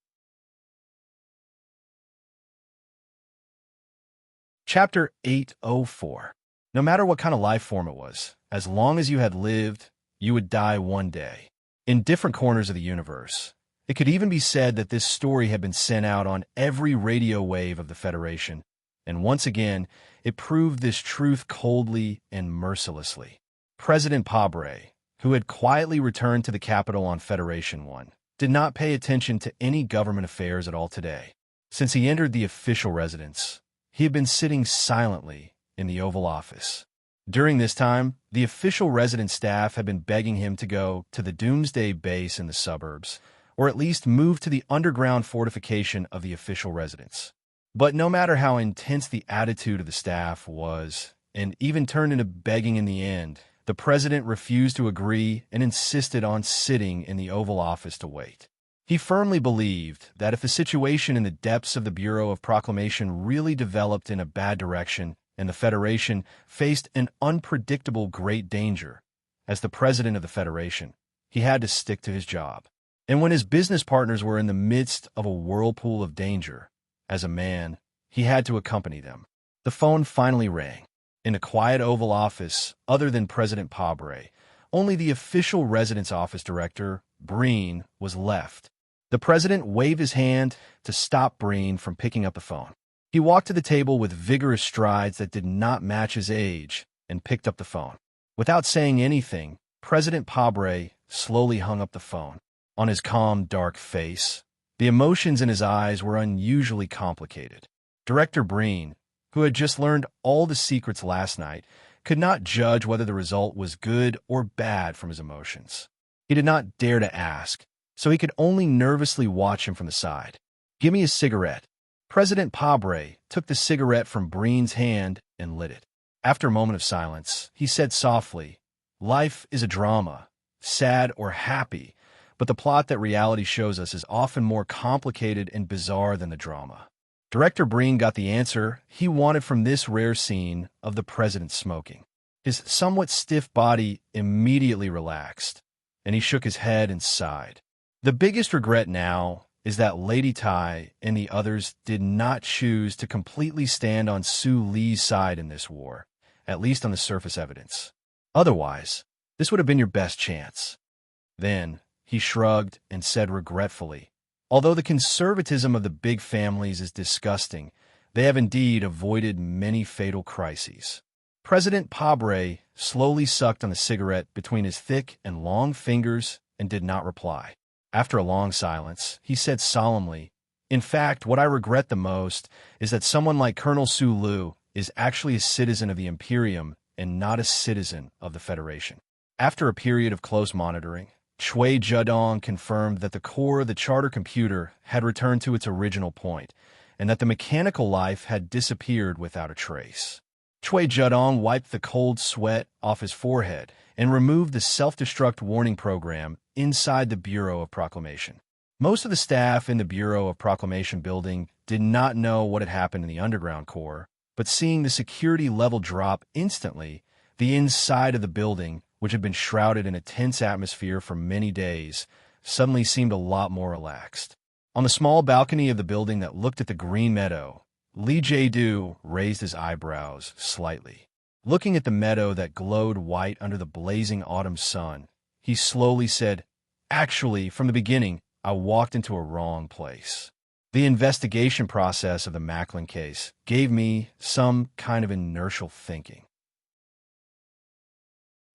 Chapter 804. No matter what kind of life form it was, as long as you had lived, you would die one day. In different corners of the universe, it could even be said that this story had been sent out on every radio wave of the Federation, and once again, it proved this truth coldly and mercilessly. President Pabre, who had quietly returned to the capital on Federation 1, did not pay attention to any government affairs at all today. Since he entered the official residence, he had been sitting silently in the Oval Office. During this time, the official resident staff had been begging him to go to the Doomsday Base in the suburbs, or at least move to the underground fortification of the official residence. But no matter how intense the attitude of the staff was, and even turned into begging in the end, the president refused to agree and insisted on sitting in the Oval Office to wait. He firmly believed that if the situation in the depths of the Bureau of Proclamation really developed in a bad direction and the Federation faced an unpredictable great danger, as the president of the Federation, he had to stick to his job. And when his business partners were in the midst of a whirlpool of danger, as a man, he had to accompany them. The phone finally rang. In the quiet Oval Office, other than President Pabre, only the official residence office director, Breen, was left. The president waved his hand to stop Breen from picking up the phone. He walked to the table with vigorous strides that did not match his age and picked up the phone. Without saying anything, President Pabre slowly hung up the phone. On his calm, dark face, the emotions in his eyes were unusually complicated. Director Breen, who had just learned all the secrets last night, could not judge whether the result was good or bad from his emotions. He did not dare to ask, so he could only nervously watch him from the side. "Give me a cigarette." President Pabre took the cigarette from Breen's hand and lit it. After a moment of silence, he said softly, "Life is a drama, sad or happy, but the plot that reality shows us is often more complicated and bizarre than the drama." Director Breen got the answer he wanted from this rare scene of the president smoking. His somewhat stiff body immediately relaxed, and he shook his head and sighed. The biggest regret now is that Lady Tai and the others did not choose to completely stand on Su Li's side in this war, at least on the surface evidence. Otherwise, this would have been your best chance. Then, he shrugged and said regretfully, "Although the conservatism of the big families is disgusting, they have indeed avoided many fatal crises." President Pabre slowly sucked on the cigarette between his thick and long fingers and did not reply. After a long silence, he said solemnly, "In fact, what I regret the most is that someone like Colonel Su Lu is actually a citizen of the Imperium and not a citizen of the Federation." After a period of close monitoring, Chui Zedong confirmed that the core of the charter computer had returned to its original point, and that the mechanical life had disappeared without a trace. Chui Zedong wiped the cold sweat off his forehead and removed the self-destruct warning program inside the Bureau of Proclamation. Most of the staff in the Bureau of Proclamation building did not know what had happened in the underground core, but seeing the security level drop instantly, the inside of the building, which had been shrouded in a tense atmosphere for many days, suddenly seemed a lot more relaxed. On the small balcony of the building that looked at the green meadow, Li Jiedu raised his eyebrows slightly. Looking at the meadow that glowed white under the blazing autumn sun, he slowly said, "Actually, from the beginning, I walked into a wrong place. The investigation process of the Macklin case gave me some kind of inertial thinking."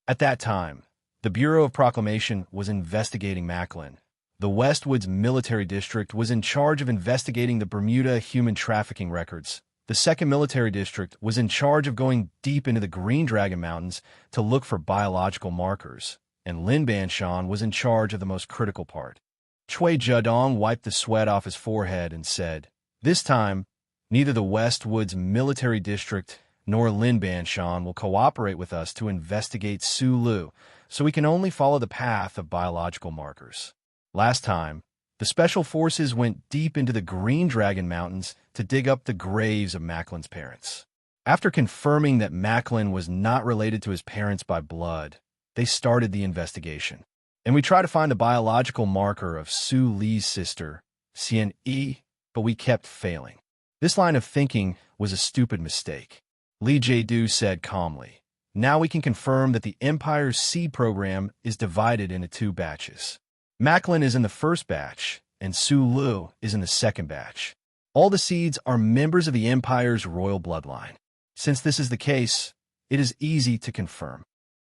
At that time, the Bureau of Proclamation was investigating Macklin. The Westwoods Military District was in charge of investigating the Bermuda human trafficking records. The 2nd Military District was in charge of going deep into the Green Dragon Mountains to look for biological markers, and Lin Banshan was in charge of the most critical part. Chui Zedong wiped the sweat off his forehead and said, "This time, neither the Westwoods Military District nor Lin Banshan will cooperate with us to investigate Su Lu, so we can only follow the path of biological markers. Last time, the Special Forces went deep into the Green Dragon Mountains to dig up the graves of Macklin's parents. After confirming that Macklin was not related to his parents by blood, they started the investigation. And we tried to find the biological marker of Su Li's sister, Xian Yi, but we kept failing. This line of thinking was a stupid mistake. Lee Jae-do said calmly. Now we can confirm that the Empire's seed program is divided into two batches. Macklin is in the first batch, and Sulu is in the second batch. All the seeds are members of the Empire's royal bloodline. Since this is the case, it is easy to confirm.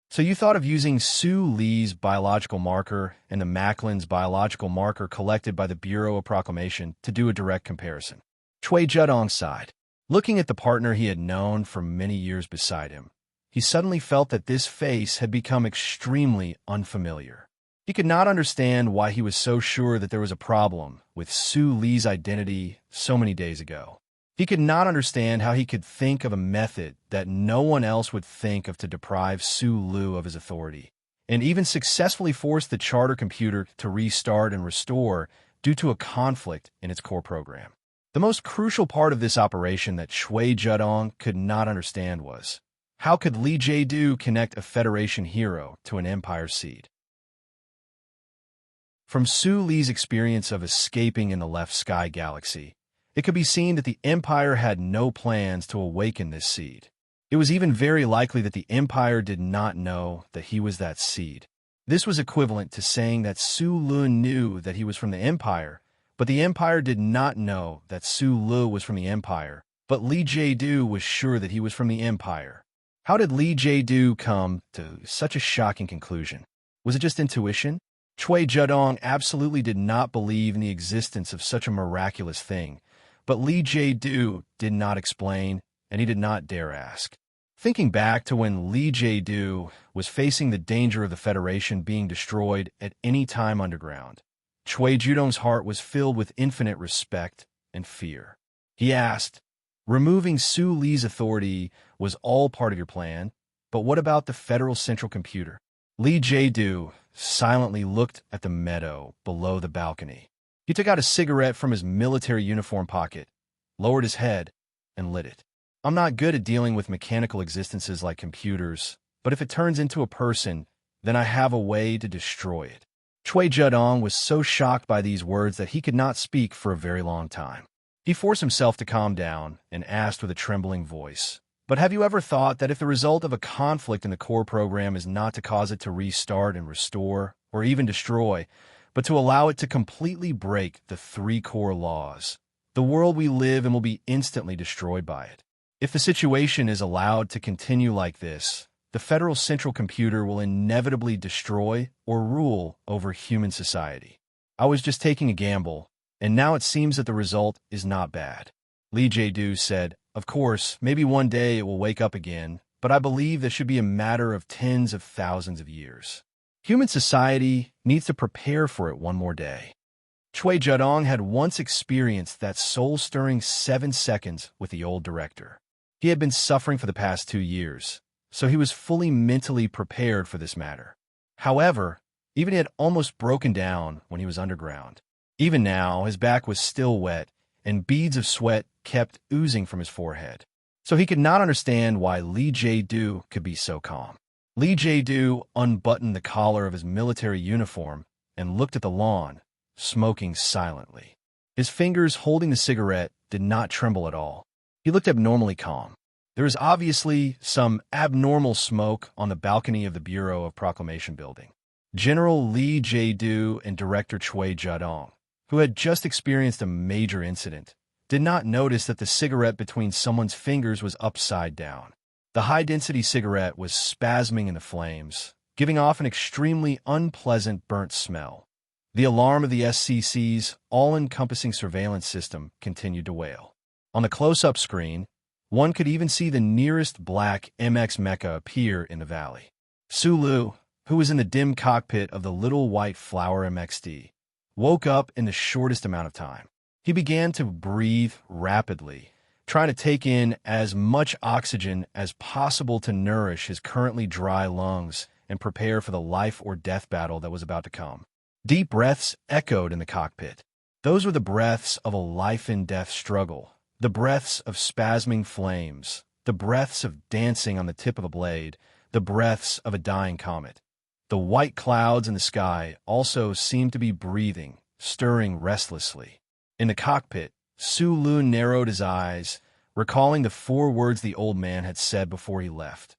So you thought of using Su Lee's biological marker and the Macklin's biological marker collected by the Bureau of Proclamation to do a direct comparison. Chui Judong sighed. Looking at the partner he had known for many years beside him, he suddenly felt that this face had become extremely unfamiliar. He could not understand why he was so sure that there was a problem with Su Lee's identity so many days ago. He could not understand how he could think of a method that no one else would think of to deprive Su Lu of his authority, and even successfully force the charter computer to restart and restore due to a conflict in its core program. The most crucial part of this operation that Chui Judong could not understand was, how could Lee Jae-do connect a Federation hero to an Empire seed? From Su Lee's experience of escaping in the Left Sky Galaxy, it could be seen that the Empire had no plans to awaken this seed. It was even very likely that the Empire did not know that he was that seed. This was equivalent to saying that Su Lun knew that he was from the Empire, but the Empire did not know that Su Lu was from the Empire, but Lee Jae-do was sure that he was from the Empire. How did Lee Jae-do come to such a shocking conclusion? Was it just intuition? Chui Judong absolutely did not believe in the existence of such a miraculous thing, but Lee Jae-do did not explain, and he did not dare ask. Thinking back to when Lee Jae-do was facing the danger of the Federation being destroyed at any time underground, Chui Judong's heart was filled with infinite respect and fear. He asked, removing Su Lee's authority was all part of your plan, but what about the Federal Central Computer? Lee Jae-do silently looked at the meadow below the balcony. He took out a cigarette from his military uniform pocket, lowered his head, and lit it. I'm not good at dealing with mechanical existences like computers, but if it turns into a person, then I have a way to destroy it. Chui Judong was so shocked by these words that he could not speak for a very long time. He forced himself to calm down and asked with a trembling voice, but have you ever thought that if the result of a conflict in the core program is not to cause it to restart and restore, or even destroy, but to allow it to completely break the three core laws, the world we live in will be instantly destroyed by it? If the situation is allowed to continue like this, the Federal Central Computer will inevitably destroy or rule over human society. I was just taking a gamble, and now it seems that the result is not bad. Lee Jae-do said, of course, maybe one day it will wake up again, but I believe this should be a matter of tens of thousands of years. Human society needs to prepare for it one more day. Chui Judong had once experienced that soul-stirring 7 seconds with the old director. He had been suffering for the past 2 years, so he was fully mentally prepared for this matter. However, even he had almost broken down when he was underground. Even now, his back was still wet, and beads of sweat kept oozing from his forehead. So he could not understand why Lee Jae-do could be so calm. Lee Jae-do unbuttoned the collar of his military uniform and looked at the lawn, smoking silently. His fingers holding the cigarette did not tremble at all. He looked abnormally calm. There is obviously some abnormal smoke on the balcony of the Bureau of Proclamation building. General Lee Jae-do and Director Chui Judong, who had just experienced a major incident, did not notice that the cigarette between someone's fingers was upside down. The high-density cigarette was spasming in the flames, giving off an extremely unpleasant burnt smell. The alarm of the SCC's all-encompassing surveillance system continued to wail. On the close-up screen, one could even see the nearest black MX mecha appear in the valley. Sulu, who was in the dim cockpit of the little white flower MXD, woke up in the shortest amount of time. He began to breathe rapidly, trying to take in as much oxygen as possible to nourish his currently dry lungs and prepare for the life-or-death battle that was about to come. Deep breaths echoed in the cockpit. Those were the breaths of a life-and-death struggle, the breaths of spasming flames, the breaths of dancing on the tip of a blade, the breaths of a dying comet. The white clouds in the sky also seemed to be breathing, stirring restlessly. In the cockpit, Su Lu narrowed his eyes, recalling the 4 words the old man had said before he left.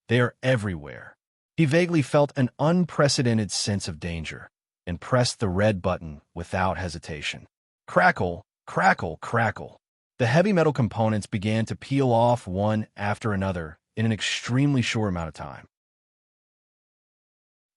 They are everywhere. He vaguely felt an unprecedented sense of danger and pressed the red button without hesitation. Crackle, crackle, crackle. The heavy metal components began to peel off one after another in an extremely short amount of time.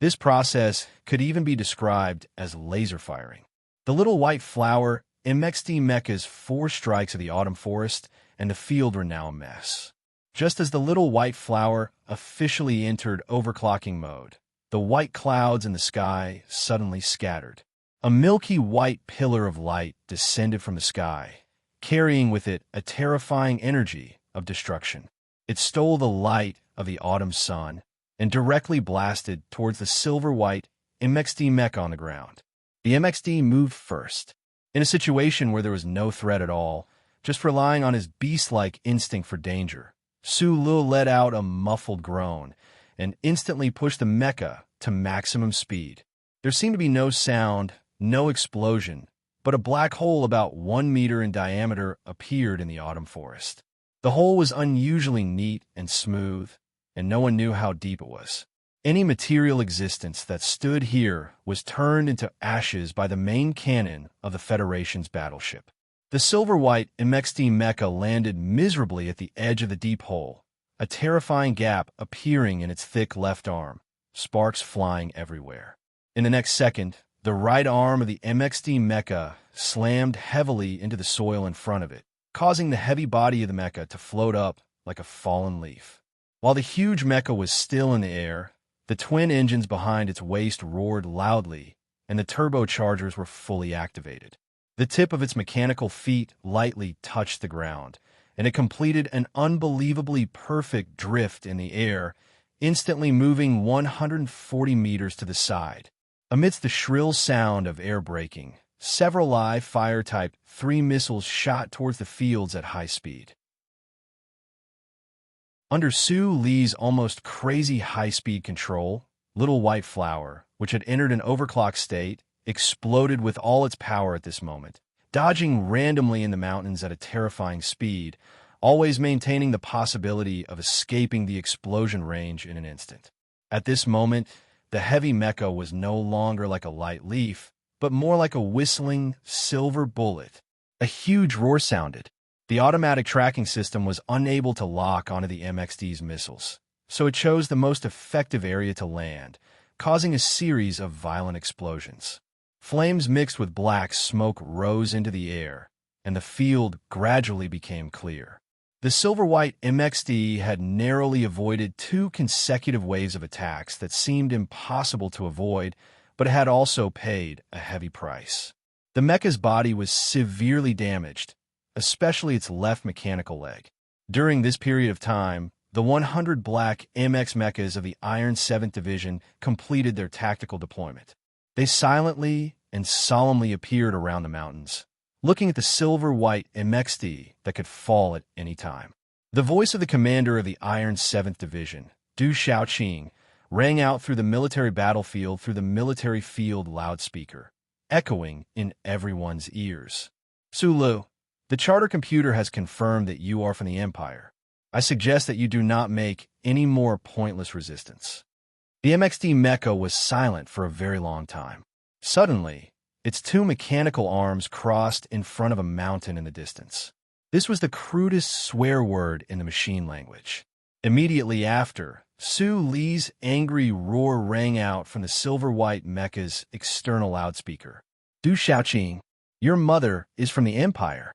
This process could even be described as laser firing. The little white flower MXD Mecca's 4 strikes of the autumn forest, and the field were now a mess. Just as the little white flower officially entered overclocking mode, the white clouds in the sky suddenly scattered. A milky white pillar of light descended from the sky, carrying with it a terrifying energy of destruction. It stole the light of the autumn sun and directly blasted towards the silver-white MXD Mecca on the ground. The MXD moved first. In a situation where there was no threat at all, just relying on his beast-like instinct for danger, Su Lu let out a muffled groan and instantly pushed the mecha to maximum speed. There seemed to be no sound, no explosion, but a black hole about 1 meter in diameter appeared in the autumn forest. The hole was unusually neat and smooth, and no one knew how deep it was. Any material existence that stood here was turned into ashes by the main cannon of the Federation's battleship. The silver-white MXD Mecha landed miserably at the edge of the deep hole, a terrifying gap appearing in its thick left arm, sparks flying everywhere. In the next second, the right arm of the MXD Mecha slammed heavily into the soil in front of it, causing the heavy body of the mecha to float up like a fallen leaf. While the huge mecha was still in the air, the twin engines behind its waist roared loudly, and the turbochargers were fully activated. The tip of its mechanical feet lightly touched the ground, and it completed an unbelievably perfect drift in the air, instantly moving 140 meters to the side. Amidst the shrill sound of air braking, several live fire Type 3 missiles shot towards the fields at high speed. Under Su Li's almost crazy high-speed control, Little White Flower, which had entered an overclock state, exploded with all its power at this moment, dodging randomly in the mountains at a terrifying speed, always maintaining the possibility of escaping the explosion range in an instant. At this moment, the heavy mecha was no longer like a light leaf, but more like a whistling, silver bullet. A huge roar sounded. The automatic tracking system was unable to lock onto the MXD's missiles, so it chose the most effective area to land, causing a series of violent explosions. Flames mixed with black smoke rose into the air, and the field gradually became clear. The silver-white MXD had narrowly avoided 2 consecutive waves of attacks that seemed impossible to avoid, but had also paid a heavy price. The mecha's body was severely damaged, especially its left mechanical leg. During this period of time, the 100 black MX mechas of the Iron 7th Division completed their tactical deployment. They silently and solemnly appeared around the mountains, looking at the silver-white MXD that could fall at any time. The voice of the commander of the Iron 7th Division, Du Xiaoqing, rang out through the military battlefield through the military field loudspeaker, echoing in everyone's ears. Su Lu, the charter computer has confirmed that you are from the Empire. I suggest that you do not make any more pointless resistance. The MXD mecha was silent for a very long time. Suddenly, its 2 mechanical arms crossed in front of a mountain in the distance. This was the crudest swear word in the machine language. Immediately after, Su Li's angry roar rang out from the silver-white mecha's external loudspeaker. Du Xiaoqing, your mother is from the Empire.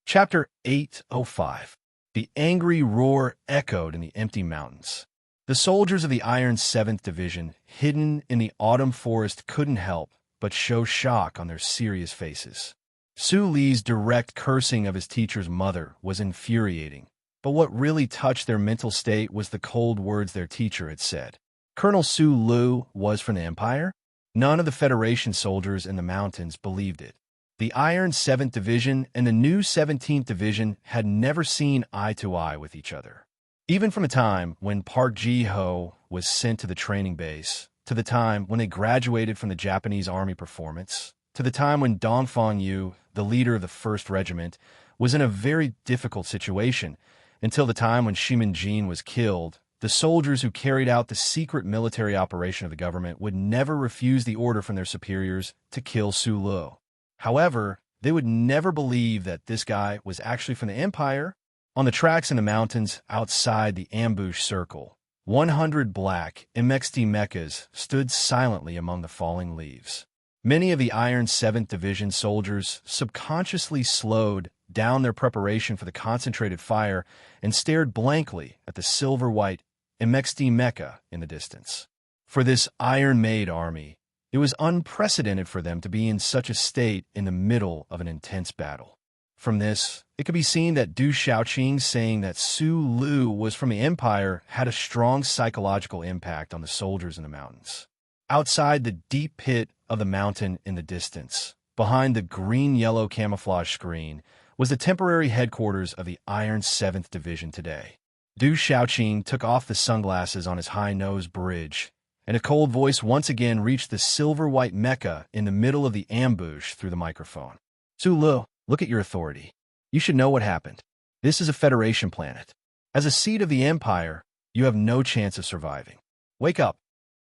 Chapter 805. The angry roar echoed in the empty mountains. The soldiers of the Iron 7th Division, hidden in the autumn forest, couldn't help but show shock on their serious faces. Su Li's direct cursing of his teacher's mother was infuriating, but what really touched their mental state was the cold words their teacher had said. Colonel Su Lu was from the Empire? None of the Federation soldiers in the mountains believed it. The Iron 7th Division and the new 17th Division had never seen eye to eye with each other. Even from a time when Park Ji-ho was sent to the training base, to the time when they graduated from the Japanese Army performance, to the time when Dong Fangyu, the leader of the 1st Regiment, was in a very difficult situation, until the time when Shimin Jin was killed. The soldiers who carried out the secret military operation of the government would never refuse the order from their superiors to kill Su Lu. However, they would never believe that this guy was actually from the Empire. On the tracks in the mountains outside the ambush circle, 100 black MXT mechas stood silently among the falling leaves. Many of the Iron 7th Division soldiers subconsciously slowed down their preparation for the concentrated fire and stared blankly at the silver-white MXT mecha in the distance. For this Iron-made army, it was unprecedented for them to be in such a state in the middle of an intense battle. From this, it could be seen that Du Xiaoqing saying that Su Lu was from the Empire had a strong psychological impact on the soldiers in the mountains. Outside the deep pit of the mountain in the distance, behind the green-yellow camouflage screen, was the temporary headquarters of the Iron 7th Division today. Du Xiaoqing took off the sunglasses on his high-nose bridge, and a cold voice once again reached the silver-white mecha in the middle of the ambush through the microphone. Su Lu, look at your authority. You should know what happened. This is a Federation planet. As a seat of the Empire, you have no chance of surviving. Wake up.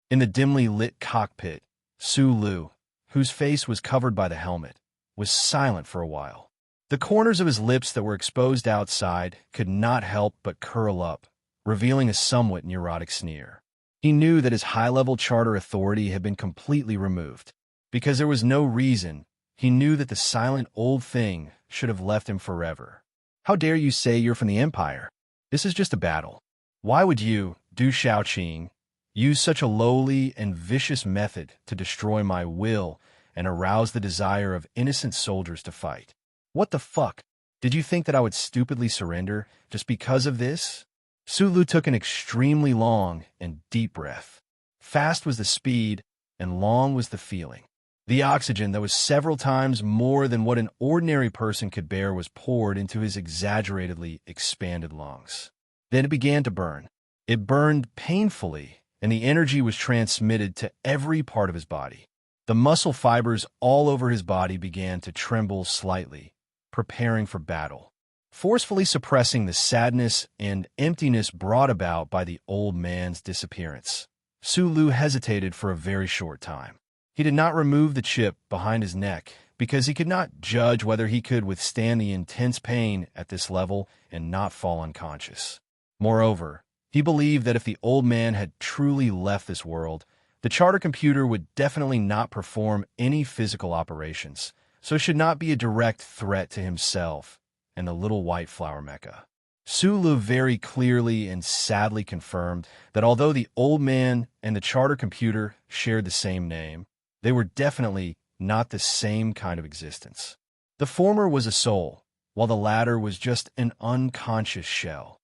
In the dimly lit cockpit, Su Lu, whose face was covered by the helmet, was silent for a while. The corners of his lips that were exposed outside could not help but curl up, revealing a somewhat neurotic sneer. He knew that his high-level charter authority had been completely removed. Because there was no reason, he knew that the silent old thing should have left him forever. How dare you say you're from the Empire? This is just a battle. Why would you, Du Xiaoqing, use such a lowly and vicious method to destroy my will and arouse the desire of innocent soldiers to fight? What the fuck? Did you think that I would stupidly surrender just because of this? Su Lu took an extremely long and deep breath. Fast was the speed, and long was the feeling. The oxygen that was several times more than what an ordinary person could bear was poured into his exaggeratedly expanded lungs. Then it began to burn. It burned painfully, and the energy was transmitted to every part of his body. The muscle fibers all over his body began to tremble slightly, preparing for battle, forcefully suppressing the sadness and emptiness brought about by the old man's disappearance. Su Lu hesitated for a very short time. He did not remove the chip behind his neck because he could not judge whether he could withstand the intense pain at this level and not fall unconscious. Moreover, he believed that if the old man had truly left this world, the charter computer would definitely not perform any physical operations, so should not be a direct threat to himself and the little white flower mecha. Su Lu very clearly and sadly confirmed that although the old man and the charter computer shared the same name, they were definitely not the same kind of existence. The former was a soul, while the latter was just an unconscious shell.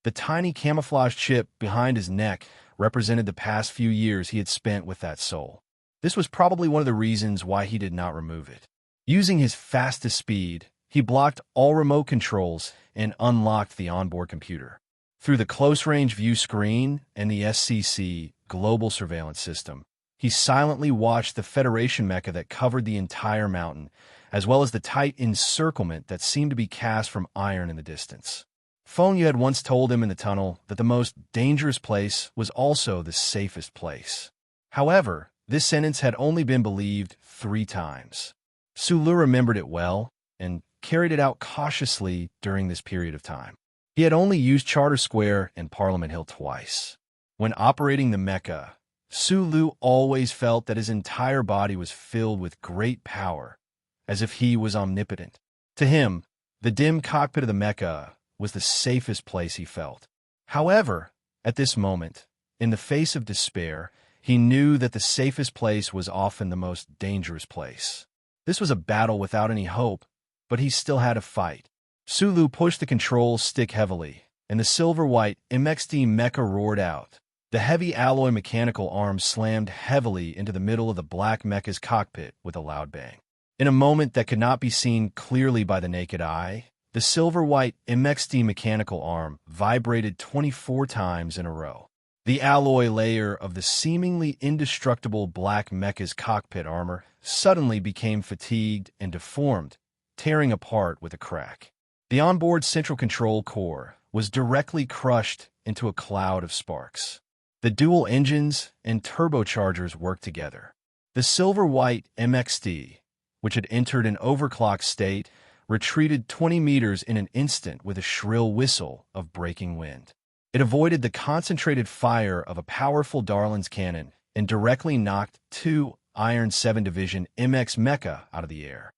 The tiny camouflage chip behind his neck represented the past few years he had spent with that soul. This was probably one of the reasons why he did not remove it. Using his fastest speed, he blocked all remote controls and unlocked the onboard computer. Through the close-range view screen and the SCC global surveillance system, he silently watched the Federation mecha that covered the entire mountain, as well as the tight encirclement that seemed to be cast from iron in the distance. Fengyu had once told him in the tunnel that the most dangerous place was also the safest place. However, this sentence had only been believed 3 times. Su Lu remembered it well and carried it out cautiously during this period of time. He had only used Charter Square and Parliament Hill twice. When operating the mecha, Su Lu always felt that his entire body was filled with great power, as if he was omnipotent. To him, the dim cockpit of the mecha was the safest place he felt. However, at this moment, in the face of despair, he knew that the safest place was often the most dangerous place. This was a battle without any hope, but he still had to fight. Su Lu pushed the control stick heavily, and the silver-white MXD mecha roared out. The heavy alloy mechanical arm slammed heavily into the middle of the black mecha's cockpit with a loud bang. In a moment that could not be seen clearly by the naked eye, the silver-white MXD mechanical arm vibrated 24 times in a row. The alloy layer of the seemingly indestructible black mecha's cockpit armor suddenly became fatigued and deformed, tearing apart with a crack. The onboard central control core was directly crushed into a cloud of sparks. The dual engines and turbochargers worked together. The silver-white MXD, which had entered an overclock state, retreated 20 meters in an instant with a shrill whistle of breaking wind. It avoided the concentrated fire of a powerful Darlin's cannon and directly knocked two Iron 7 Division MX mecha out of the air.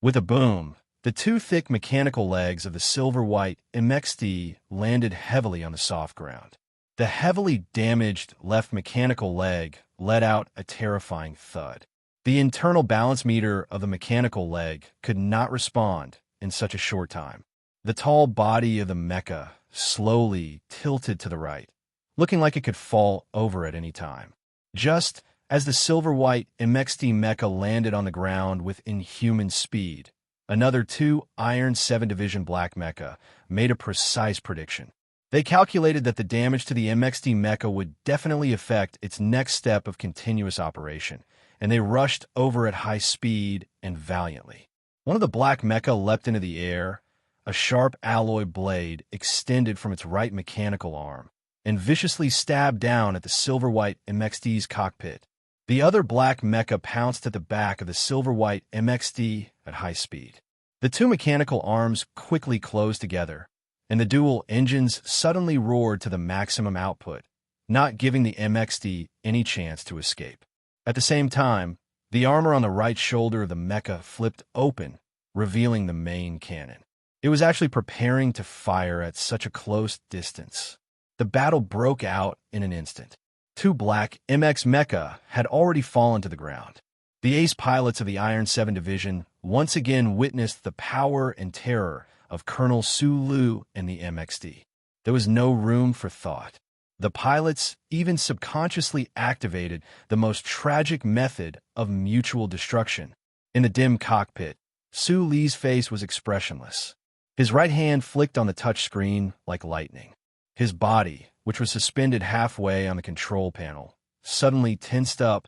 With a boom, the two thick mechanical legs of the silver-white MXD landed heavily on the soft ground. The heavily damaged left mechanical leg let out a terrifying thud. The internal balance meter of the mechanical leg could not respond in such a short time. The tall body of the mecha slowly tilted to the right, looking like it could fall over at any time. Just as the silver-white MXD mecha landed on the ground with inhuman speed, another two Iron 7 Division black mecha made a precise prediction. They calculated that the damage to the MXD mecha would definitely affect its next step of continuous operation, and they rushed over at high speed and valiantly. One of the black mecha leapt into the air. A sharp alloy blade extended from its right mechanical arm and viciously stabbed down at the silver-white MXD's cockpit. The other black mecha pounced at the back of the silver-white MXD at high speed. The two mechanical arms quickly closed together, and the dual engines suddenly roared to the maximum output, not giving the MXD any chance to escape. At the same time, the armor on the right shoulder of the mecha flipped open, revealing the main cannon. It was actually preparing to fire at such a close distance. The battle broke out in an instant. Two black MX mecha had already fallen to the ground. The ace pilots of the Iron 7 Division once again witnessed the power and terror of Colonel Su Lu and the MXD. There was no room for thought. The pilots even subconsciously activated the most tragic method of mutual destruction. In the dim cockpit, Su Li's face was expressionless. His right hand flicked on the touchscreen like lightning. His body, which was suspended halfway on the control panel, suddenly tensed up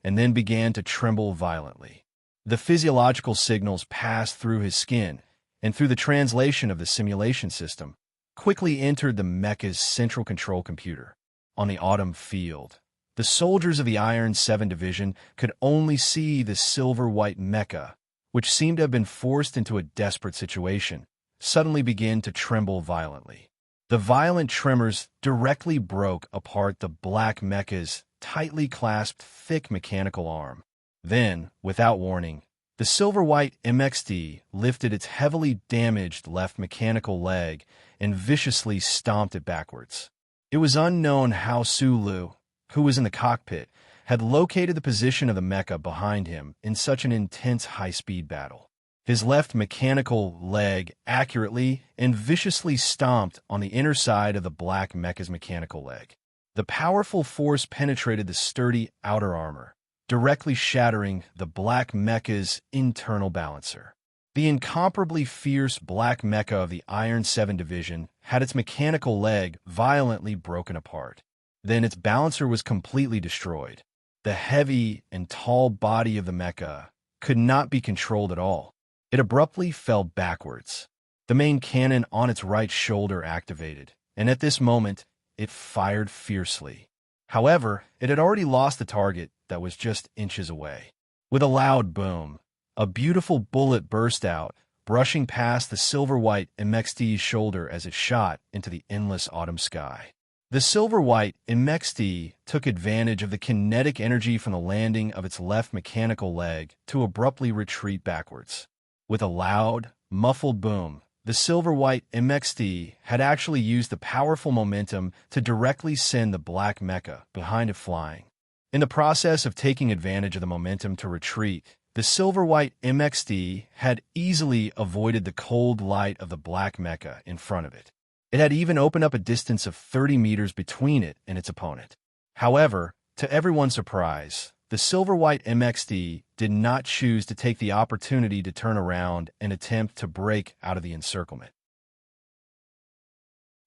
and then began to tremble violently. The physiological signals passed through his skin and through the translation of the simulation system, quickly entered the mecha's central control computer. On the autumn field, the soldiers of the Iron 7 Division could only see the silver-white mecha, which seemed to have been forced into a desperate situation, suddenly begin to tremble violently. The violent tremors directly broke apart the black mecha's tightly clasped thick mechanical arm. Then, without warning, the silver-white MXD lifted its heavily damaged left mechanical leg and viciously stomped it backwards. It was unknown how Su Lu, who was in the cockpit, had located the position of the mecha behind him in such an intense high-speed battle. His left mechanical leg accurately and viciously stomped on the inner side of the black mecha's mechanical leg. The powerful force penetrated the sturdy outer armor, directly shattering the black mecha's internal balancer. The incomparably fierce black mecha of the Iron 7 Division had its mechanical leg violently broken apart. Then its balancer was completely destroyed. The heavy and tall body of the mecha could not be controlled at all. It abruptly fell backwards. The main cannon on its right shoulder activated, and at this moment, it fired fiercely. However, it had already lost the target that was just inches away. With a loud boom, a beautiful bullet burst out, brushing past the silver-white MXD's shoulder as it shot into the endless autumn sky. The silver-white MXD took advantage of the kinetic energy from the landing of its left mechanical leg to abruptly retreat backwards. With a loud, muffled boom, the silver-white MXD had actually used the powerful momentum to directly send the black mecha behind it flying. In the process of taking advantage of the momentum to retreat, the silver-white MXD had easily avoided the cold light of the black mecha in front of it. It had even opened up a distance of 30 meters between it and its opponent. However, to everyone's surprise, the silver-white MXD did not choose to take the opportunity to turn around and attempt to break out of the encirclement.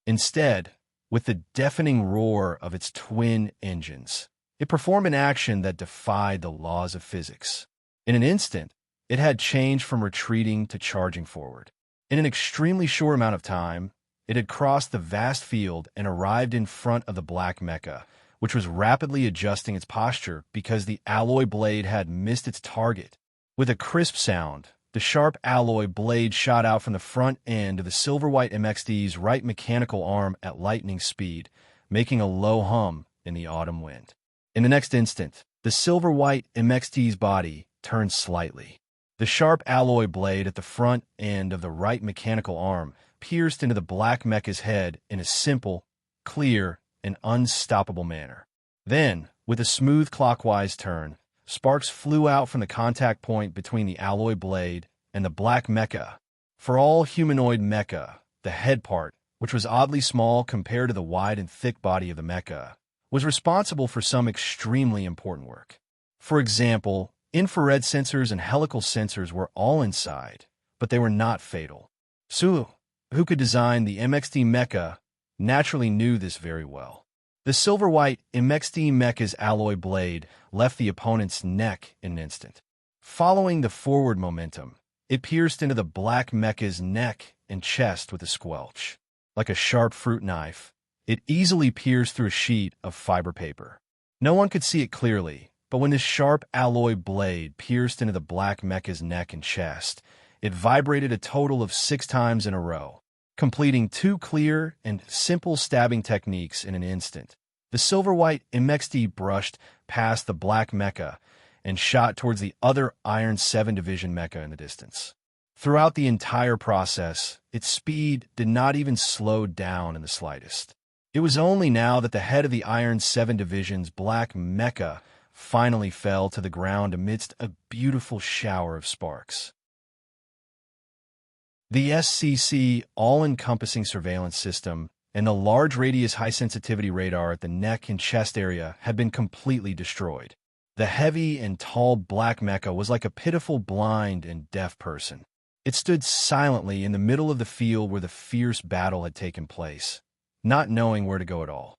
Instead, with the deafening roar of its twin engines. It performed an action that defied the laws of physics. In an instant, it had changed from retreating to charging forward. In an extremely short amount of time, it had crossed the vast field and arrived in front of the black mecha, which was rapidly adjusting its posture because the alloy blade had missed its target. With a crisp sound, the sharp alloy blade shot out from the front end of the silver-white MXD's right mechanical arm at lightning speed, making a low hum in the autumn wind. In the next instant, the silver-white MXD's body turned slightly. The sharp alloy blade at the front end of the right mechanical arm pierced into the black mecha's head in a simple, clear, and unstoppable manner. Then, with a smooth clockwise turn, sparks flew out from the contact point between the alloy blade and the black mecha. For all humanoid mecha, the head part, which was oddly small compared to the wide and thick body of the mecha, was responsible for some extremely important work. For example, infrared sensors and helical sensors were all inside, but they were not fatal. Su, who could design the MXD mecha, naturally knew this very well. The silver-white MXD mecha's alloy blade left the opponent's neck in an instant. Following the forward momentum, it pierced into the black mecha's neck and chest with a squelch. Like a sharp fruit knife, it easily pierced through a sheet of fiber paper. No one could see it clearly, but when this sharp alloy blade pierced into the black mecha's neck and chest, it vibrated a total of 6 times in a row, completing 2 clear and simple stabbing techniques in an instant. The silver-white MXD brushed past the black mecha and shot towards the other Iron 7 Division mecha in the distance. Throughout the entire process, its speed did not even slow down in the slightest. It was only now that the head of the Iron 7 Division's black mecha finally fell to the ground amidst a beautiful shower of sparks. The SCC all-encompassing surveillance system and the large radius high-sensitivity radar at the neck and chest area had been completely destroyed. The heavy and tall black mecha was like a pitiful blind and deaf person. It stood silently in the middle of the field where the fierce battle had taken place, not knowing where to go at all.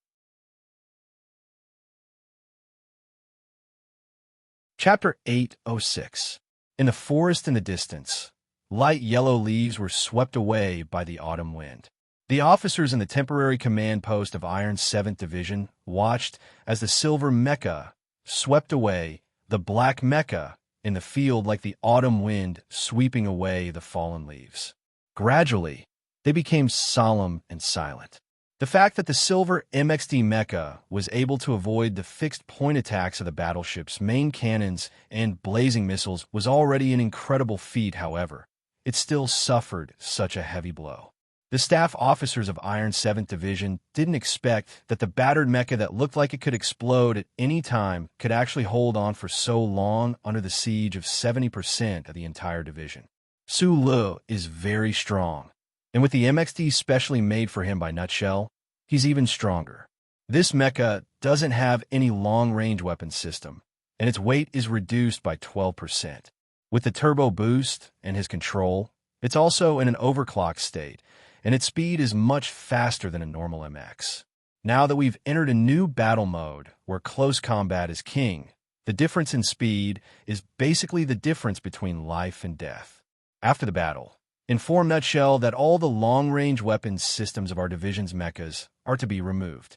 Chapter 806. In the forest in the distance, light yellow leaves were swept away by the autumn wind. The officers in the temporary command post of Iron 7th Division watched as the silver mecha swept away the black mecha in the field like the autumn wind sweeping away the fallen leaves. Gradually, they became solemn and silent. The fact that the silver MXD mecha was able to avoid the fixed point attacks of the battleship's main cannons and blazing missiles was already an incredible feat, however. It still suffered such a heavy blow. The staff officers of Iron 7th Division didn't expect that the battered mecha that looked like it could explode at any time could actually hold on for so long under the siege of 70% of the entire division. Su Lu is very strong, and with the MXD specially made for him by Nutshell, he's even stronger. This mecha doesn't have any long-range weapon system, and its weight is reduced by 12%. With the turbo boost and his control, it's also in an overclock state, and its speed is much faster than a normal MX. Now that we've entered a new battle mode where close combat is king, the difference in speed is basically the difference between life and death. After the battle, inform Nutshell that all the long-range weapons systems of our division's mechas are to be removed.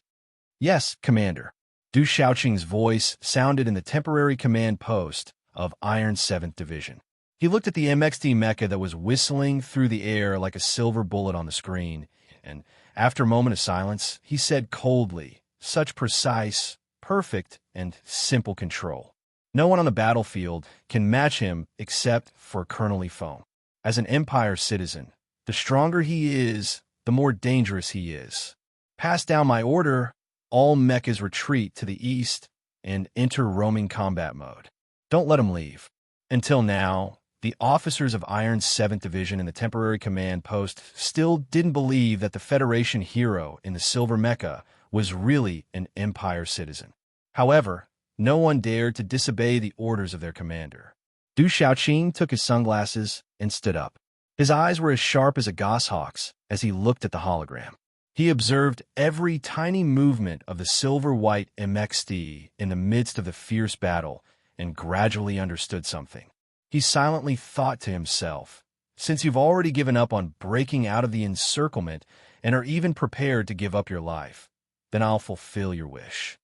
Yes, Commander. Du Shaoqing's voice sounded in the temporary command post of Iron 7th Division. He looked at the MXD mecha that was whistling through the air like a silver bullet on the screen, and after a moment of silence, he said coldly, such precise, perfect, and simple control. No one on the battlefield can match him except for Colonel Lifeng. As an Empire citizen, the stronger he is, the more dangerous he is. Pass down my order, all mechas retreat to the east and enter roaming combat mode. Don't let him leave. Until now, the officers of Iron 7th Division and the temporary command post still didn't believe that the Federation hero in the silver mecha was really an Empire citizen. However, no one dared to disobey the orders of their commander. Du Shaoqing took his sunglasses and stood up. His eyes were as sharp as a goshawk's as he looked at the hologram. He observed every tiny movement of the silver-white MXD in the midst of the fierce battle and gradually understood something. He silently thought to himself, since you've already given up on breaking out of the encirclement and are even prepared to give up your life, then I'll fulfill your wish.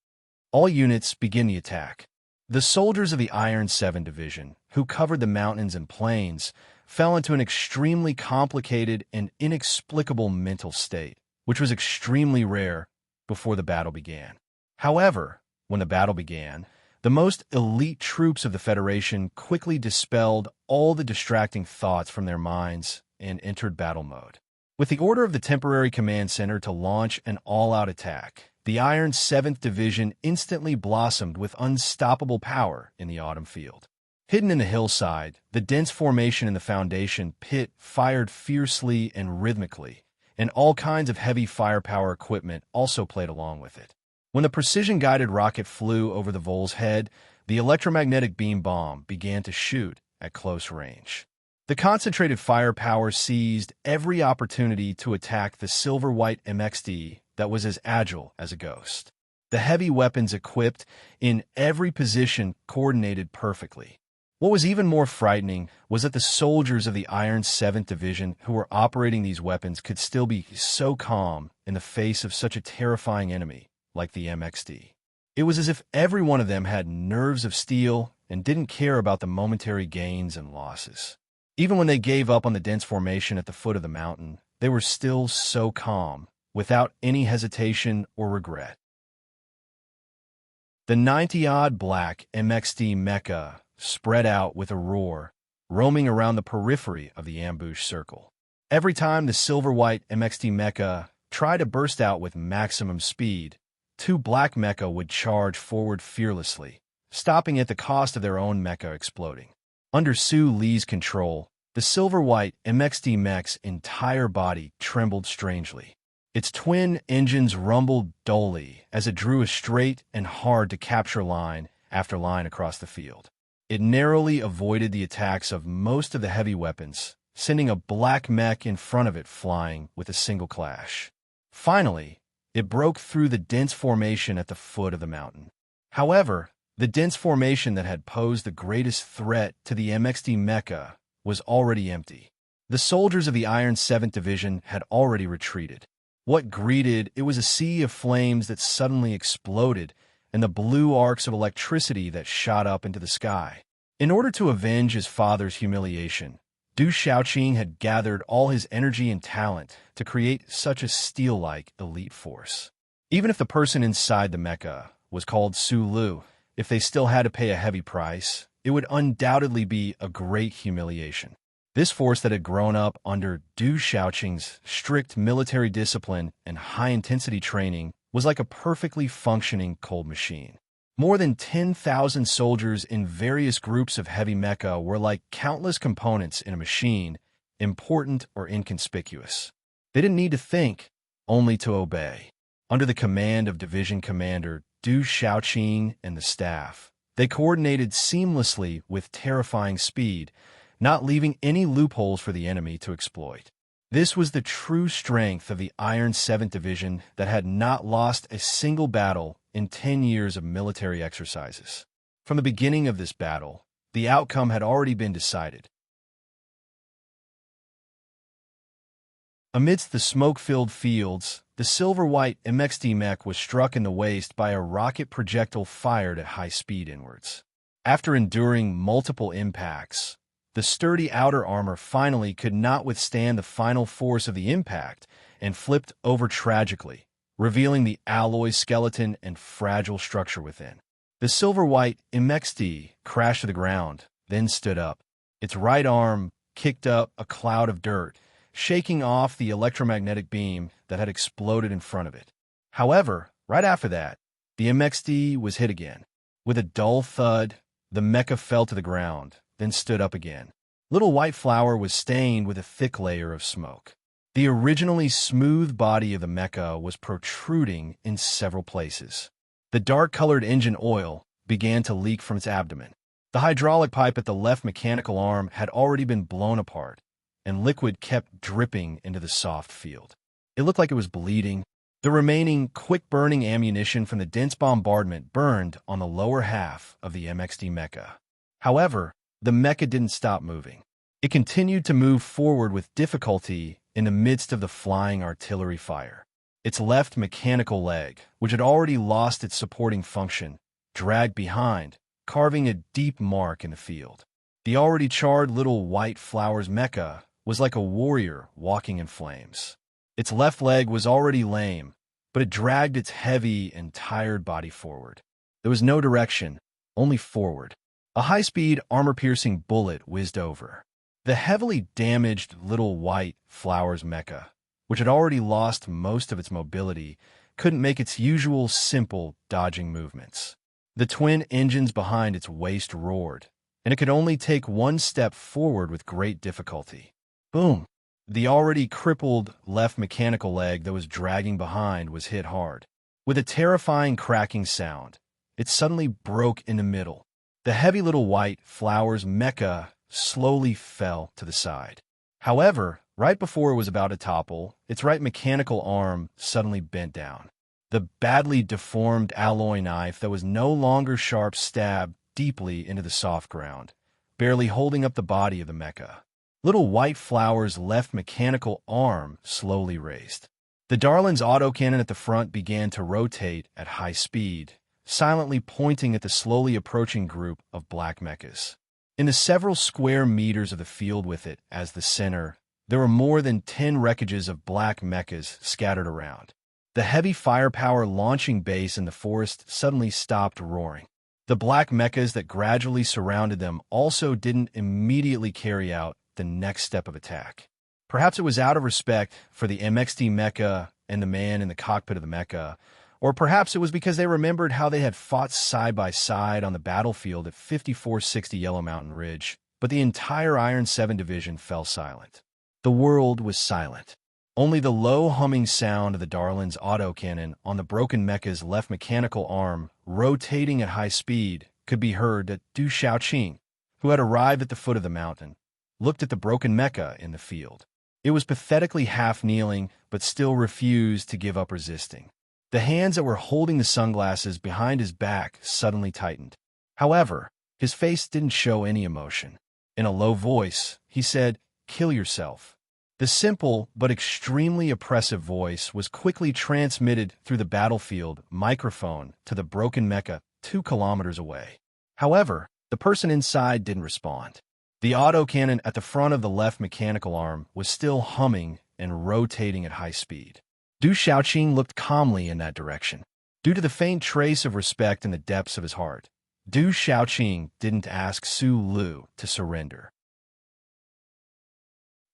All units begin the attack. The soldiers of the Iron 7 Division, who covered the mountains and plains, fell into an extremely complicated and inexplicable mental state, which was extremely rare before the battle began. However, when the battle began, the most elite troops of the Federation quickly dispelled all the distracting thoughts from their minds and entered battle mode. With the order of the temporary command center to launch an all-out attack, the Iron 7th Division instantly blossomed with unstoppable power in the autumn field. Hidden in the hillside, the dense formation in the foundation pit fired fiercely and rhythmically, and all kinds of heavy firepower equipment also played along with it. When the precision-guided rocket flew over the vole's head, the electromagnetic beam bomb began to shoot at close range. The concentrated firepower seized every opportunity to attack the silver-white MXD that was as agile as a ghost. The heavy weapons equipped in every position coordinated perfectly. What was even more frightening was that the soldiers of the Iron 7th Division who were operating these weapons could still be so calm in the face of such a terrifying enemy like the MXD. It was as if every one of them had nerves of steel and didn't care about the momentary gains and losses. Even when they gave up on the dense formation at the foot of the mountain, they were still so calm, without any hesitation or regret. The 90-odd black MXD mecha spread out with a roar, roaming around the periphery of the ambush circle. Every time the silver-white MXD mecha tried to burst out with maximum speed, two black mecha would charge forward fearlessly, stopping at the cost of their own mecha exploding. Under Su Li's control, the silver-white MXD mech's entire body trembled strangely. Its twin engines rumbled dully as it drew a straight and hard-to-capture line after line across the field. It narrowly avoided the attacks of most of the heavy weapons, sending a black mech in front of it flying with a single clash. Finally, it broke through the dense formation at the foot of the mountain. However, the dense formation that had posed the greatest threat to the MXD mecha was already empty. The soldiers of the Iron 7th Division had already retreated. What greeted it was a sea of flames that suddenly exploded and the blue arcs of electricity that shot up into the sky. In order to avenge his father's humiliation, Du Xiaoqing had gathered all his energy and talent to create such a steel-like elite force. Even if the person inside the mecha was called Su Lu, if they still had to pay a heavy price, it would undoubtedly be a great humiliation. This force that had grown up under Du Xiaoqing's strict military discipline and high-intensity training was like a perfectly functioning cold machine. More than 10,000 soldiers in various groups of heavy mecha were like countless components in a machine, important or inconspicuous. They didn't need to think, only to obey. Under the command of Division Commander Du Xiaoqing and the staff, they coordinated seamlessly with terrifying speed, not leaving any loopholes for the enemy to exploit. This was the true strength of the Iron 7th Division that had not lost a single battle in 10 years of military exercises. From the beginning of this battle, the outcome had already been decided. Amidst the smoke-filled fields, the silver-white MXD mech was struck in the waist by a rocket projectile fired at high speed inwards. After enduring multiple impacts, the sturdy outer armor finally could not withstand the final force of the impact and flipped over tragically, revealing the alloy skeleton and fragile structure within. The silver-white MXD crashed to the ground, then stood up. Its right arm kicked up a cloud of dirt, shaking off the electromagnetic beam that had exploded in front of it. However, right after that, the MXD was hit again. With a dull thud, the mecha fell to the ground, then stood up again. Little White Flower was stained with a thick layer of smoke. The originally smooth body of the mecha was protruding in several places. The dark-colored engine oil began to leak from its abdomen. The hydraulic pipe at the left mechanical arm had already been blown apart, and liquid kept dripping into the soft field. It looked like it was bleeding. The remaining quick-burning ammunition from the dense bombardment burned on the lower half of the MXD mecha. However, the mecha didn't stop moving. It continued to move forward with difficulty in the midst of the flying artillery fire. Its left mechanical leg, which had already lost its supporting function, dragged behind, carving a deep mark in the field. The already charred little white flowers mecha was like a warrior walking in flames. Its left leg was already lame, but it dragged its heavy and tired body forward. There was no direction, only forward. A high-speed, armor-piercing bullet whizzed over. The heavily damaged little white flowers mecha, which had already lost most of its mobility, couldn't make its usual simple dodging movements. The twin engines behind its waist roared, and it could only take one step forward with great difficulty. Boom! The already crippled left mechanical leg that was dragging behind was hit hard. With a terrifying cracking sound, it suddenly broke in the middle. The heavy little white flowers mecha slowly fell to the side. However, right before it was about to topple, its right mechanical arm suddenly bent down. The badly deformed alloy knife that was no longer sharp stabbed deeply into the soft ground, barely holding up the body of the mecha. Little white flower's left mechanical arm slowly raised. The Darlin's autocannon at the front began to rotate at high speed, silently pointing at the slowly approaching group of black mechas. In the several square meters of the field with it as the center, there were more than 10 wreckages of black mechas scattered around. The heavy firepower launching base in the forest suddenly stopped roaring. The black mechas that gradually surrounded them also didn't immediately carry out the next step of attack. Perhaps it was out of respect for the MXD mecha and the man in the cockpit of the mecha, or perhaps it was because they remembered how they had fought side by side on the battlefield at 5460 Yellow Mountain Ridge, but the entire Iron 7 division fell silent. The world was silent. Only the low humming sound of the Darlin's autocannon on the broken mecha's left mechanical arm rotating at high speed could be heard that Du Xiaoqing, who had arrived at the foot of the mountain, looked at the broken mecha in the field. It was pathetically half-kneeling, but still refused to give up resisting. The hands that were holding the sunglasses behind his back suddenly tightened. However, his face didn't show any emotion. In a low voice, he said, "Kill yourself." The simple but extremely oppressive voice was quickly transmitted through the battlefield microphone to the broken mecha 2 kilometers away. However, the person inside didn't respond. The autocannon at the front of the left mechanical arm was still humming and rotating at high speed. Du Xiaoqing looked calmly in that direction. Due to the faint trace of respect in the depths of his heart, Du Xiaoqing didn't ask Su Lu to surrender.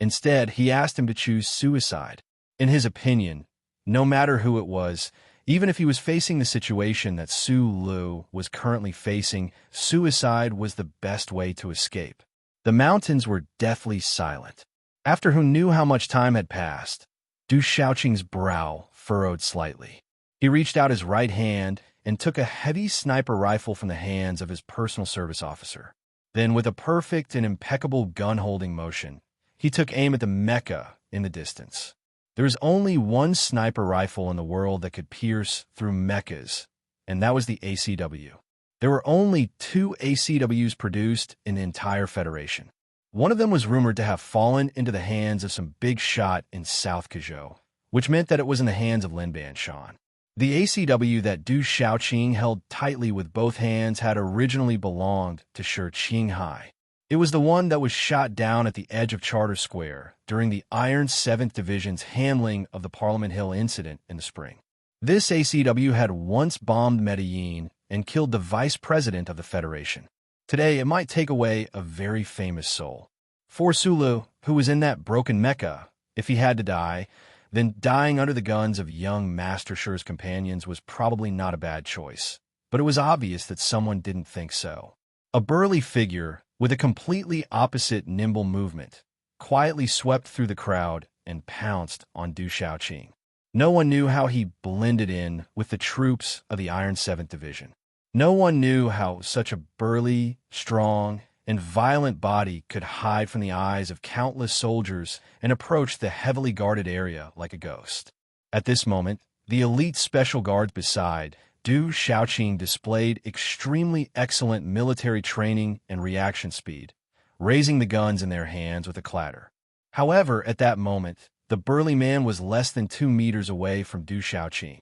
Instead, he asked him to choose suicide. In his opinion, no matter who it was, even if he was facing the situation that Su Lu was currently facing, suicide was the best way to escape. The mountains were deathly silent. After who knew how much time had passed, Du Xiaoqing's brow furrowed slightly. He reached out his right hand and took a heavy sniper rifle from the hands of his personal service officer. Then, with a perfect and impeccable gun-holding motion, he took aim at the mecha in the distance. There is only one sniper rifle in the world that could pierce through mechas, and that was the ACW. There were only 2 ACWs produced in the entire Federation. One of them was rumored to have fallen into the hands of some big shot in South Kazhou, which meant that it was in the hands of Lin Banshan. The ACW that Du Xiaoqing held tightly with both hands had originally belonged to Shi Qinghai. It was the one that was shot down at the edge of Charter Square during the Iron 7th Division's handling of the Parliament Hill incident in the spring. This ACW had once bombed Medellin and killed the vice president of the Federation. Today, it might take away a very famous soul. For Sulu, who was in that broken mecha, if he had to die, then dying under the guns of young Master Shi's companions was probably not a bad choice. But it was obvious that someone didn't think so. A burly figure, with a completely opposite nimble movement, quietly swept through the crowd and pounced on Du Xiaoqing. No one knew how he blended in with the troops of the Iron 7th Division. No one knew how such a burly, strong, and violent body could hide from the eyes of countless soldiers and approach the heavily guarded area like a ghost. At this moment, the elite special guards beside Du Shaoqing displayed extremely excellent military training and reaction speed, raising the guns in their hands with a clatter. However, at that moment, the burly man was less than 2 meters away from Du Shaoqing.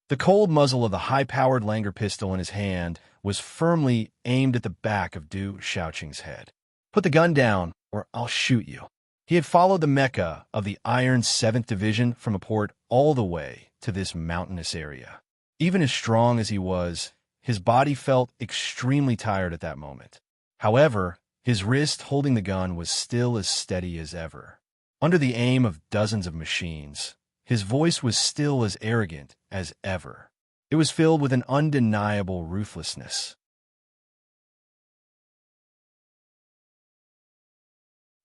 The cold muzzle of the high-powered Langer pistol in his hand was firmly aimed at the back of Du Shaoqing's head. "Put the gun down, or I'll shoot you." He had followed the Mecca of the Iron 7th Division from a port all the way to this mountainous area. Even as strong as he was, his body felt extremely tired at that moment. However, his wrist holding the gun was still as steady as ever. Under the aim of dozens of machines, his voice was still as arrogant as ever. It was filled with an undeniable ruthlessness.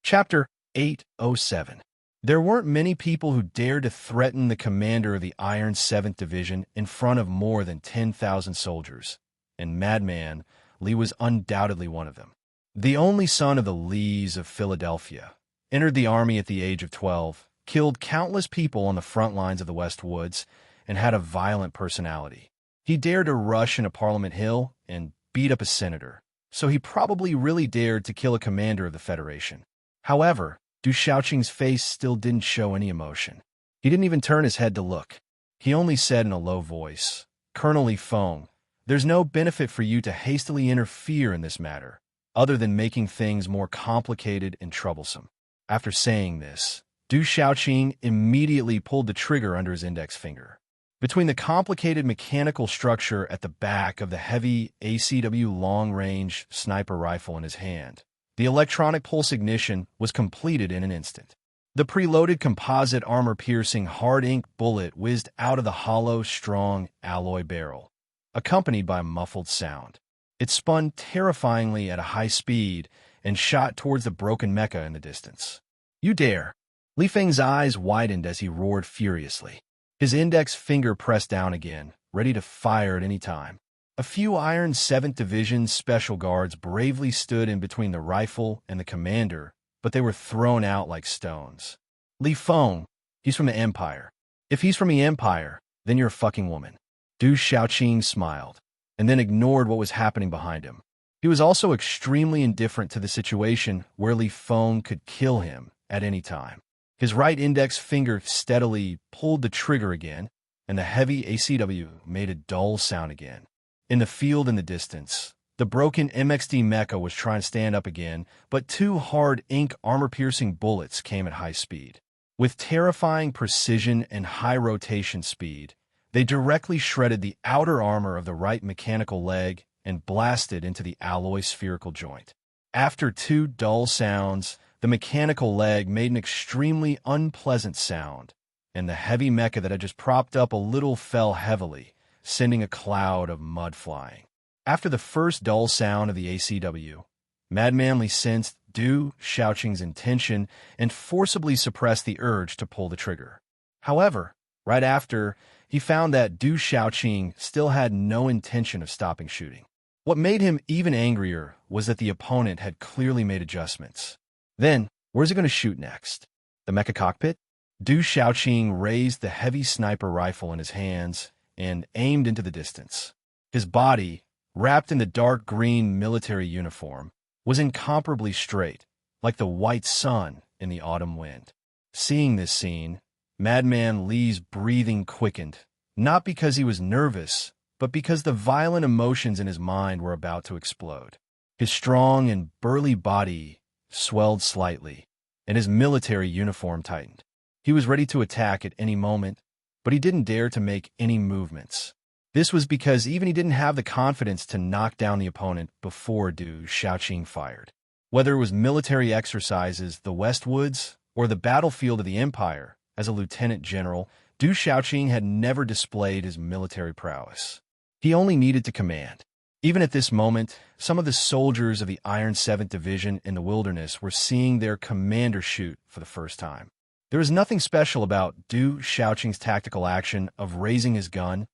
Chapter 807. There weren't many people who dared to threaten the commander of the Iron 7th Division in front of more than 10,000 soldiers, and Madman Lee was undoubtedly one of them. The only son of the Lees of Philadelphia, entered the army at the age of 12, killed countless people on the front lines of the West Woods, and had a violent personality. He dared to rush into Parliament Hill and beat up a senator, so he probably really dared to kill a commander of the Federation. However, Du Shaoqing's face still didn't show any emotion. He didn't even turn his head to look. He only said in a low voice, "Colonel Li Feng, there's no benefit for you to hastily interfere in this matter, other than making things more complicated and troublesome." After saying this, Du Shaoqing immediately pulled the trigger under his index finger. Between the complicated mechanical structure at the back of the heavy ACW long-range sniper rifle in his hand, the electronic pulse ignition was completed in an instant. The preloaded composite armor-piercing hard-ink bullet whizzed out of the hollow, strong alloy barrel, accompanied by a muffled sound. It spun terrifyingly at a high speed and shot towards the broken Mecca in the distance. "You dare!" Li Feng's eyes widened as he roared furiously. His index finger pressed down again, ready to fire at any time. A few Iron 7th Division special guards bravely stood in between the rifle and the commander, but they were thrown out like stones. "Li Feng, he's from the Empire. If he's from the Empire, then you're a fucking woman." Du Shaoqing smiled, and then ignored what was happening behind him. He was also extremely indifferent to the situation where Li Feng could kill him at any time. His right index finger steadily pulled the trigger again, and the heavy ACW made a dull sound again. In the field in the distance, the broken MXD mecha was trying to stand up again, but 2 hard ink armor-piercing bullets came at high speed. With terrifying precision and high rotation speed, they directly shredded the outer armor of the right mechanical leg and blasted into the alloy spherical joint. After 2 dull sounds, the mechanical leg made an extremely unpleasant sound, and the heavy mecha that had just propped up a little fell heavily, sending a cloud of mud flying. After the first dull sound of the ACW, Madman Lee sensed Du Shaoqing's intention and forcibly suppressed the urge to pull the trigger. However, right after, he found that Du Shaoqing still had no intention of stopping shooting. What made him even angrier was that the opponent had clearly made adjustments. Then, where's it going to shoot next? The mecha cockpit? Du Shaoqing raised the heavy sniper rifle in his hands and aimed into the distance. His body, wrapped in the dark green military uniform, was incomparably straight, like the white sun in the autumn wind. Seeing this scene, Madman Lee's breathing quickened, not because he was nervous, but because the violent emotions in his mind were about to explode. His strong and burly body swelled slightly, and his military uniform tightened. He was ready to attack at any moment, but he didn't dare to make any movements. This was because even he didn't have the confidence to knock down the opponent before Du Shaoqing fired. Whether it was military exercises, the West Woods, or the battlefield of the Empire, as a lieutenant general, Du Shaoqing had never displayed his military prowess. He only needed to command. Even at this moment, some of the soldiers of the Iron 7th Division in the wilderness were seeing their commander shoot for the first time. There was nothing special about Du Shaoqing's tactical action of raising his gun,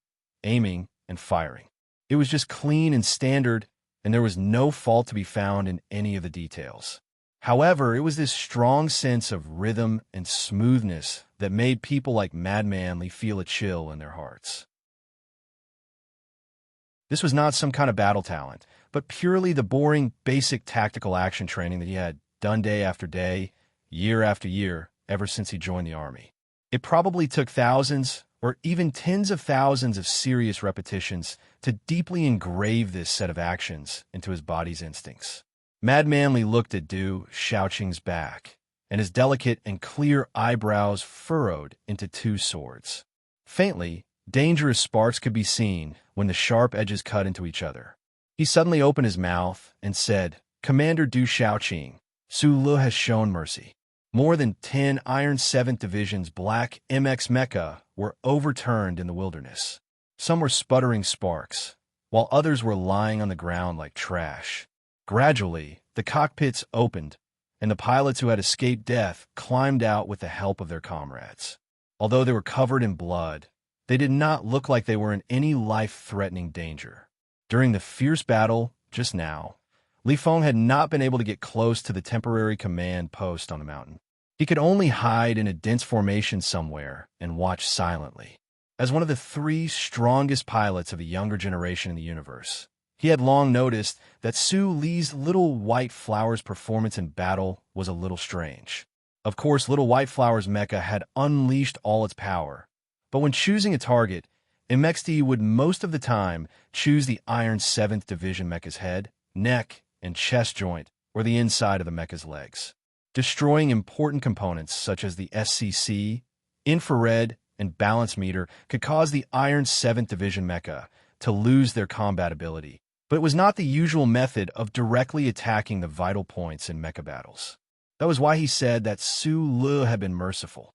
aiming, and firing. It was just clean and standard, and there was no fault to be found in any of the details. However, it was this strong sense of rhythm and smoothness that made people like Mad Manly feel a chill in their hearts. This was not some kind of battle talent, but purely the boring, basic tactical action training that he had done day after day, year after year, ever since he joined the army. It probably took thousands, or even tens of thousands of serious repetitions to deeply engrave this set of actions into his body's instincts. Mad Manly looked at Du Shaoqing's back, and his delicate and clear eyebrows furrowed into two swords. Faintly, dangerous sparks could be seen when the sharp edges cut into each other. He suddenly opened his mouth and said, "Commander Du Shaoqing, Su Lu has shown mercy." More than 10 Iron 7th Division's black MX mecha were overturned in the wilderness. Some were sputtering sparks, while others were lying on the ground like trash. Gradually, the cockpits opened, and the pilots who had escaped death climbed out with the help of their comrades. Although they were covered in blood, they did not look like they were in any life-threatening danger. During the fierce battle just now, Li Feng had not been able to get close to the temporary command post on the mountain. He could only hide in a dense formation somewhere and watch silently. As one of the 3 strongest pilots of the younger generation in the universe, he had long noticed that Su Li's Little White Flower's performance in battle was a little strange. Of course, Little White Flower's mecha had unleashed all its power, but when choosing a target, MXD would most of the time choose the Iron 7th Division mecha's head, neck, and chest joint, or the inside of the mecha's legs. Destroying important components such as the SCC, infrared, and balance meter could cause the Iron 7th Division mecha to lose their combat ability, but it was not the usual method of directly attacking the vital points in mecha battles. That was why he said that Su Lu had been merciful.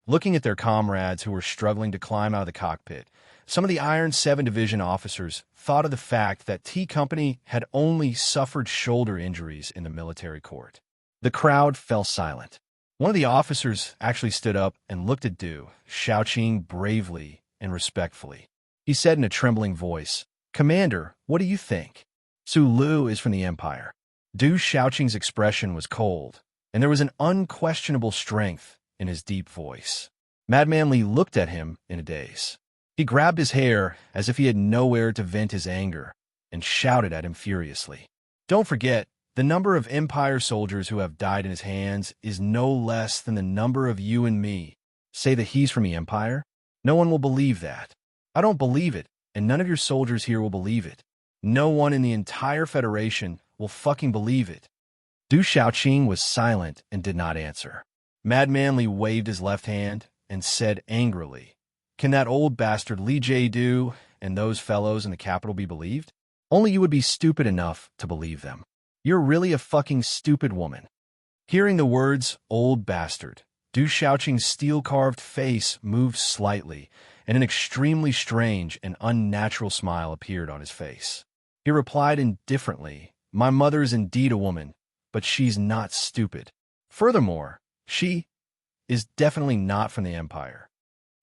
Looking at their comrades who were struggling to climb out of the cockpit, some of the Iron 7 Division officers thought of the fact that T Company had only suffered shoulder injuries in the military court. The crowd fell silent. One of the officers actually stood up and looked at Du Shaoqing bravely and respectfully. He said in a trembling voice, "Commander, what do you think?" Su Lu is from the Empire. Du Shaoqing's expression was cold, and there was an unquestionable strength in his deep voice. Madman Li looked at him in a daze. He grabbed his hair as if he had nowhere to vent his anger and shouted at him furiously. "Don't forget, the number of Empire soldiers who have died in his hands is no less than the number of you and me. Say that he's from the Empire? No one will believe that. I don't believe it, and none of your soldiers here will believe it. No one in the entire Federation will fucking believe it." Du Shaoqing was silent and did not answer. Madman Li waved his left hand and said angrily, "Can that old bastard Li Jiedu and those fellows in the capital be believed? Only you would be stupid enough to believe them. You're really a fucking stupid woman." Hearing the words, "old bastard," Du Shaoqing's steel-carved face moved slightly, and an extremely strange and unnatural smile appeared on his face. He replied indifferently, "My mother is indeed a woman, but she's not stupid. Furthermore, she is definitely not from the Empire."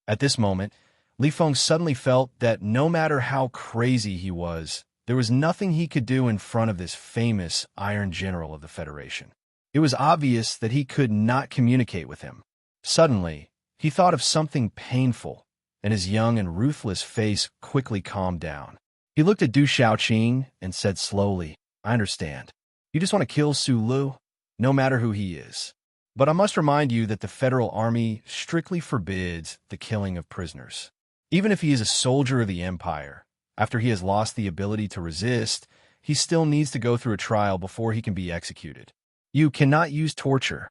At this moment, Li Feng suddenly felt that no matter how crazy he was, there was nothing he could do in front of this famous Iron General of the Federation. It was obvious that he could not communicate with him. Suddenly, he thought of something painful, and his young and ruthless face quickly calmed down. He looked at Du Shaoqing and said slowly, "I understand. You just want to kill Su Lu, no matter who he is. But I must remind you that the Federal Army strictly forbids the killing of prisoners. Even if he is a soldier of the Empire, after he has lost the ability to resist, he still needs to go through a trial before he can be executed. You cannot use torture."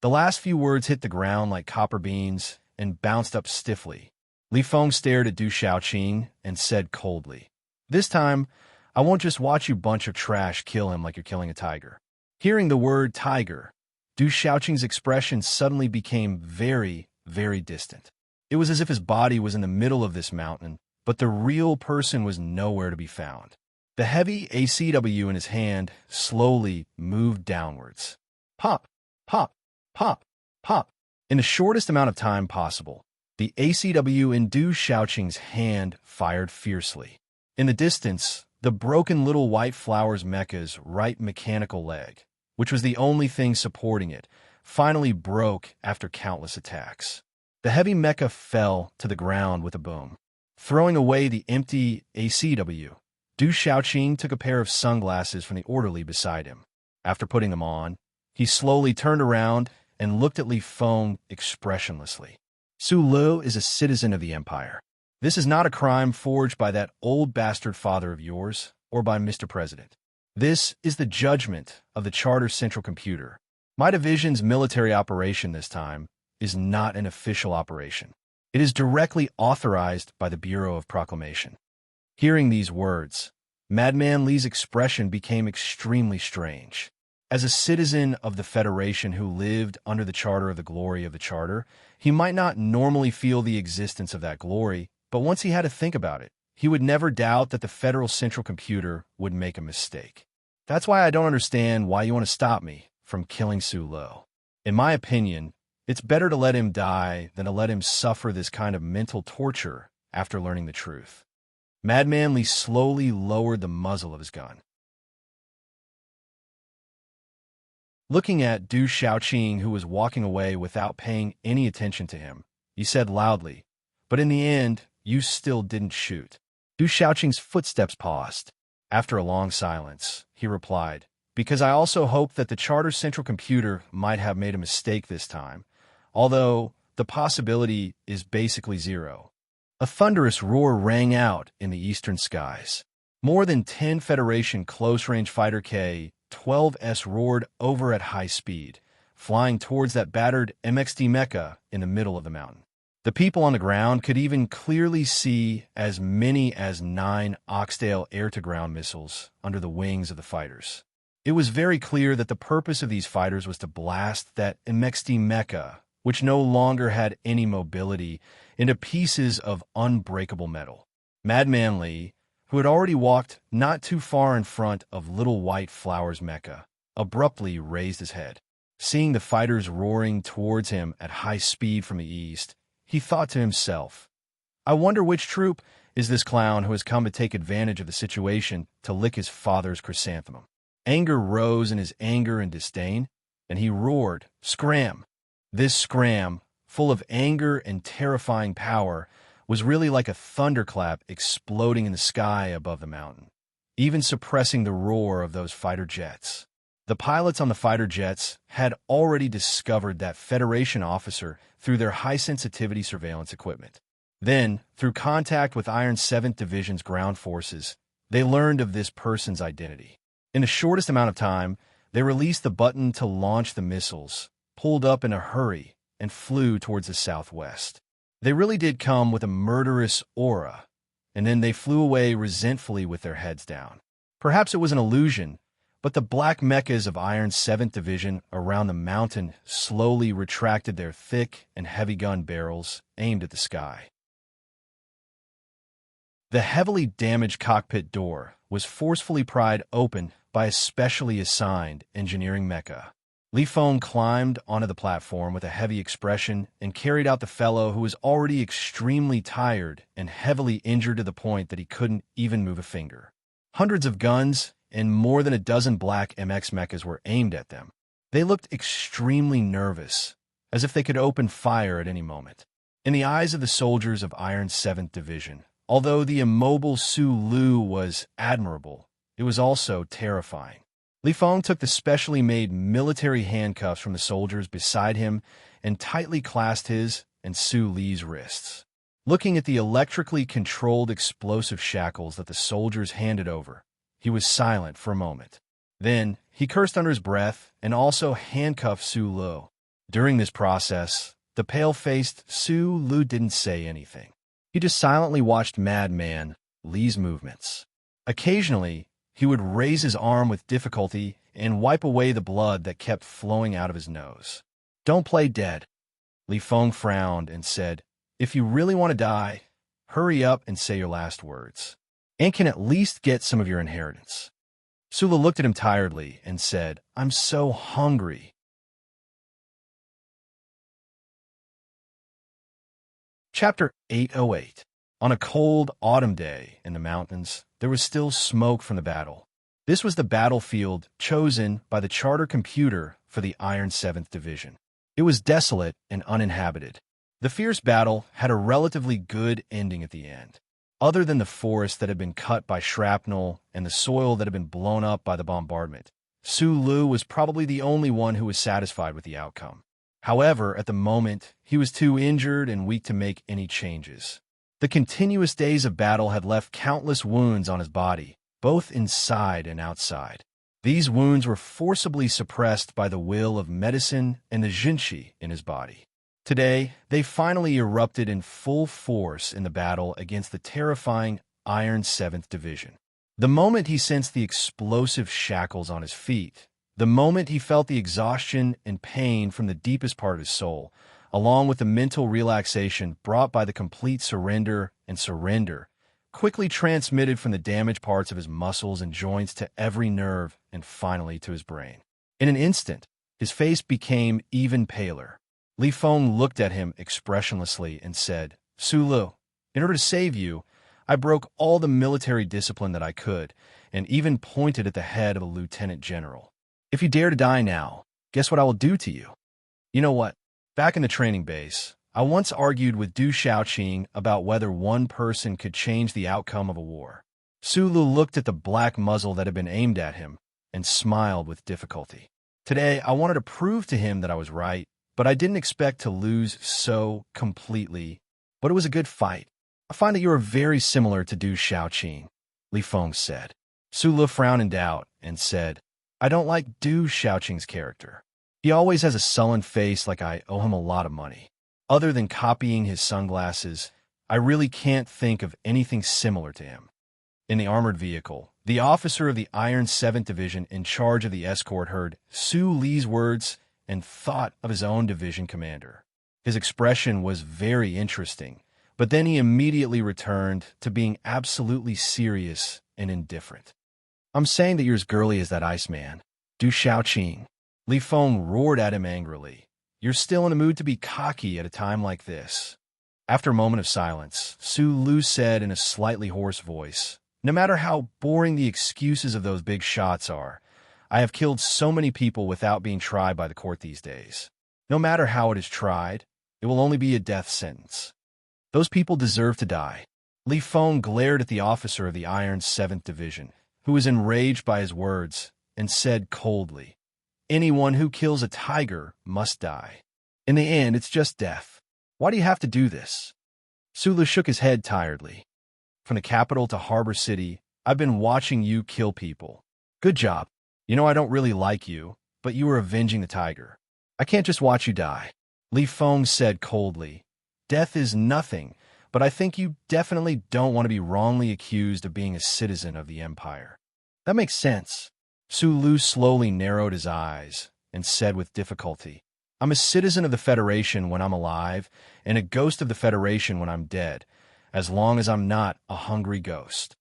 The last few words hit the ground like copper beans and bounced up stiffly. Li Feng stared at Du Shaoqing and said coldly, "This time, I won't just watch you bunch of trash kill him like you're killing a tiger." Hearing the word tiger, Du Shaoqing's expression suddenly became very, very distant. It was as if his body was in the middle of this mountain, but the real person was nowhere to be found. The heavy ACW in his hand slowly moved downwards. Pop, pop, pop, pop. In the shortest amount of time possible, the ACW in Du Shaoqing's hand fired fiercely. In the distance, The broken little white flower's mecha's right mechanical leg, which was the only thing supporting it, finally broke after countless attacks. The heavy mecha fell to the ground with a boom. Throwing away the empty ACW, Du Xiaoqing took a pair of sunglasses from the orderly beside him. After putting them on, he slowly turned around and looked at Li Feng expressionlessly. Su Lu is a citizen of the Empire. This is not a crime forged by that old bastard father of yours or by Mr. President. This is the judgment of the Charter Central Computer. My division's military operation this time is not an official operation. It is directly authorized by the Bureau of Proclamation. Hearing these words, Madman Li's expression became extremely strange. As a citizen of the Federation who lived under the charter of the glory of the Charter, he might not normally feel the existence of that glory, but once he had to think about it, he would never doubt that the Federal Central Computer would make a mistake. That's why I don't understand why you want to stop me from killing Su Lu. In my opinion, it's better to let him die than to let him suffer this kind of mental torture after learning the truth. Madman Li slowly lowered the muzzle of his gun. Looking at Du Xiaoqing, who was walking away without paying any attention to him, he said loudly, "But in the end, you still didn't shoot." Du Xiaoqing's footsteps paused. After a long silence, he replied, "Because I also hoped that the Charter Central Computer might have made a mistake this time, although the possibility is basically zero." A thunderous roar rang out in the eastern skies. More than 10 Federation close-range fighter K-12s roared over at high speed, flying towards that battered MXD mecha in the middle of the mountain. The people on the ground could even clearly see as many as 9 Oxdale air-to-ground missiles under the wings of the fighters. It was very clear that the purpose of these fighters was to blast that MXD mecha, which no longer had any mobility, into pieces of unbreakable metal. Madman Li, who had already walked not too far in front of Little White Flower's mecha, abruptly raised his head. Seeing the fighters roaring towards him at high speed from the east, he thought to himself, "I wonder which troop is this clown who has come to take advantage of the situation to lick his father's chrysanthemum." Anger rose in his anger and disdain, and he roared, "Scram!" This scram, full of anger and terrifying power, was really like a thunderclap exploding in the sky above the mountain, even suppressing the roar of those fighter jets. The pilots on the fighter jets had already discovered that Federation officer through their high-sensitivity surveillance equipment. Then, through contact with Iron 7th Division's ground forces, they learned of this person's identity. In the shortest amount of time, they released the button to launch the missiles, pulled up in a hurry, and flew towards the southwest. They really did come with a murderous aura, and then they flew away resentfully with their heads down. Perhaps it was an illusion, but the black mechas of Iron 7th Division around the mountain slowly retracted their thick and heavy gun barrels aimed at the sky. The heavily damaged cockpit door was forcefully pried open by a specially assigned engineering mecha. Li Feng climbed onto the platform with a heavy expression and carried out the fellow who was already extremely tired and heavily injured to the point that he couldn't even move a finger. Hundreds of guns and more than a dozen black MX mechas were aimed at them. They looked extremely nervous, as if they could open fire at any moment. In the eyes of the soldiers of Iron 7th Division, although the immobile Su Lu was admirable, it was also terrifying. Li Feng took the specially made military handcuffs from the soldiers beside him and tightly clasped his and Su Li's wrists. Looking at the electrically controlled explosive shackles that the soldiers handed over, he was silent for a moment. Then, he cursed under his breath and also handcuffed Su Lu. During this process, the pale-faced Su Lu didn't say anything. He just silently watched Madman Li's movements. Occasionally, he would raise his arm with difficulty and wipe away the blood that kept flowing out of his nose. "Don't play dead." Li Feng frowned and said, "If you really want to die, hurry up and say your last words, and can at least get some of your inheritance." Su Lu looked at him tiredly and said, "I'm so hungry." Chapter 808. On a cold autumn day in the mountains, there was still smoke from the battle. This was the battlefield chosen by the charter computer for the Iron 7th Division. It was desolate and uninhabited. The fierce battle had a relatively good ending at the end. Other than the forest that had been cut by shrapnel and the soil that had been blown up by the bombardment, Sulu was probably the only one who was satisfied with the outcome. However, at the moment, he was too injured and weak to make any changes. The continuous days of battle had left countless wounds on his body, both inside and outside. These wounds were forcibly suppressed by the will of medicine and the jinshi in his body. Today, they finally erupted in full force in the battle against the terrifying Iron 7th Division. The moment he sensed the explosive shackles on his feet, the moment he felt the exhaustion and pain from the deepest part of his soul, along with the mental relaxation brought by the complete surrender, quickly transmitted from the damaged parts of his muscles and joints to every nerve and finally to his brain. In an instant, his face became even paler. Li Feng looked at him expressionlessly and said, "Sulu, in order to save you, I broke all the military discipline that I could, and even pointed at the head of a lieutenant general. If you dare to die now, guess what I will do to you?" You know what? Back in the training base, I once argued with Du Shaoqing about whether one person could change the outcome of a war. Sulu looked at the black muzzle that had been aimed at him and smiled with difficulty. Today, I wanted to prove to him that I was right, but I didn't expect to lose so completely. But it was a good fight. I find that you are very similar to Du Shaoqing, Li Feng said. Sulu frowned in doubt and said, "I don't like Du Shaoqing's character. He always has a sullen face like I owe him a lot of money. Other than copying his sunglasses, I really can't think of anything similar to him." In the armored vehicle, the officer of the Iron 7th Division in charge of the escort heard Su Li's words and thought of his own division commander. His expression was very interesting, but then he immediately returned to being absolutely serious and indifferent. "I'm saying that you're as girly as that Iceman, Du Shaoqing." Li Feng roared at him angrily. "You're still in the mood to be cocky at a time like this." After a moment of silence, Su Lu said in a slightly hoarse voice, "No matter how boring the excuses of those big shots are, I have killed so many people without being tried by the court these days. No matter how it is tried, it will only be a death sentence. Those people deserve to die." Li Feng glared at the officer of the Iron 7th Division, who was enraged by his words, and said coldly, "Anyone who kills a tiger must die. In the end, it's just death. Why do you have to do this?" Sulu shook his head tiredly. "From the capital to Harbor City, I've been watching you kill people. Good job. You know I don't really like you, but you were avenging the tiger. I can't just watch you die." Li Feng said coldly, "Death is nothing, but I think you definitely don't want to be wrongly accused of being a citizen of the Empire." "That makes sense." Sulu slowly narrowed his eyes and said with difficulty, "I'm a citizen of the Federation when I'm alive, and a ghost of the Federation when I'm dead, as long as I'm not a hungry ghost."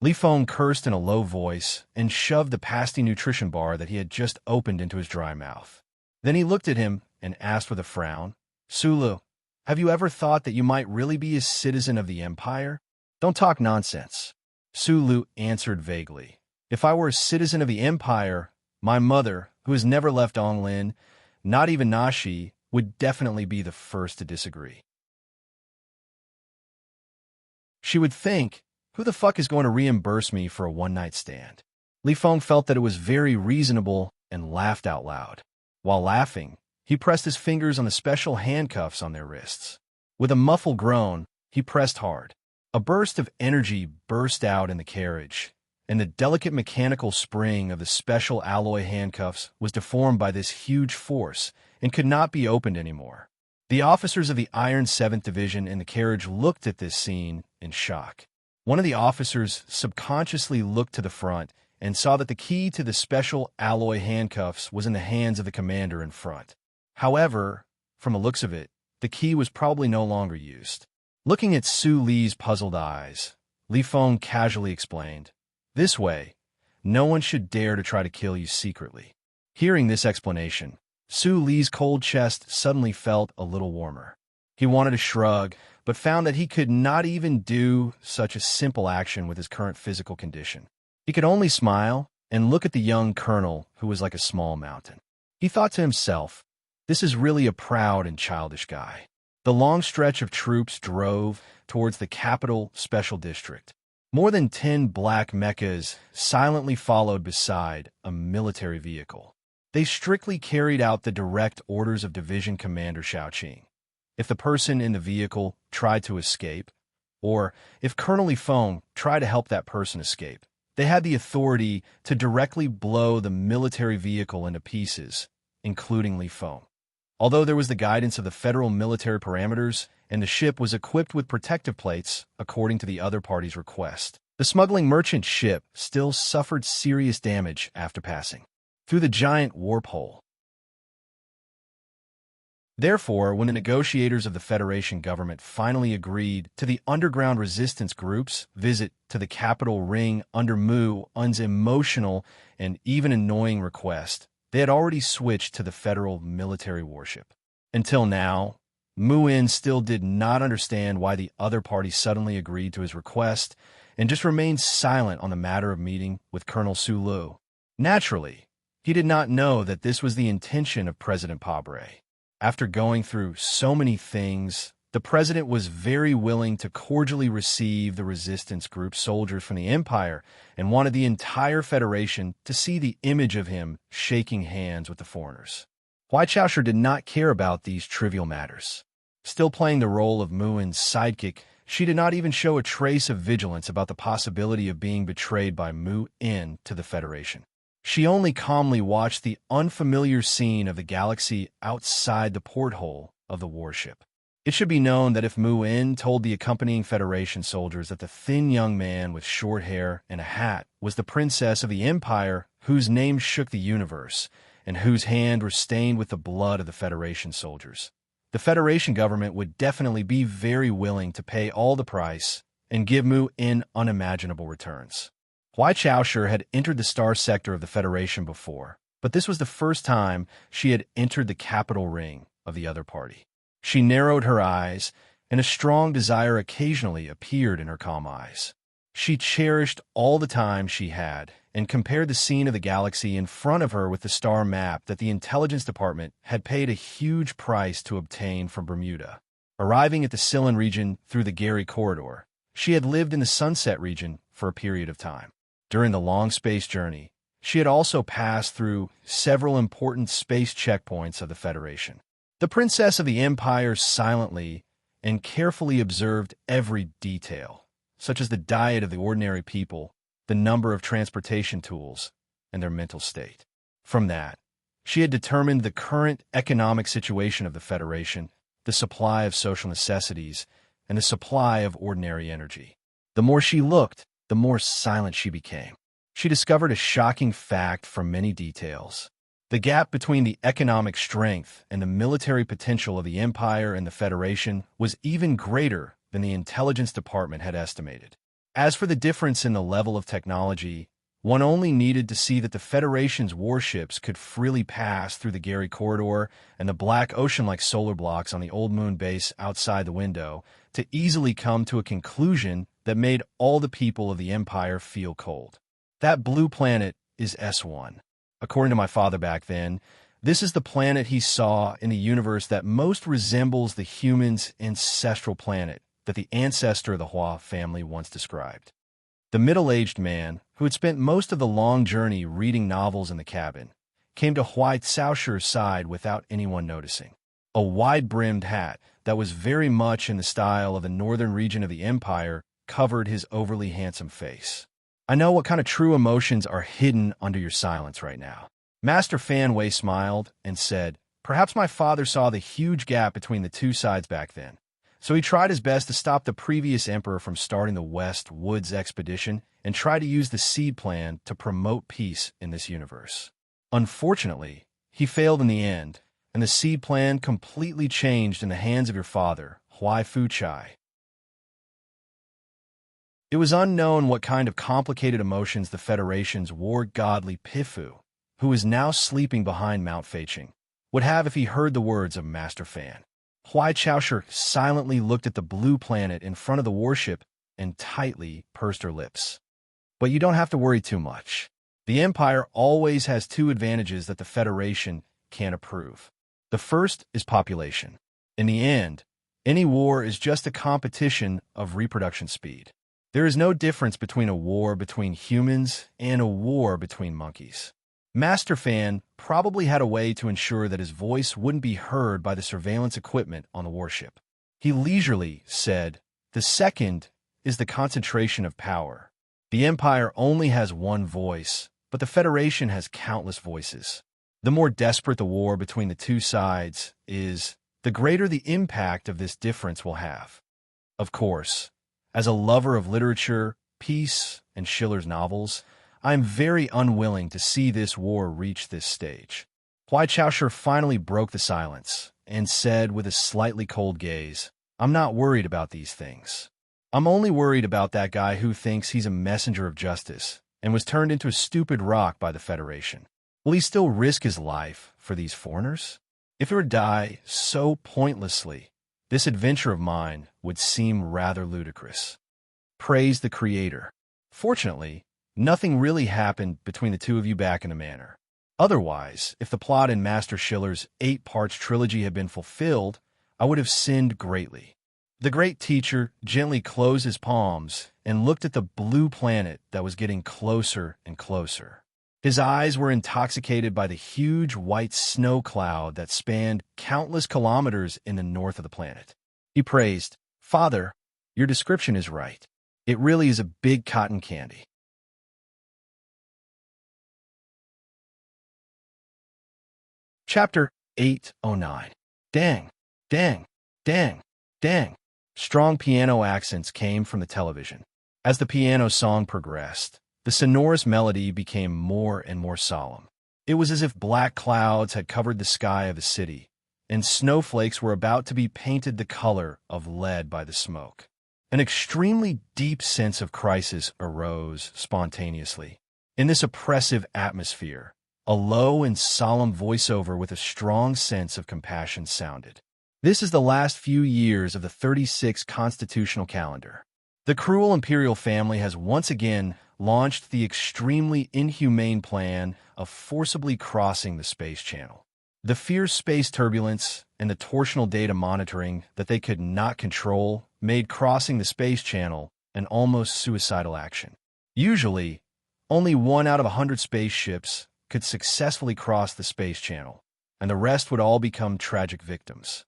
Li Feng cursed in a low voice and shoved the pasty nutrition bar that he had just opened into his dry mouth. Then he looked at him and asked with a frown, "Sulu, have you ever thought that you might really be a citizen of the Empire?" "Don't talk nonsense." Sulu answered vaguely. "If I were a citizen of the Empire, my mother, who has never left Onglin, not even Nashi, would definitely be the first to disagree. She would think, who the fuck is going to reimburse me for a one-night stand?" Li Feng felt that it was very reasonable and laughed out loud. While laughing, he pressed his fingers on the special handcuffs on their wrists. With a muffled groan, he pressed hard. A burst of energy burst out in the carriage, and the delicate mechanical spring of the special alloy handcuffs was deformed by this huge force and could not be opened anymore. The officers of the Iron 7th Division in the carriage looked at this scene in shock. One of the officers subconsciously looked to the front and saw that the key to the special alloy handcuffs was in the hands of the commander in front. However, from the looks of it, the key was probably no longer used. Looking at Su Li's puzzled eyes, Li Feng casually explained, "This way, no one should dare to try to kill you secretly." Hearing this explanation, Su Li's cold chest suddenly felt a little warmer. He wanted to shrug, but found that he could not even do such a simple action with his current physical condition. He could only smile and look at the young colonel, who was like a small mountain. He thought to himself, "This is really a proud and childish guy." The long stretch of troops drove towards the capital special district. More than 10 black mechas silently followed beside a military vehicle. They strictly carried out the direct orders of Division Commander Xiaoqing. If the person in the vehicle tried to escape, or if Colonel Li Feng tried to help that person escape, they had the authority to directly blow the military vehicle into pieces, including Li Feng. Although there was the guidance of the federal military parameters, and the ship was equipped with protective plates according to the other party's request, the smuggling merchant ship still suffered serious damage after passing through the giant warp hole. Therefore, when the negotiators of the Federation government finally agreed to the underground resistance group's visit to the capital ring under Mu Un's emotional and even annoying request, they had already switched to the federal military warship. Until now, Mu Un still did not understand why the other party suddenly agreed to his request and just remained silent on the matter of meeting with Colonel Sulu. Naturally, he did not know that this was the intention of President Pabre. After going through so many things, the president was very willing to cordially receive the resistance group soldiers from the Empire and wanted the entire Federation to see the image of him shaking hands with the foreigners. Huai Chaoshu did not care about these trivial matters. Still playing the role of Mu Un's sidekick, she did not even show a trace of vigilance about the possibility of being betrayed by Mu Un to the Federation. She only calmly watched the unfamiliar scene of the galaxy outside the porthole of the warship. It should be known that if Mu Un told the accompanying Federation soldiers that the thin young man with short hair and a hat was the princess of the Empire whose name shook the universe and whose hand were stained with the blood of the Federation soldiers, the Federation government would definitely be very willing to pay all the price and give Mu Un unimaginable returns. Huai Chaoshu had entered the star sector of the Federation before, but this was the first time she had entered the capital ring of the other party. She narrowed her eyes, and a strong desire occasionally appeared in her calm eyes. She cherished all the time she had and compared the scene of the galaxy in front of her with the star map that the intelligence department had paid a huge price to obtain from Bermuda. Arriving at the Sylvan region through the Gary corridor, she had lived in the Sunset region for a period of time. During the long space journey, she had also passed through several important space checkpoints of the Federation. The princess of the Empire silently and carefully observed every detail, such as the diet of the ordinary people, the number of transportation tools, and their mental state. From that, she had determined the current economic situation of the Federation, the supply of social necessities, and the supply of ordinary energy. The more she looked, the more silent she became. She discovered a shocking fact from many details. The gap between the economic strength and the military potential of the Empire and the Federation was even greater than the intelligence department had estimated. As for the difference in the level of technology, one only needed to see that the Federation's warships could freely pass through the Gary corridor and the black ocean-like solar blocks on the Old Moon base outside the window to easily come to a conclusion that made all the people of the Empire feel cold. That blue planet is S1. According to my father back then, this is the planet he saw in the universe that most resembles the human's ancestral planet that the ancestor of the Hua family once described. The middle-aged man, who had spent most of the long journey reading novels in the cabin, came to Huai Caoshu's side without anyone noticing. A wide-brimmed hat that was very much in the style of the northern region of the Empire covered his overly handsome face. I know what kind of true emotions are hidden under your silence right now. Master Fan Wei smiled and said, "Perhaps my father saw the huge gap between the two sides back then. So he tried his best to stop the previous emperor from starting the West Woods expedition and try to use the seed plan to promote peace in this universe. Unfortunately, he failed in the end, and the seed plan completely changed in the hands of your father, Huai Fuchai. It was unknown what kind of complicated emotions the Federation's war godly Pifu, who is now sleeping behind Mount Feiqing, would have if he heard the words of Master Fan. Huai silently looked at the blue planet in front of the warship and tightly pursed her lips. But you don't have to worry too much. The Empire always has two advantages that the Federation can't approve. The first is population. In the end, any war is just a competition of reproduction speed. There is no difference between a war between humans and a war between monkeys. Master Fan probably had a way to ensure that his voice wouldn't be heard by the surveillance equipment on the warship. He leisurely said, "The second is the concentration of power. The Empire only has one voice, but the Federation has countless voices. The more desperate the war between the two sides is, the greater the impact of this difference will have." Of course, as a lover of literature, peace, and Schiller's novels, I am very unwilling to see this war reach this stage. Huai finally broke the silence and said with a slightly cold gaze, "I'm not worried about these things. I'm only worried about that guy who thinks he's a messenger of justice and was turned into a stupid rock by the Federation. Will he still risk his life for these foreigners? If he were to die so pointlessly, this adventure of mine would seem rather ludicrous." Praise the Creator. Fortunately, nothing really happened between the two of you back in the manor. Otherwise, if the plot in Master Schiller's 8-parts trilogy had been fulfilled, I would have sinned greatly. The great teacher gently closed his palms and looked at the blue planet that was getting closer and closer. His eyes were intoxicated by the huge white snow cloud that spanned countless kilometers in the north of the planet. He praised, "Father, your description is right. It really is a big cotton candy." Chapter 809. Dang, dang, dang, dang. Strong piano accents came from the television. As the piano song progressed, the sonorous melody became more and more solemn. It was as if black clouds had covered the sky of the city, and snowflakes were about to be painted the color of lead by the smoke. An extremely deep sense of crisis arose spontaneously. In this oppressive atmosphere, a low and solemn voiceover with a strong sense of compassion sounded. This is the last few years of the 36th constitutional calendar. The cruel imperial family has once again launched the extremely inhumane plan of forcibly crossing the space channel. The fierce space turbulence and the torsional data monitoring that they could not control made crossing the space channel an almost suicidal action. Usually, only 1 out of 100 spaceships could successfully cross the space channel, and the rest would all become tragic victims.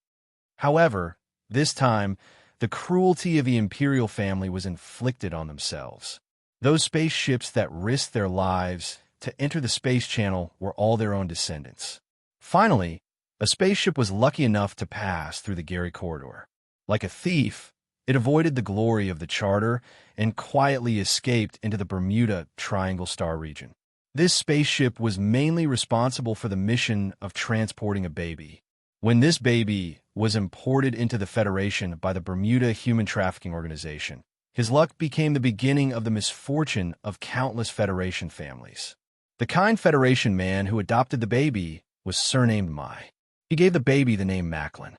However, this time, the cruelty of the imperial family was inflicted on themselves. Those spaceships that risked their lives to enter the space channel were all their own descendants. Finally, a spaceship was lucky enough to pass through the Gary corridor. Like a thief, it avoided the glory of the charter and quietly escaped into the Bermuda Triangle Star region. This spaceship was mainly responsible for the mission of transporting a baby. When this baby was imported into the Federation by the Bermuda Human Trafficking Organization, his luck became the beginning of the misfortune of countless Federation families. The kind Federation man who adopted the baby was surnamed Mai. He gave the baby the name Macklin.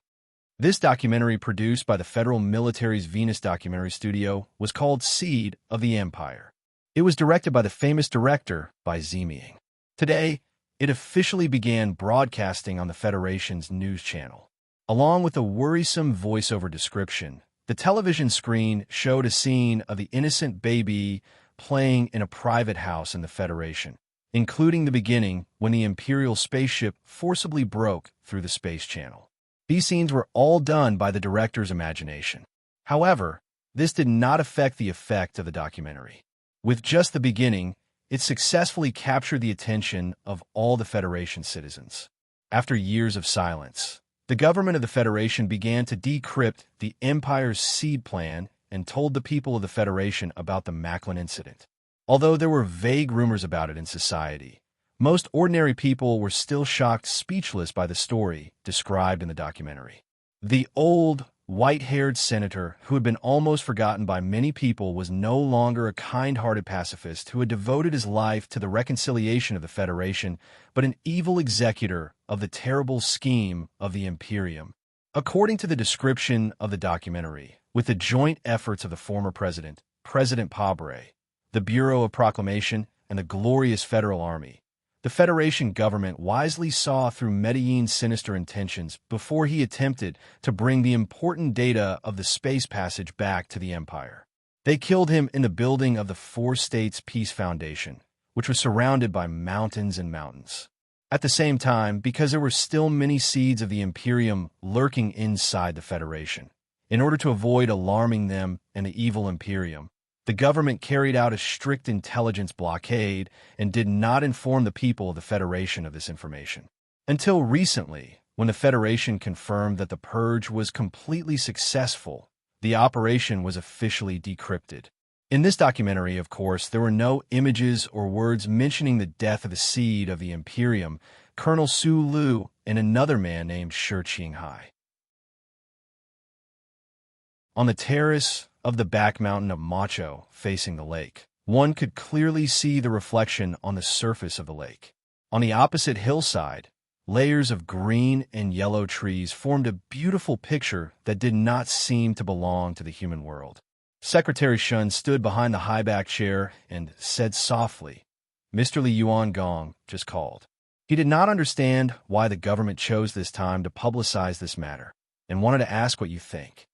This documentary, produced by the Federal Military's Venus Documentary Studio, was called Seed of the Empire. It was directed by the famous director Bai Ziming. Today, it officially began broadcasting on the Federation's news channel. Along with a worrisome voiceover description, the television screen showed a scene of the innocent baby playing in a private house in the Federation, including the beginning when the Imperial spaceship forcibly broke through the space channel. These scenes were all done by the director's imagination. However, this did not affect the effect of the documentary. With just the beginning, it successfully captured the attention of all the Federation citizens. After years of silence, the government of the Federation began to decrypt the Empire's seed plan and told the people of the Federation about the Macklin incident. Although there were vague rumors about it in society, most ordinary people were still shocked speechless by the story described in the documentary. The old, white-haired senator who had been almost forgotten by many people was no longer a kind-hearted pacifist who had devoted his life to the reconciliation of the Federation, but an evil executor of the terrible scheme of the Imperium. According to the description of the documentary, with the joint efforts of the former president, President Pabre, the Bureau of Proclamation, and the glorious Federal Army, the Federation government wisely saw through Medellin's sinister intentions before he attempted to bring the important data of the space passage back to the Empire. They killed him in the building of the Four States Peace Foundation, which was surrounded by mountains and mountains. At the same time, because there were still many seeds of the Imperium lurking inside the Federation, in order to avoid alarming them and the evil Imperium, the government carried out a strict intelligence blockade and did not inform the people of the Federation of this information. Until recently, when the Federation confirmed that the purge was completely successful, the operation was officially decrypted. In this documentary, of course, there were no images or words mentioning the death of the seed of the Imperium, Colonel Su Lu, and another man named Shi Qinghai. On the terrace of the back mountain of Macho, facing the lake, one could clearly see the reflection on the surface of the lake. On the opposite hillside, layers of green and yellow trees formed a beautiful picture that did not seem to belong to the human world. Secretary Shun stood behind the high-back chair and said softly, "Mr. Li Yuan Gong just called." He did not understand why the government chose this time to publicize this matter, and wanted to ask what you think.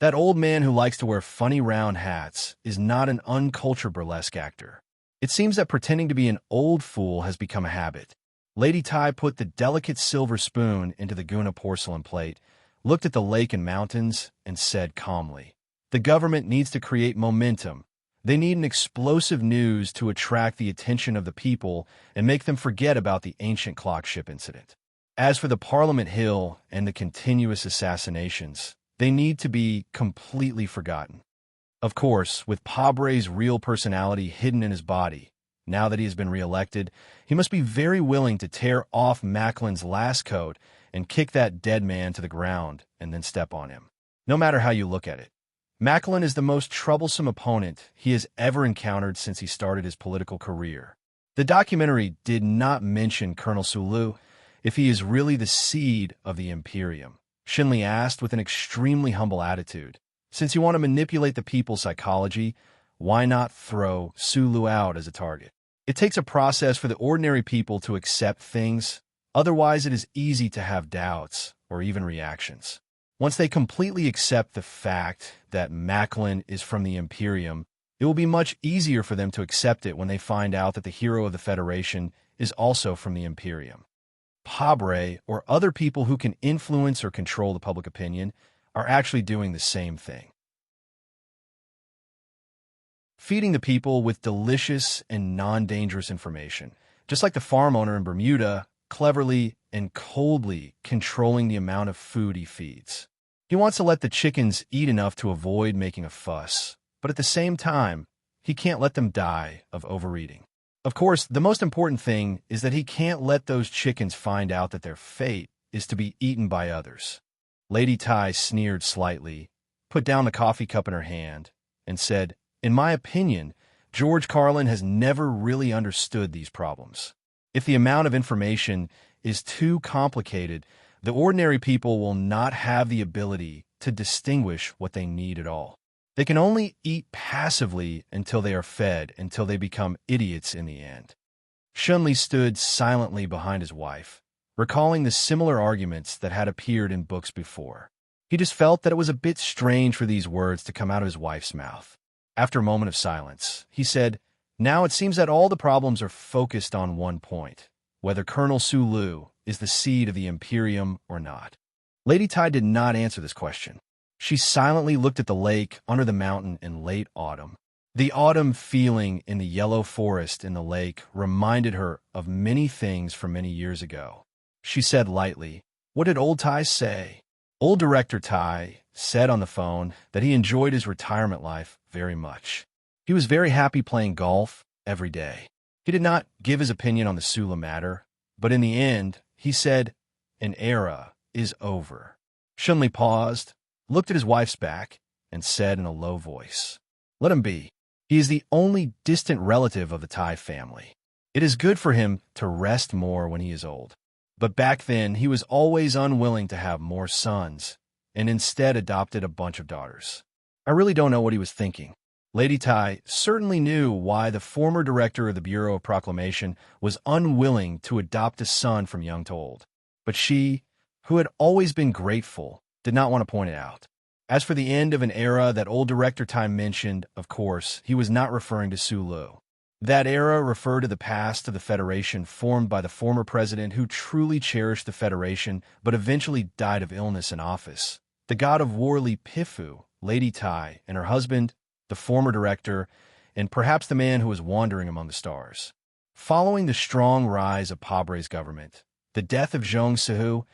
That old man who likes to wear funny round hats is not an uncultured burlesque actor. It seems that pretending to be an old fool has become a habit. Lady Tai put the delicate silver spoon into the Guna porcelain plate, looked at the lake and mountains, and said calmly, "The government needs to create momentum. They need an explosive news to attract the attention of the people and make them forget about the ancient clock ship incident. As for the Parliament Hill and the continuous assassinations, they need to be completely forgotten." Of course, with Pabre's real personality hidden in his body, now that he has been re-elected, he must be very willing to tear off Macklin's last coat and kick that dead man to the ground and then step on him. No matter how you look at it, Macklin is the most troublesome opponent he has ever encountered since he started his political career. The documentary did not mention Colonel Sulu if he is really the seed of the Imperium. Shinli asked with an extremely humble attitude. Since you want to manipulate the people's psychology, why not throw Sulu out as a target? It takes a process for the ordinary people to accept things. Otherwise, it is easy to have doubts or even reactions. Once they completely accept the fact that Macklin is from the Imperium, it will be much easier for them to accept it when they find out that the hero of the Federation is also from the Imperium. Pabre, or other people who can influence or control the public opinion, are actually doing the same thing. Feeding the people with delicious and non-dangerous information, just like the farm owner in Bermuda, cleverly and coldly controlling the amount of food he feeds. He wants to let the chickens eat enough to avoid making a fuss, but at the same time, he can't let them die of overeating. Of course, the most important thing is that he can't let those chickens find out that their fate is to be eaten by others. Lady Tai sneered slightly, put down the coffee cup in her hand, and said, "In my opinion, George Carlin has never really understood these problems. If the amount of information is too complicated, the ordinary people will not have the ability to distinguish what they need at all. They can only eat passively until they are fed, until they become idiots in the end." Shunli stood silently behind his wife, recalling the similar arguments that had appeared in books before. He just felt that it was a bit strange for these words to come out of his wife's mouth. After a moment of silence, he said, "Now it seems that all the problems are focused on one point, whether Colonel Sulu is the seed of the Imperium or not." Lady Tai did not answer this question. She silently looked at the lake under the mountain in late autumn. The autumn feeling in the yellow forest in the lake reminded her of many things from many years ago. She said lightly, "What did old Tai say?" Old Director Tai said on the phone that he enjoyed his retirement life very much. He was very happy playing golf every day. He did not give his opinion on the Sula matter, but in the end, he said, "An era is over." Shunli paused, looked at his wife's back, and said in a low voice, "Let him be. He is the only distant relative of the Tai family. It is good for him to rest more when he is old." But back then, he was always unwilling to have more sons, and instead adopted a bunch of daughters. I really don't know what he was thinking. Lady Tai certainly knew why the former director of the Bureau of Proclamation was unwilling to adopt a son from young to old. But she, who had always been grateful, did not want to point it out. As for the end of an era that old Director Tai mentioned, of course, he was not referring to Sulu. That era referred to the past of the Federation formed by the former president who truly cherished the Federation but eventually died of illness in office. The god of war Li Pifu, Lady Tai, and her husband, the former director, and perhaps the man who was wandering among the stars. Following the strong rise of Pabre's government, the death of Zhong Sihu,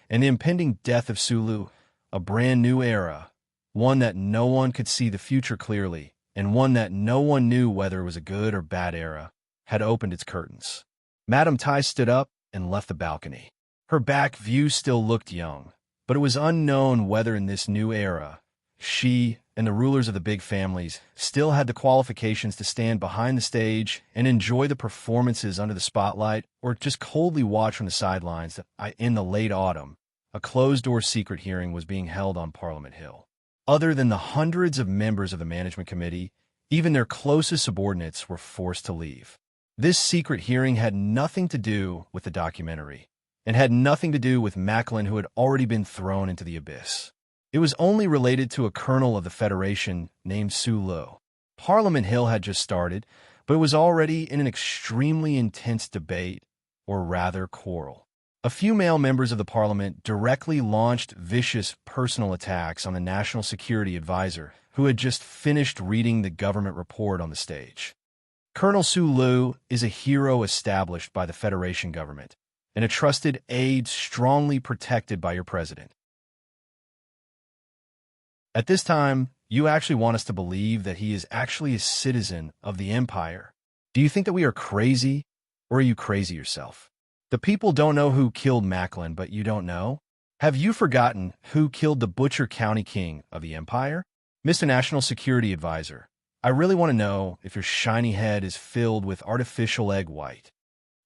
and the impending death of Sulu, a brand new era, one that no one could see the future clearly, and one that no one knew whether it was a good or bad era, had opened its curtains. Madame Tai stood up and left the balcony. Her back view still looked young, but it was unknown whether in this new era, she and the rulers of the big families still had the qualifications to stand behind the stage and enjoy the performances under the spotlight, or just coldly watch from the sidelines. In the late autumn, a closed-door secret hearing was being held on Parliament Hill. Other than the hundreds of members of the management committee, even their closest subordinates were forced to leave. This secret hearing had nothing to do with the documentary, and had nothing to do with Macklin, who had already been thrown into the abyss. It was only related to a colonel of the Federation named Sulu. Parliament Hill had just started, but it was already in an extremely intense debate, or rather quarrel. A few male members of the parliament directly launched vicious personal attacks on the National Security Advisor, who had just finished reading the government report on the stage. Colonel Sulu is a hero established by the Federation government, and a trusted aide strongly protected by your president. At this time, you actually want us to believe that he is actually a citizen of the Empire. Do you think that we are crazy, or are you crazy yourself? The people don't know who killed Macklin, but you don't know? Have you forgotten who killed the Butcher County King of the Empire? Mr. National Security Advisor, I really want to know if your shiny head is filled with artificial egg white.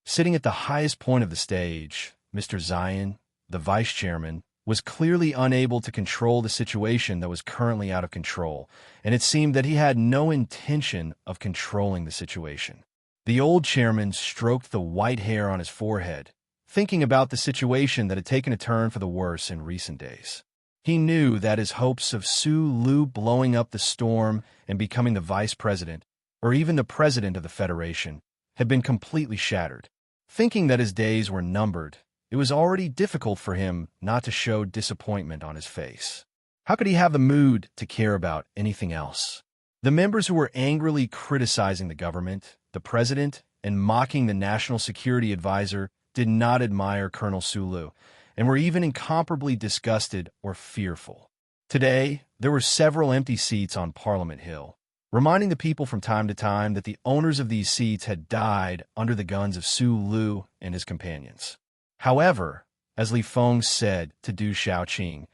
Sitting at the highest point of the stage, Mr. Zion, the vice chairman, was clearly unable to control the situation that was currently out of control, and it seemed that he had no intention of controlling the situation. The old chairman stroked the white hair on his forehead, thinking about the situation that had taken a turn for the worse in recent days. He knew that his hopes of Sulu blowing up the storm and becoming the vice president, or even the president of the Federation, had been completely shattered. Thinking that his days were numbered, it was already difficult for him not to show disappointment on his face. How could he have the mood to care about anything else? The members who were angrily criticizing the government, the president, and mocking the National Security Advisor did not admire Colonel Sulu, and were even incomparably disgusted or fearful. Today, there were several empty seats on Parliament Hill, reminding the people from time to time that the owners of these seats had died under the guns of Sulu and his companions. However, as Li Feng said to Du Xiaoqing,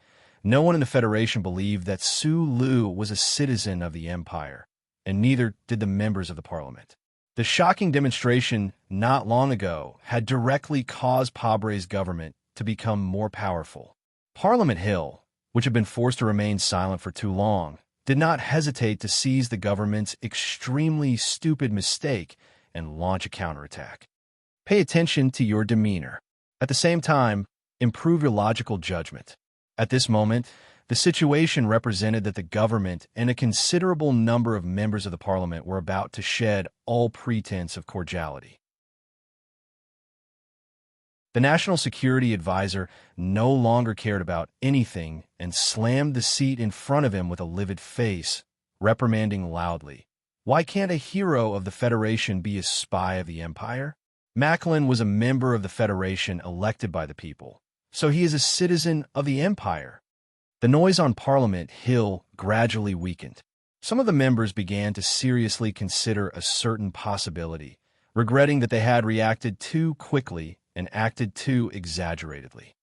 no one in the Federation believed that Sulu was a citizen of the Empire, and neither did the members of the Parliament. The shocking demonstration not long ago had directly caused Pabre's government to become more powerful. Parliament Hill, which had been forced to remain silent for too long, did not hesitate to seize the government's extremely stupid mistake and launch a counterattack. Pay attention to your demeanor. At the same time, improve your logical judgment. At this moment, the situation represented that the government and a considerable number of members of the parliament were about to shed all pretense of cordiality. The National Security Advisor no longer cared about anything and slammed the seat in front of him with a livid face, reprimanding loudly. Why can't a hero of the Federation be a spy of the Empire? Macklin was a member of the Federation elected by the people, so he is a citizen of the Empire. The noise on Parliament Hill gradually weakened. Some of the members began to seriously consider a certain possibility, regretting that they had reacted too quickly and acted too exaggeratedly.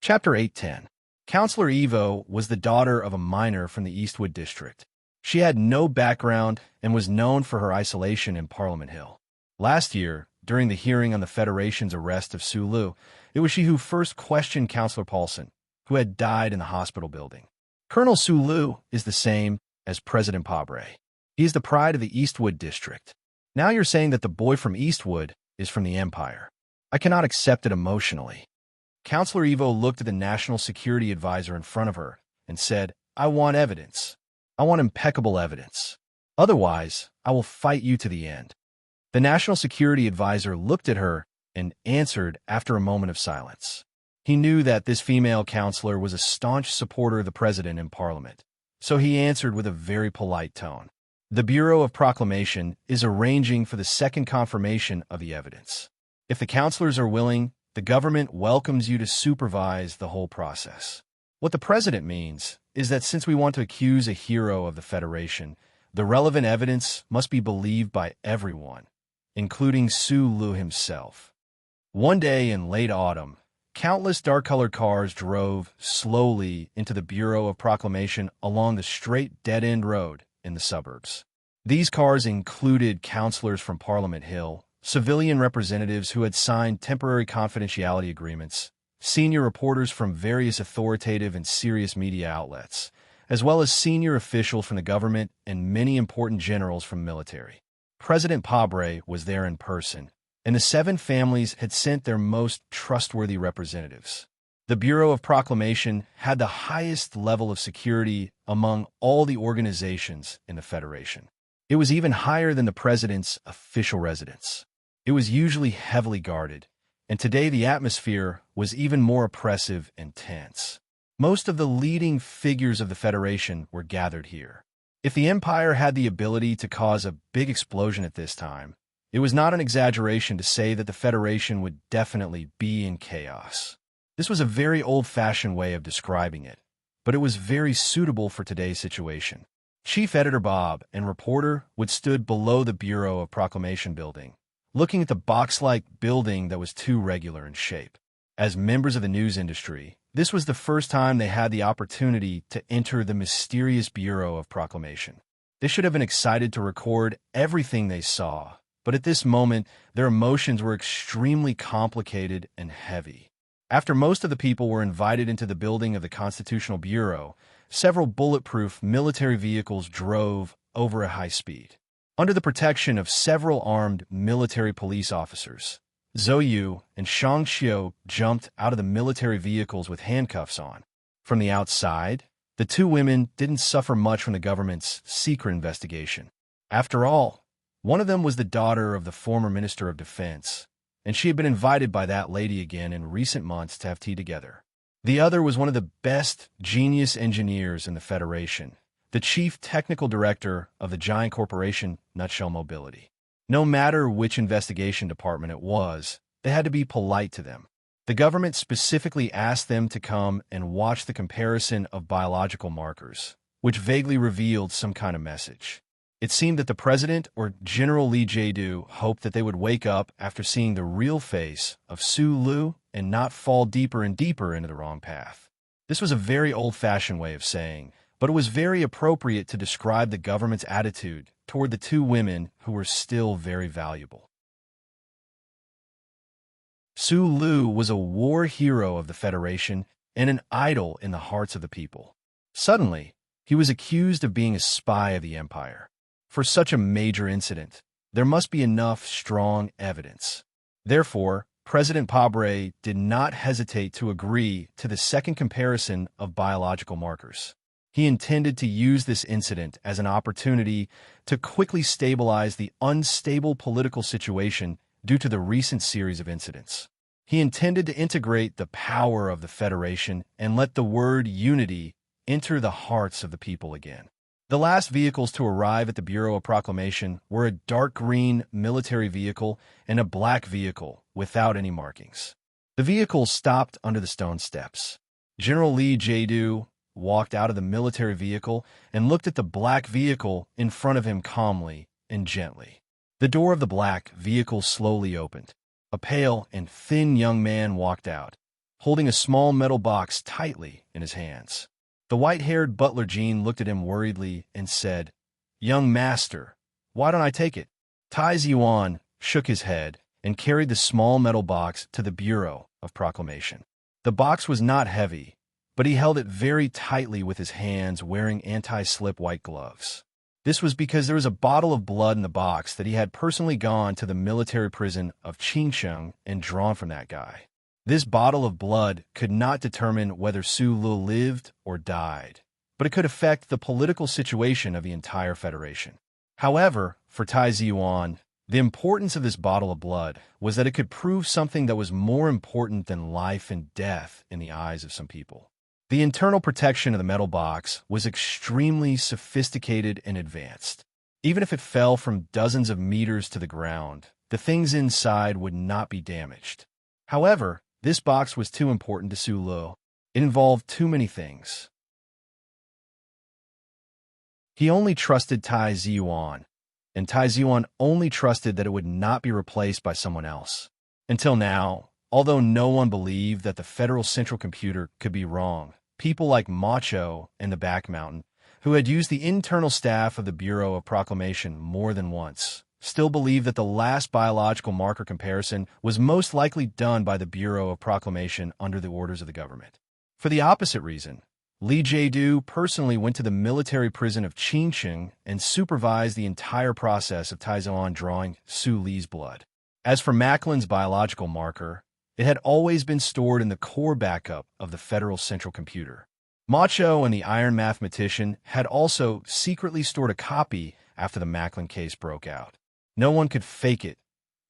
Chapter 810. Counselor Evo was the daughter of a miner from the Eastwood district. She had no background and was known for her isolation in Parliament Hill. Last year, during the hearing on the Federation's arrest of Sue Lu, it was she who first questioned Counselor Paulson, who had died in the hospital building. Colonel Sue Lu is the same as President Pabre. He is the pride of the Eastwood district. Now you're saying that the boy from Eastwood is from the Empire. I cannot accept it emotionally. Counselor Evo looked at the National Security Advisor in front of her and said, I want evidence. I want impeccable evidence. Otherwise, I will fight you to the end. The National Security Advisor looked at her and answered after a moment of silence. He knew that this female counselor was a staunch supporter of the president in Parliament, so he answered with a very polite tone. The Bureau of Proclamation is arranging for the second confirmation of the evidence. If the counselors are willing, the government welcomes you to supervise the whole process. What the president means is that since we want to accuse a hero of the Federation, the relevant evidence must be believed by everyone, including Sue Lu himself. One day in late autumn, countless dark-colored cars drove slowly into the Bureau of Proclamation along the straight dead-end road in the suburbs. These cars included counselors from Parliament Hill, civilian representatives who had signed temporary confidentiality agreements, senior reporters from various authoritative and serious media outlets, as well as senior officials from the government and many important generals from military. President Pabre was there in person, and the 7 families had sent their most trustworthy representatives. The Bureau of Proclamation had the highest level of security among all the organizations in the Federation. It was even higher than the president's official residence. It was usually heavily guarded, and today the atmosphere was even more oppressive and tense. Most of the leading figures of the Federation were gathered here. If the Empire had the ability to cause a big explosion at this time, it was not an exaggeration to say that the Federation would definitely be in chaos. This was a very old-fashioned way of describing it, but it was very suitable for today's situation. Chief Editor Bob and reporter Wood stood below the Bureau of Proclamation building, looking at the box-like building that was too regular in shape. As members of the news industry, this was the first time they had the opportunity to enter the mysterious Bureau of Proclamation. They should have been excited to record everything they saw, but at this moment, their emotions were extremely complicated and heavy. After most of the people were invited into the building of the Constitutional Bureau, several bulletproof military vehicles drove over at high speed. Under the protection of several armed military police officers, Zhou Yu and Shang Xiu jumped out of the military vehicles with handcuffs on. From the outside, the 2 women didn't suffer much from the government's secret investigation. After all, one of them was the daughter of the former Minister of Defense, and she had been invited by that lady again in recent months to have tea together. The other was one of the best genius engineers in the Federation, the chief technical director of the giant corporation Nutshell Mobility. No matter which investigation department it was, they had to be polite to them. The government specifically asked them to come and watch the comparison of biological markers, which vaguely revealed some kind of message. It seemed that the president or General Li Jiedu hoped that they would wake up after seeing the real face of Sue Lu and not fall deeper and deeper into the wrong path. This was a very old-fashioned way of saying, but it was very appropriate to describe the government's attitude toward the 2 women who were still very valuable. Sue Lu was a war hero of the Federation and an idol in the hearts of the people. Suddenly, he was accused of being a spy of the Empire. For such a major incident, there must be enough strong evidence. Therefore, President Pabre did not hesitate to agree to the second comparison of biological markers. He intended to use this incident as an opportunity to quickly stabilize the unstable political situation due to the recent series of incidents. He intended to integrate the power of the Federation and let the word unity enter the hearts of the people again. The last vehicles to arrive at the Bureau of Proclamation were a dark green military vehicle and a black vehicle without any markings. The vehicles stopped under the stone steps. General Li Jiedu walked out of the military vehicle and looked at the black vehicle in front of him calmly and gently. The door of the black vehicle slowly opened. A pale and thin young man walked out, holding a small metal box tightly in his hands. The white-haired butler Jean looked at him worriedly and said, "Young master, why don't I take it?" Tai Yuan shook his head and carried the small metal box to the Bureau of Proclamation. The box was not heavy, but he held it very tightly with his hands, wearing anti-slip white gloves. This was because there was a bottle of blood in the box that he had personally gone to the military prison of Qingsheng and drawn from that guy. This bottle of blood could not determine whether Su Lu lived or died, but it could affect the political situation of the entire Federation. However, for Tai Yuan, the importance of this bottle of blood was that it could prove something that was more important than life and death in the eyes of some people. The internal protection of the metal box was extremely sophisticated and advanced. Even if it fell from dozens of meters to the ground, the things inside would not be damaged. However, this box was too important to Su Lu. It involved too many things. He only trusted Tai Yuan, and Tai Yuan only trusted that it would not be replaced by someone else. Until now, although no one believed that the Federal Central Computer could be wrong, people like Macho and the Back Mountain, who had used the internal staff of the Bureau of Proclamation more than once, still believed that the last biological marker comparison was most likely done by the Bureau of Proclamation under the orders of the government. For the opposite reason, Li Jiedu personally went to the military prison of Qingsheng and supervised the entire process of Tai Yuan drawing Su Li's blood. As for Macklin's biological marker, it had always been stored in the core backup of the Federal Central Computer. Macho and the Iron Mathematician had also secretly stored a copy after the Macklin case broke out. No one could fake it.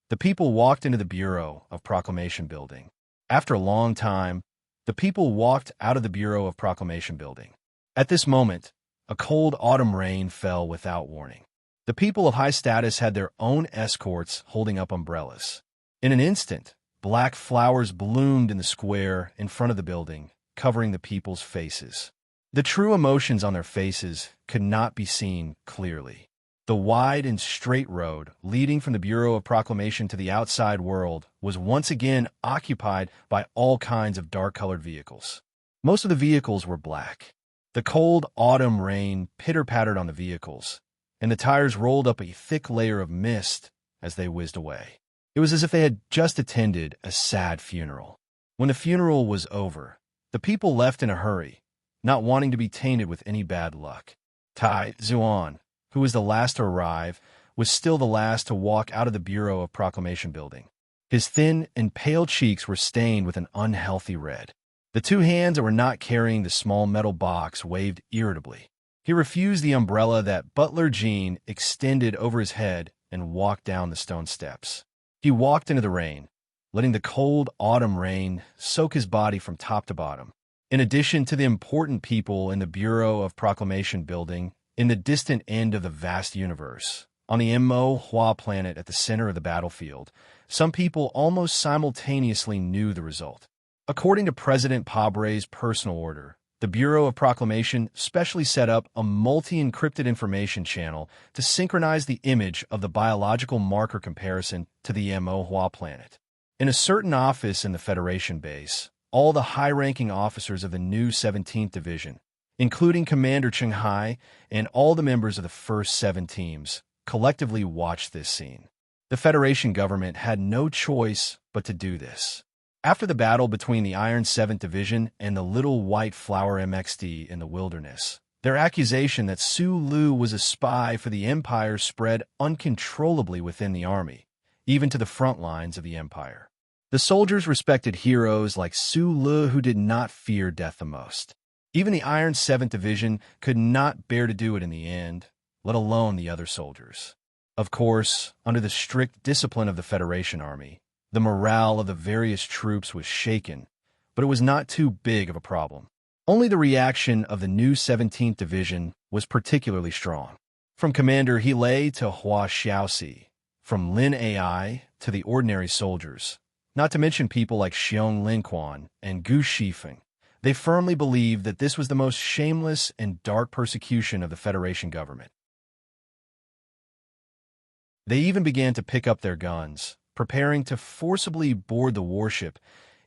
The people walked into the Bureau of Proclamation building. After a long time, the people walked out of the Bureau of Proclamation building. At this moment, a cold autumn rain fell without warning. The people of high status had their own escorts holding up umbrellas. In an instant, black flowers bloomed in the square in front of the building, covering the people's faces. The true emotions on their faces could not be seen clearly. The wide and straight road leading from the Bureau of Proclamation to the outside world was once again occupied by all kinds of dark-colored vehicles. Most of the vehicles were black. The cold autumn rain pitter-pattered on the vehicles, and the tires rolled up a thick layer of mist as they whizzed away. It was as if they had just attended a sad funeral. When the funeral was over, the people left in a hurry, not wanting to be tainted with any bad luck. Tai Yuan, who was the last to arrive, was still the last to walk out of the Bureau of Proclamation building. His thin and pale cheeks were stained with an unhealthy red. The two hands that were not carrying the small metal box waved irritably. He refused the umbrella that Butler Jean extended over his head and walked down the stone steps. He walked into the rain, letting the cold autumn rain soak his body from top to bottom. In addition to the important people in the Bureau of Proclamation building, in the distant end of the vast universe, on the Mo planet at the center of the battlefield, some people almost simultaneously knew the result. According to President Pabre's personal order, the Bureau of Proclamation specially set up a multi-encrypted information channel to synchronize the image of the biological marker comparison to the Mo planet. In a certain office in the Federation base, all the high-ranking officers of the new 17th Division, including Commander Qinghai and all the members of the first 7 teams, collectively watched this scene. The Federation government had no choice but to do this. After the battle between the Iron 7th Division and the Little White Flower MXD in the wilderness, their accusation that Su Lu was a spy for the Empire spread uncontrollably within the army, even to the front lines of the Empire. The soldiers respected heroes like Su Lu, who did not fear death the most. Even the Iron 7th Division could not bear to do it in the end, let alone the other soldiers. Of course, under the strict discipline of the Federation Army, the morale of the various troops was shaken, but it was not too big of a problem. Only the reaction of the new 17th Division was particularly strong. From Commander Hele to Hua Xiaoxi, from Lin Ai to the ordinary soldiers, not to mention people like Xiong Linquan and Gu Shifeng, they firmly believed that this was the most shameless and dark persecution of the Federation government. They even began to pick up their guns, preparing to forcibly board the warship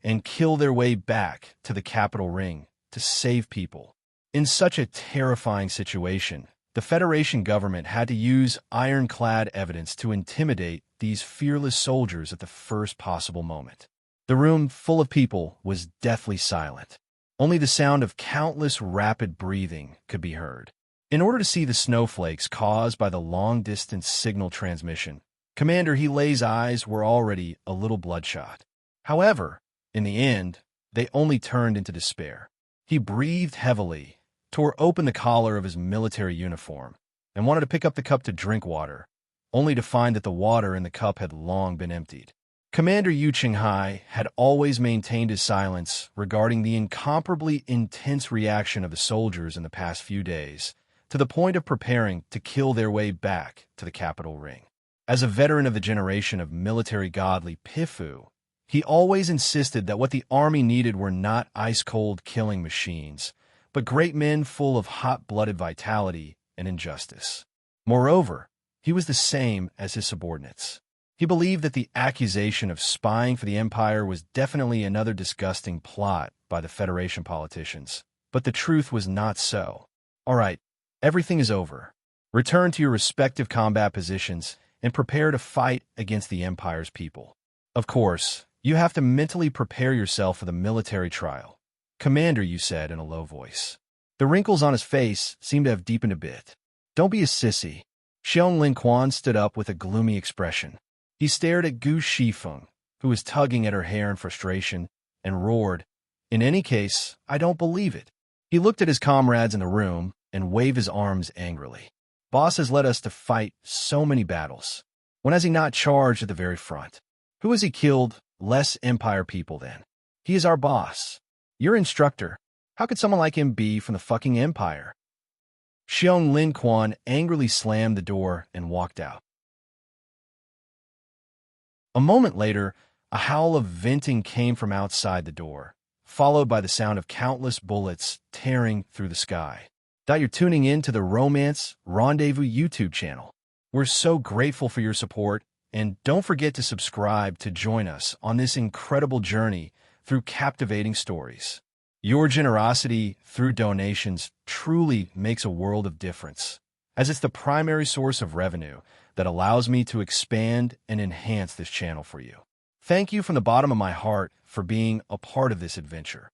and kill their way back to the capital ring to save people. In such a terrifying situation, the Federation government had to use ironclad evidence to intimidate these fearless soldiers at the first possible moment. The room full of people was deathly silent. Only the sound of countless rapid breathing could be heard. In order to see the snowflakes caused by the long-distance signal transmission, Commander Helay's eyes were already a little bloodshot. However, in the end, they only turned into despair. He breathed heavily, tore open the collar of his military uniform, and wanted to pick up the cup to drink water, only to find that the water in the cup had long been emptied. Commander Yu Qinghai had always maintained his silence regarding the incomparably intense reaction of the soldiers in the past few days, to the point of preparing to kill their way back to the capital ring. As a veteran of the generation of military godly Pifu, he always insisted that what the army needed were not ice-cold killing machines, but great men full of hot-blooded vitality and injustice. Moreover, he was the same as his subordinates. He believed that the accusation of spying for the Empire was definitely another disgusting plot by the Federation politicians, but the truth was not so. All right, everything is over. Return to your respective combat positions and prepare to fight against the Empire's people. Of course, you have to mentally prepare yourself for the military trial. Commander, you said in a low voice. The wrinkles on his face seemed to have deepened a bit. Don't be a sissy. Xiong Lin Quan stood up with a gloomy expression. He stared at Gu Shifeng, who was tugging at her hair in frustration, and roared, "In any case, I don't believe it." He looked at his comrades in the room and waved his arms angrily. Boss has led us to fight so many battles. When has he not charged at the very front? Who has he killed less Empire people than? He is our boss. Your instructor. How could someone like him be from the fucking Empire? Xiong Lin Quan angrily slammed the door and walked out. A moment later, a howl of venting came from outside the door, followed by the sound of countless bullets tearing through the sky. You're tuning in to the Romance Rendezvous YouTube channel. We're so grateful for your support, and don't forget to subscribe to join us on this incredible journey through captivating stories. Your generosity through donations truly makes a world of difference, as it's the primary source of revenue that allows me to expand and enhance this channel for you. Thank you from the bottom of my heart for being a part of this adventure.